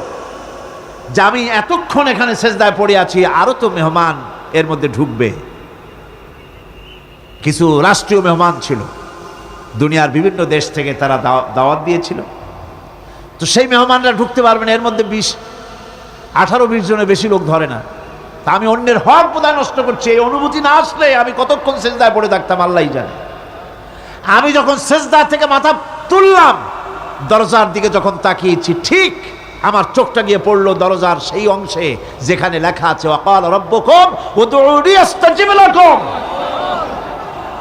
যে আমি এতক্ষণ এখানে সেজদায় পড়ে আছি, আরো তো মেহমান এর মধ্যে ঢুকবে। কিছু রাষ্ট্রীয় মেহমান ছিল, দুনিয়ার বিভিন্ন দেশ থেকে তারা দাওয়াত দিয়েছিল। তো সেই মেহমানরা ঢুকতে পারবে না, এর মধ্যে 18-20 জনের বেশি লোক ধরে না। তা আমি অন্যের হক বোধহয় নষ্ট করছি, এই অনুভূতি না আসলে আমি কতক্ষণ সেজদায় পড়ে থাকতাম আল্লাহই জানে। আমি যখন সেজদা থেকে মাথা তুললাম, দরজার দিকে যখন তাকিয়েছি, ঠিক আমার চোখটা গিয়ে পড়লো দরজার সেই অংশে যেখানে লেখা আছে ওয়াকাল রাব্বুকুম উদউনি আস্তাজিব লাকুম।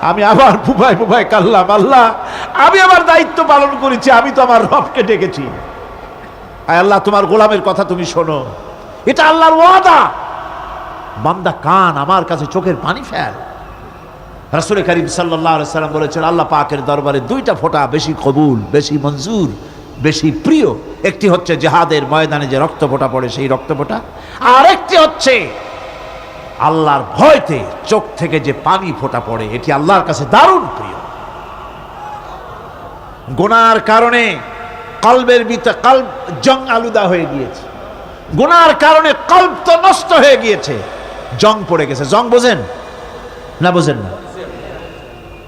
আমি আবার ফুফায় কাল্লাম, আল্লাহ আমি আমার দায়িত্ব পালন করেছি, আমি তো আমার রবকে ডেকেছি। আয় আল্লাহ, তোমার গোলামের কথা তুমি শোনো, এটা আল্লাহর ওয়াদা। বান্দা কান আমার কাছে চোখের পানি ফেল। রাসূল করিম সাল্লাল্লাহু আলাইহি সাল্লাম বলেছেন আল্লাহ পাকের দরবারে দুইটা ফোঁটা বেশি কবুল, বেশি মঞ্জুর, বেশি প্রিয়। একটি হচ্ছে জিহাদের ময়দানে যে রক্ত ফোঁটা পড়ে সেই রক্ত ফোঁটা, আর একটি হচ্ছে আল্লাহর ভয়তে চোখ থেকে যে পানি ফোঁটা পড়ে, এটি আল্লাহর কাছে দারুণ প্রিয়। গুনার কারণে কলবের ভিতরে কলব জং আলুদা হয়ে গিয়েছে, গুনার কারণে কলব তো নষ্ট হয়ে গিয়েছে, জং পড়ে গেছে। জং বোঝেন না? বোঝেন না?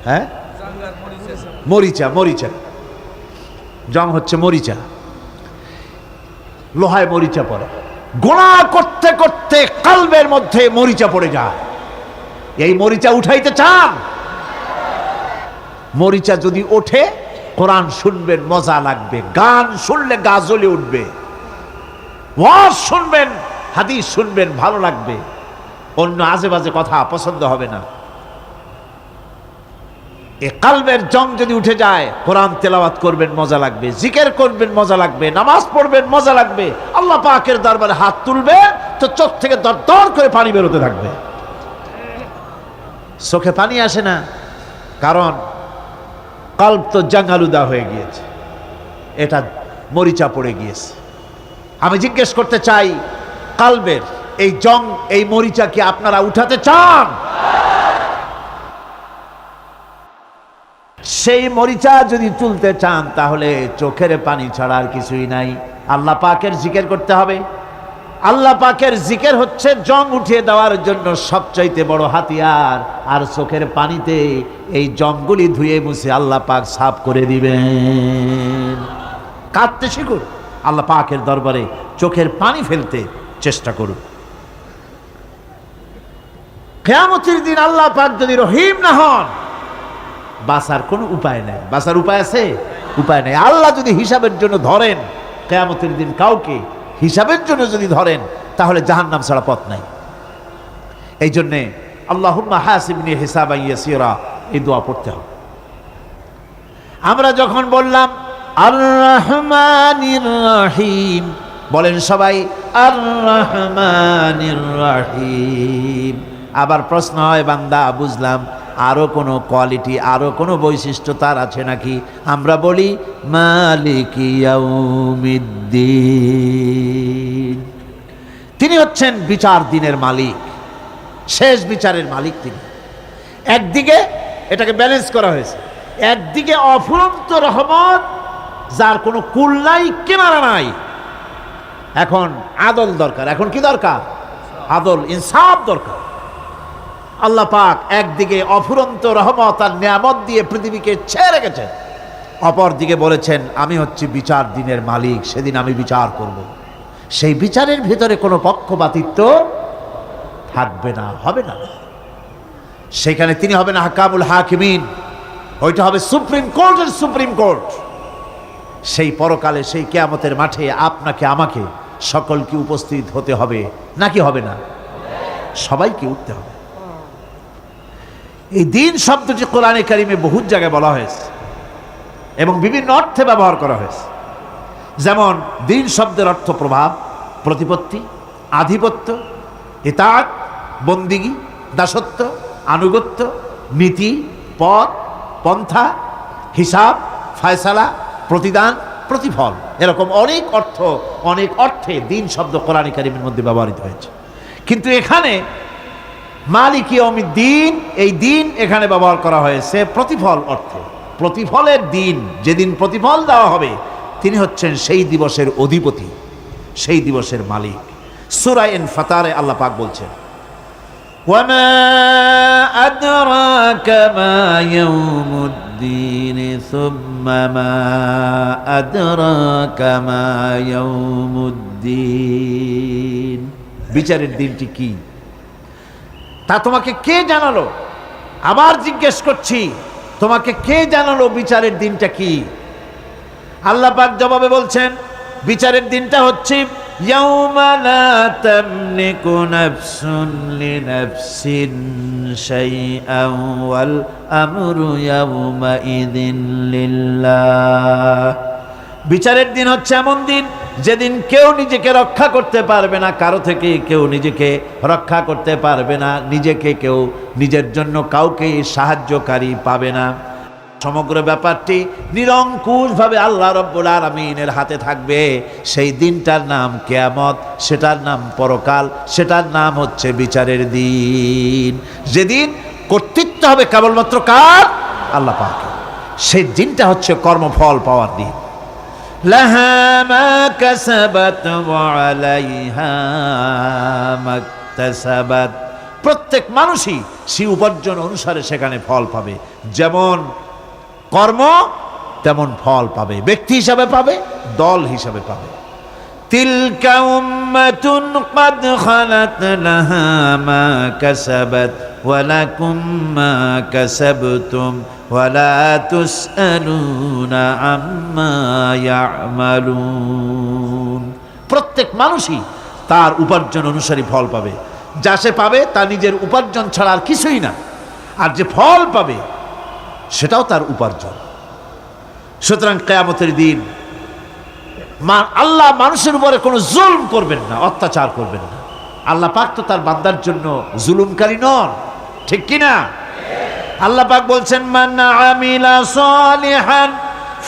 হ্যাঁ, মরিচা, মরিচা জং হচ্ছে মরিচা, লোহায় মরিচা পড়ে। গুনাহ করতে করতে কলবের মধ্যে মরিচা পড়ে যায়। এই মরিচা উঠাইতে চান? মরিচা যদি ওঠে, কোরআন শুনবেন মজা লাগবে, গান শুনলে গা জ্বলে উঠবে, ওয়াজ শুনবেন, হাদিস শুনবেন ভালো লাগবে, অন্য আজে বাজে কথা পছন্দ হবে না। এই কলবের জং যদি উঠে যায়, কোরআন তেলাওয়াত করবেন মজা লাগবে, জিকির করবেন মজা লাগবে, নামাজ পড়বেন মজা লাগবে, আল্লাহ পাকের দরবারে হাত তুলবে তো চোখ থেকে দরদর করে পানি বেরোতে থাকবে। চোখে পানি আসে না, কারণ কলব তো জাঙ্গালুদা হয়ে গিয়েছে, এটা মরিচা পড়ে গিয়েছে। আমি জিজ্ঞেস করতে চাই, কলবের এই জং, এই মরিচা কি আপনারা উঠাতে চান? সেই মরিচা যদি তুলতে চান, তাহলে চোখের পানি ছাড়া আর কিছুই নাই, আল্লাহ পাকের জিকির করতে হবে। আল্লাহ পাকের জিকির হচ্ছে জং উঠিয়ে দেওয়ার জন্য সবচাইতে বড় হাতিয়ার। আর চোখের পানিতে এই জংগুলি ধুয়ে মুছে আল্লাহ পাক সাফ করে দিবেন। কাঁদতে শিখুন, আল্লাহ পাকের দরবারে চোখের পানি ফেলতে চেষ্টা করুন। কিয়ামতের দিন আল্লাহ পাক যদি রহিম না হন, বাঁচার কোনো উপায় নেই। বাঁচার উপায় আছে? উপায় নেই। আল্লাহ যদি হিসাবের জন্য ধরেন কিয়ামতের দিন কাউকে, হিসাবের জন্য যদি ধরেন, তাহলে জাহান্নাম ছাড়া পথ নাই। এই জন্যে আল্লাহুম্মা হাসিবনি হিসাবান ইয়াসীরা, এই দোয়া পড়তে হবে। আমরা যখন বললাম আর রহমানির রহিম, বলেন সবাই আর রহমানির রহিম। আবার প্রশ্ন হয়, বান্দা বুঝলাম, আরো কোনো কোয়ালিটি, আরো কোনো বৈশিষ্ট্য তার আছে নাকি? আমরা বলি মালিকি ইয়াউমিদ্দিন। তিনি হচ্ছেন বিচার দিনের মালিক, শেষ বিচারের মালিক তিনি। একদিকে এটাকে ব্যালেন্স করা হয়েছে, একদিকে অফুরন্ত রহমত, যার কোনো কুল নাই, কিনারা নাই। এখন আদল দরকার। এখন কি দরকার? আদল, ইনসাফ দরকার। আল্লাহ পাক একদিকে অফুরন্ত রহমত আর নিয়ামত দিয়ে পৃথিবীকে ছেড়ে রেখেছেন, অপর দিকে বলেছেন আমি হচ্ছি বিচার দিনের মালিক, সেদিন আমি বিচার করব। সেই বিচারের ভিতরে কোনো পক্ষপাতিত্ব থাকবে না, হবে না। সেখানে তিনি হবেন হাকামুল হাকিমিন, ওইটা হবে সুপ্রিম কোর্টের সুপ্রিম কোর্ট। সেই পরকালে, সেই কিয়ামতের মাঠে আপনাকে আমাকে সকলকে উপস্থিত হতে হবে, নাকি হবে না? সবাইকে উঠতে হবে। এই দিন শব্দটি কোরআনে কারিমে বহু জায়গায় বলা হয়েছে এবং বিভিন্ন অর্থে ব্যবহার করা হয়েছে। যেমন দিন শব্দের অর্থ প্রভাব, প্রতিপত্তি, আধিপত্য, ইতাআত, বন্দিগি, দাসত্ব, আনুগত্য, নীতি, পথ, পন্থা, হিসাব, ফায়সালা, প্রতিদান, প্রতিফল, এরকম অনেক অর্থ, অনেক অর্থে দিন শব্দ কোরআনে কারিমের মধ্যে ব্যবহৃত হয়েছে। কিন্তু এখানে মালিক ইয়াউমিদ্দিন, এই দিন এখানে ব্যবহার করা হয়েছে প্রতিফল অর্থে। প্রতিফলের দিন, যেদিন প্রতিফল দেওয়া হবে, তিনি হচ্ছেন সেই দিবসের অধিপতি, সেই দিবসের মালিক। সূরা ইনফিতারে আল্লাহ পাক বলছেন, ওয়ামা আদরাকা মা ইয়াউমুদ্দিন সুম্মা মা আদরাকা মা ইয়াউমুদ্দিন। বিচারের দিনটি কি তা তোমাকে কে জানালো? আবার জিজ্ঞেস করছি, তোমাকে কে জানালো বিচারের দিনটা কি? আল্লাহ পাক জবাবে বলছেন, বিচারের দিনটা হচ্ছে ইয়াউমা লা তামলিকু নাফসুন লিনাফসিন শাইআন ওয়াল আমরু ইয়াউমা ইযিন লিল্লাহ। বিচারের দিন হচ্ছে এমন দিন যেদিন কেউ নিজেকে রক্ষা করতে পারবে না, কারো থেকে কেউ নিজেকে রক্ষা করতে পারবে না, নিজেকে কেউ নিজের জন্য কাউকে সাহায্যকারী পাবে না। সমগ্র ব্যাপারটি নিরঙ্কুশভাবে আল্লাহ রাব্বুল আলামিনের হাতে থাকবে। সেই দিনটার নাম কিয়ামত, সেটার নাম পরকাল, সেটার নাম হচ্ছে বিচারের দিন। যেদিন কর্তৃত্ব হবে কেবলমাত্র কার? আল্লাহ পাকের। সেই দিনটা হচ্ছে কর্মফল পাওয়ার দিন। লাহা মা কাসাবাত ওয়া আলাইহা মাকতাসাবাত। প্রত্যেক মানুষই সে উপার্জন অনুসারে সেখানে ফল পাবে। যেমন কর্ম তেমন ফল পাবে, ব্যক্তি হিসাবে পাবে, দল হিসাবে পাবে। তিলকা উম্মাতুন ক্বাদ খালাত লাহা মা কাসাবাত ওয়া লাকুম মা কাসাবতুম ওয়া লা তুসআলুনা আম্মা ইয়ামালুন। প্রত্যেক মানুষই তার উপার্জন অনুসারী ফল পাবে। যা সে পাবে তা নিজের উপার্জন ছাড়া আর কিছুই না, আর যে ফল পাবে সেটাও তার উপার্জন। সুতরাং কিয়ামতের দিন আল্লাহ মানুষের উপরে কোনো জুলম করবেন না, অত্যাচার করবেন না। আল্লাহ পাক তো তার বান্দার জন্য জুলুমকারী নন, ঠিক কিনা? আল্লাহ পাক বলছেন, মান আমিলা সালিহান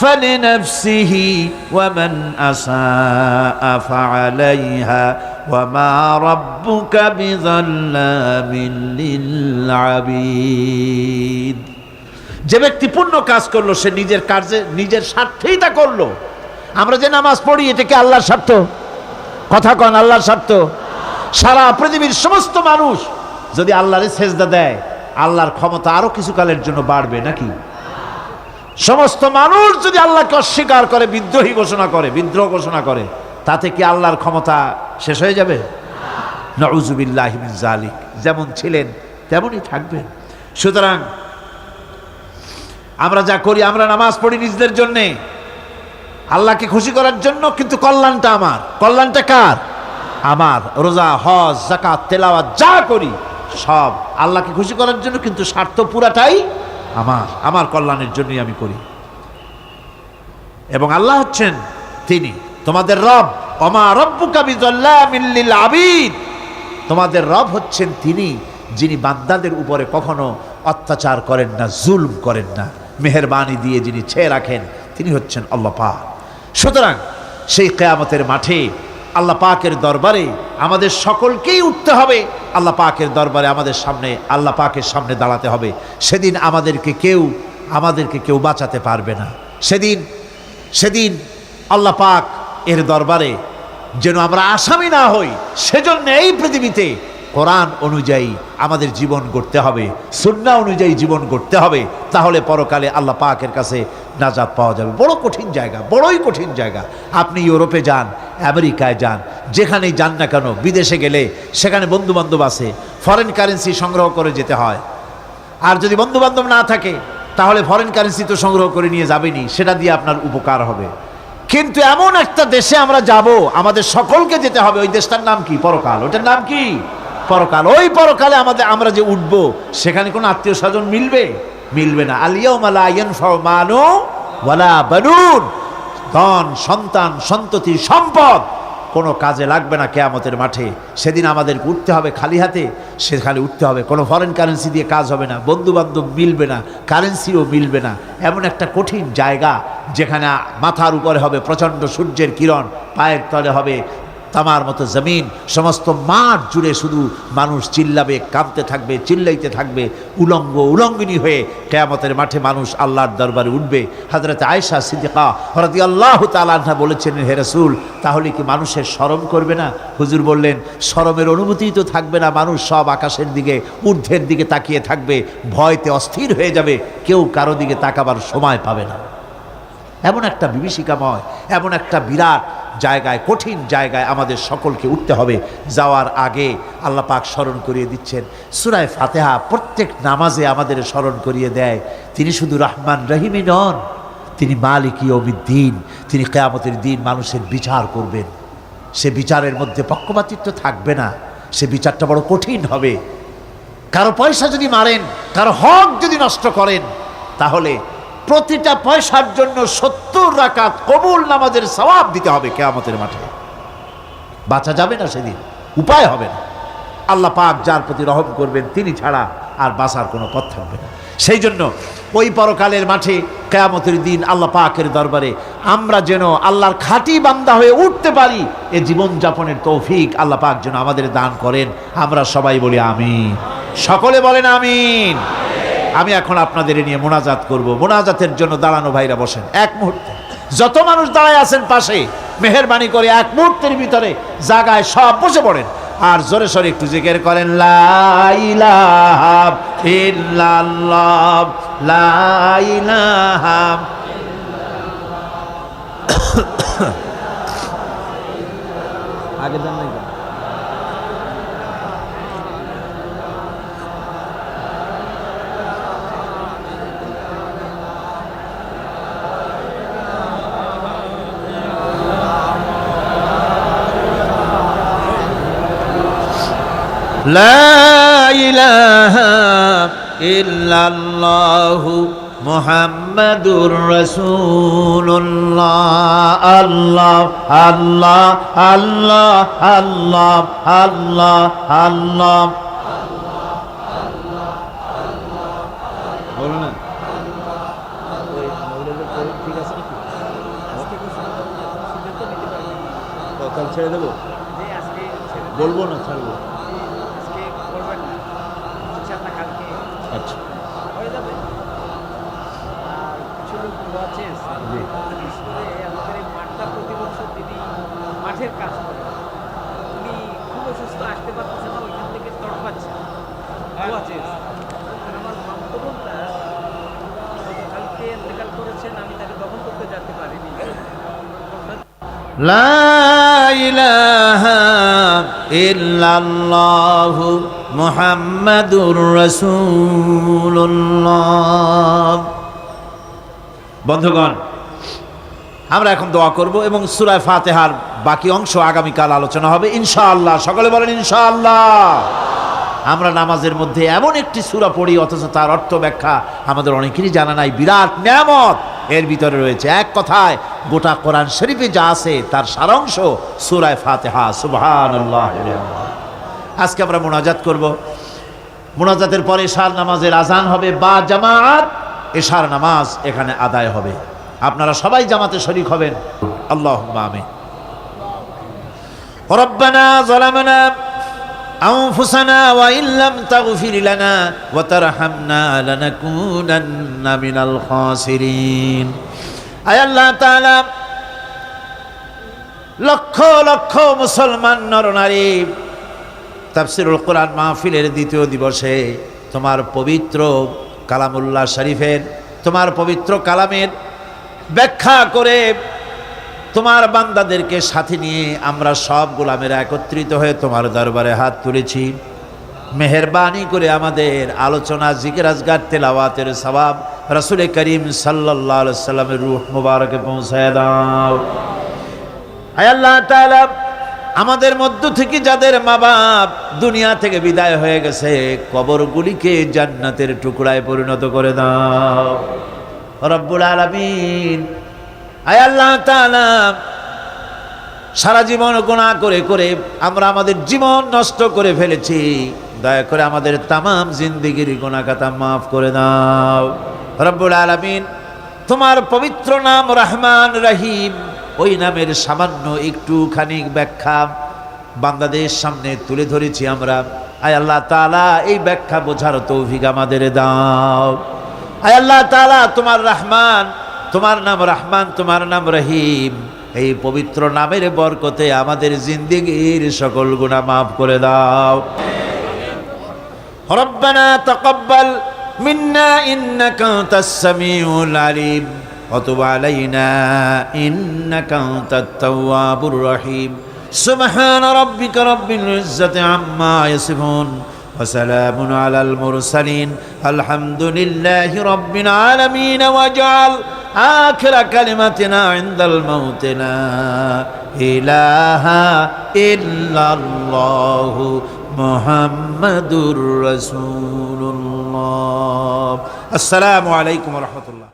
ফালিনাফসিহি ওয়া মান আসাআ ফাআলাইহা ওয়া মা রাব্বুকা বিযাল্লামিন লিল আবিদ। যে ব্যক্তি পুণ্য কাজ করলো সে নিজের কাজে, নিজের স্বার্থেই তা করলো। আমরা যে নামাজ পড়ি এটা কি আল্লাহর স্বার্থ? কথা কন, আল্লাহর স্বার্থ? সারা পৃথিবীর সমস্ত মানুষ যদি আল্লাহরে সেজদা দেয়, আল্লাহর ক্ষমতা আরো কিছু কালের জন্য বাড়বে নাকি? সমস্ত মানুষ যদি আল্লাহকে অস্বীকার করে, বিদ্রোহী ঘোষণা করে, বিদ্রোহ ঘোষণা করে, তাতে কি আল্লাহর ক্ষমতা শেষ হয়ে যাবে? নাউযুবিল্লাহি মিন যালিক। যেমন ছিলেন তেমনই থাকবেন। সুতরাং আমরা যা করি, আমরা নামাজ পড়ি নিজেদের জন্যে, আল্লাহকে খুশি করার জন্য, কিন্তু কল্যাণটা আমার। কল্যাণটা কার? আমার। রোজা, হজ, যাকাত, তেলাওয়াত যা করি সব আল্লাহকে খুশি করার জন্য, কিন্তু স্বার্থ পুরাটাই আমার, আমার কল্যাণের জন্যই আমি করি। এবং আল্লাহ হচ্ছেন তিনি তোমাদের রব। ওমা রব্বুকা বিযাল্লামিল লিল আবিদ, তোমাদের রব হচ্ছেন তিনি যিনি বান্দাদের উপরে কখনো অত্যাচার করেন না, জুলম করেন না, মেহেরবানি দিয়ে যিনি ছেয়ে রাখেন তিনি হচ্ছেন আল্লাহ পাক। সুতরাং সেই কিয়ামতের মাঠে আল্লাহ পাকের দরবারে আমাদের সকলকেই উঠতে হবে, আল্লাহ পাকের দরবারে আমাদের সামনে আল্লাহ পাকের সামনে দাঁড়াতে হবে। সেদিন আমাদেরকে কেউ বাঁচাতে পারবে না। সেদিন আল্লাহ পাক এর দরবারে যেন আমরা আসামি না হই, সেজন্য এই পৃথিবীতে কোরআন অনুযায়ী আমাদের জীবন গড়তে হবে, সুন্নাহ অনুযায়ী জীবন গড়তে হবে, তাহলে পরকালে আল্লাহ পাকের কাছে নাজাত পাওয়া যাবে। বড় কঠিন জায়গা, বড়ই কঠিন জায়গা। আপনি ইউরোপে যান, আমেরিকায় যান, যেখানেই যান না কেন, বিদেশে গেলে সেখানে বন্ধু বান্ধব আছে, ফরেন কারেন্সি সংগ্রহ করে যেতে হয়। আর যদি বন্ধু বান্ধব না থাকে তাহলে ফরেন কারেন্সি তো সংগ্রহ করে নিয়ে যাবেনি, সেটা দিয়ে আপনার উপকার হবে। কিন্তু এমন একটা দেশে আমরা যাব, আমাদের সকলকে যেতে হবে, ওই দেশটার নাম কি? পরকাল। ওটার নাম কি? পরকাল। ওই পরকালে আমরা যে উঠবো, সেখানে কোনো আত্মীয় স্বজন মিলবে না। আল ইয়াউমা লা ইয়ানফাউ মালু ওয়ালা বানুন, ধন, সন্তান, সন্ততি, সম্পদ কোনো কাজে লাগবে না কিয়ামতের মাঠে। সেদিন আমাদের উঠতে হবে খালি হাতে, সেখানে উঠতে হবে, কোনো ফরেন কারেন্সি দিয়ে কাজ হবে না, বন্ধু বান্ধব মিলবে না, কারেন্সিও মিলবে না। এমন একটা কঠিন জায়গা যেখানে মাথার উপরে হবে প্রচণ্ড সূর্যের কিরণ, পায়ের তলে হবে তামার মতো জমিন, সমস্ত মাঠ জুড়ে শুধু মানুষ চিল্লাবে, কাঁদতে থাকবে, চিল্লাইতে থাকবে, উলঙ্গিনী হয়ে কিয়ামতের মাঠে মানুষ আল্লাহর দরবারে উঠবে। হযরত আয়েশা সিদ্দিকা রাদিয়াল্লাহু তাআলা আনহা বলেছেন, হে রাসূল, তাহলে কি মানুষের শরম করবে না? হুজুর বললেন, শরমের অনুভূতিই তো থাকবে না, মানুষ সব আকাশের দিকে, ঊর্ধ্বের দিকে তাকিয়ে থাকবে, ভয়তে অস্থির হয়ে যাবে, কেউ কারো দিকে তাকাবার সময় পাবে না। এমন একটা বিভীষিকাময়, এমন একটা বিরাট জায়গায়, কঠিন জায়গায় আমাদের সকলকে উঠতে হবে। যাওয়ার আগে আল্লাহ পাক স্মরণ করিয়ে দিচ্ছেন, সূরা ফাতিহা প্রত্যেক নামাজে আমাদের স্মরণ করিয়ে দেয়, তিনি শুধু রহমান রহিমই নন, তিনি মালিক ইয়াউমিদ্দিন, তিনি কিয়ামতের দিন মানুষের বিচার করবেন। সে বিচারের মধ্যে পক্ষপাতিত্ব থাকবে না, সে বিচারটা বড় কঠিন হবে। কারো পয়সা যদি মারেন, কারো হক যদি নষ্ট করেন, তাহলে প্রতিটা পয়সার জন্য 70 রাকাত কবুল নামাজের সওয়াব দিতে হবে কিয়ামতের মাঠে। বাঁচা যাবে না সেদিন, উপায় হবে না। আল্লাহ পাক যার প্রতি রহম করবেন তিনি ছাড়া আর বাঁচার কোনো পথ থাকবে না। সেই জন্য ওই পরকালের মাঠে কিয়ামতের দিন আল্লাহ পাকের দরবারে আমরা যেন আল্লাহর খাঁটি বান্দা হয়ে উঠতে পারি, এ জীবনযাপনের তৌফিক আল্লাহ পাক যেন আমাদের দান করেন। আমরা সবাই বলি আমিন, সকলে বলেন আমিন। আমি এখন আপনাদের নিয়ে মোনাজাত করব। মোনাজাতের জন্য দাঁড়ানো ভাইরা বসেন এক মুহূর্তে, যত মানুষ দাঁড়ায় আছেন পাশে, মেহেরবানি করে এক মুহূর্তের ভিতরে জায়গায় সব বসে পড়েন আর জোরে সোরে একটু জিকির করেন, লা ইলাহা ইল্লাল্লাহ, লা ইলাহা আগে জান নাই। লা ইলাহা ইল্লাল্লাহু মুহাম্মাদুর রাসূলুল্লাহ। আল্লাহ আল্লাহ আল্লাহ আল্লাহ আল্লাহ আল্লাহ। বলো না ঠিক আছে নাকি? ছেড়ে দেবো, বলবো না, ছাড়বো। আচ্ছা হয়ে যাবে। আর কিছু লোক আছে আমাদের এই মাঠটা প্রতি বছর তিনি মাঠের কাজ করেন, উনি খুব অসুস্থ, আসতে পারতেছে না, ওইখান থেকে তড়পাচ্ছে। আমার মামতবোনটা গতকালকে ইন্তেকাল করেছেন, আমি তাকে দহন করতে যেতে পারিনি। লা ইলাহা ইল্লাল্লাহু মুহাম্মাদুর রাসূলুল্লাহ। বন্ধুগণ, আমরা এখন দোয়া করব এবং সূরা ফাতিহার বাকি অংশ আগামীকাল আলোচনা হবে ইনশাআল্লাহ। সকলে বলেন ইনশাআল্লাহ। আমরা নামাজের মধ্যে এমন একটি সূরা পড়ি অথচ তার অর্থ ব্যাখ্যা আমাদের অনেকেরই জানা নাই। বিরাট নিয়ামত এর ভিতরে রয়েছে। এক কথায় গোটা কোরআন শরীফে যা আছে তার সারাংশ সূরা ফাতিহা। সুবহানাল্লাহ। আজকে আমরা মুনাজাত করব। মুনাজাতের পরে এশার নামাজের আজান হবে বা জামাত, এশার নামাজ এখানে আদায় হবে। আপনারা সবাই জামাতে শরীক হবেন। আল্লাহুম্মা আমিন। রব্বানা যালামনা আনফুসানা ওয়া ইল্লাম তাগফির লানা ওয়া তারহামনা লানাকুনান্না মিনাল খাসিরিন। আয় আল্লাহ তাআলা, লক্ষ লক্ষ মুসলমান নরনারী তাফসীরুল কোরআন মাহফিলের দ্বিতীয় দিবসে তোমার পবিত্র কালামুল্লাহ শরীফের, তোমার পবিত্র কালামের ব্যাখ্যা করে তোমার বান্দাদেরকে সাথে নিয়ে আমরা সব গোলামেরা একত্রিত হয়ে তোমার দরবারে হাত তুলেছি। মেহেরবানি করে আমাদের আলোচনা, জিকির, আজগার, তেলাওয়াতের সওয়াব রাসূল করিম সাল্লাল্লাহু আলাইহি ওয়াসাল্লামের রূহ মুবারকে পৌঁছায় দাও। আয় আল্লাহ তাআলা, আমাদের মধ্য থেকে যাদের মা বাপ দুনিয়া থেকে বিদায় হয়ে গেছে, কবরগুলিকে জান্নাতের টুকরায় পরিণত করে দাও রব্বুল আলামিন। আয় আল্লাহ তাআলা, সারা জীবন গুনাহ করে করে আমরা আমাদের জীবন নষ্ট করে ফেলেছি, দয়া করে আমাদের তামাম জিন্দেগির গুনাহ খাতা মাফ করে দাও রব্বুল আলামিন। তোমার পবিত্র নাম রহমান রহিম, ওই নামের সামান্য একটুখানি ব্যাখ্যা বান্দাদের সামনে তুলে ধরেছি আমরা। আয় আল্লাহ তাআলা, এই ব্যাখ্যা বোঝার তৌফিক আমাদের দাও। আয় আল্লাহ তাআলা, তোমার রহমান, তোমার নাম রহমান, তোমার নাম রহিম, এই পবিত্র নামের বরকতে আমাদের জিন্দেগির সকল গুনাহ মাফ করে দাও। রব্বানা তাকাব্বাল মিন্না ইন্নাকা আনতাস সামিউল আলিম ওয়া তুব আলাইনা ইন্নাকা আনতাত তাওয়াবুর রহিম। সুবহান রাব্বিকা রাব্বিল ইজ্জাতি আম্মা ইয়াসিফুন ওয়া সালামুন আলাল মুরসালিন আলহামদুলিল্লাহি রাব্বিল আলামিন। ওয়াজআল আখির কালিমাতিনা ইনদাল মাউত লা ইলাহা ইল্লাল্লাহু মুহাম্মাদুর রাসূলুল্লাহ। আসসালামু আলাইকুম ওয়া রাহমাতুল্লাহ।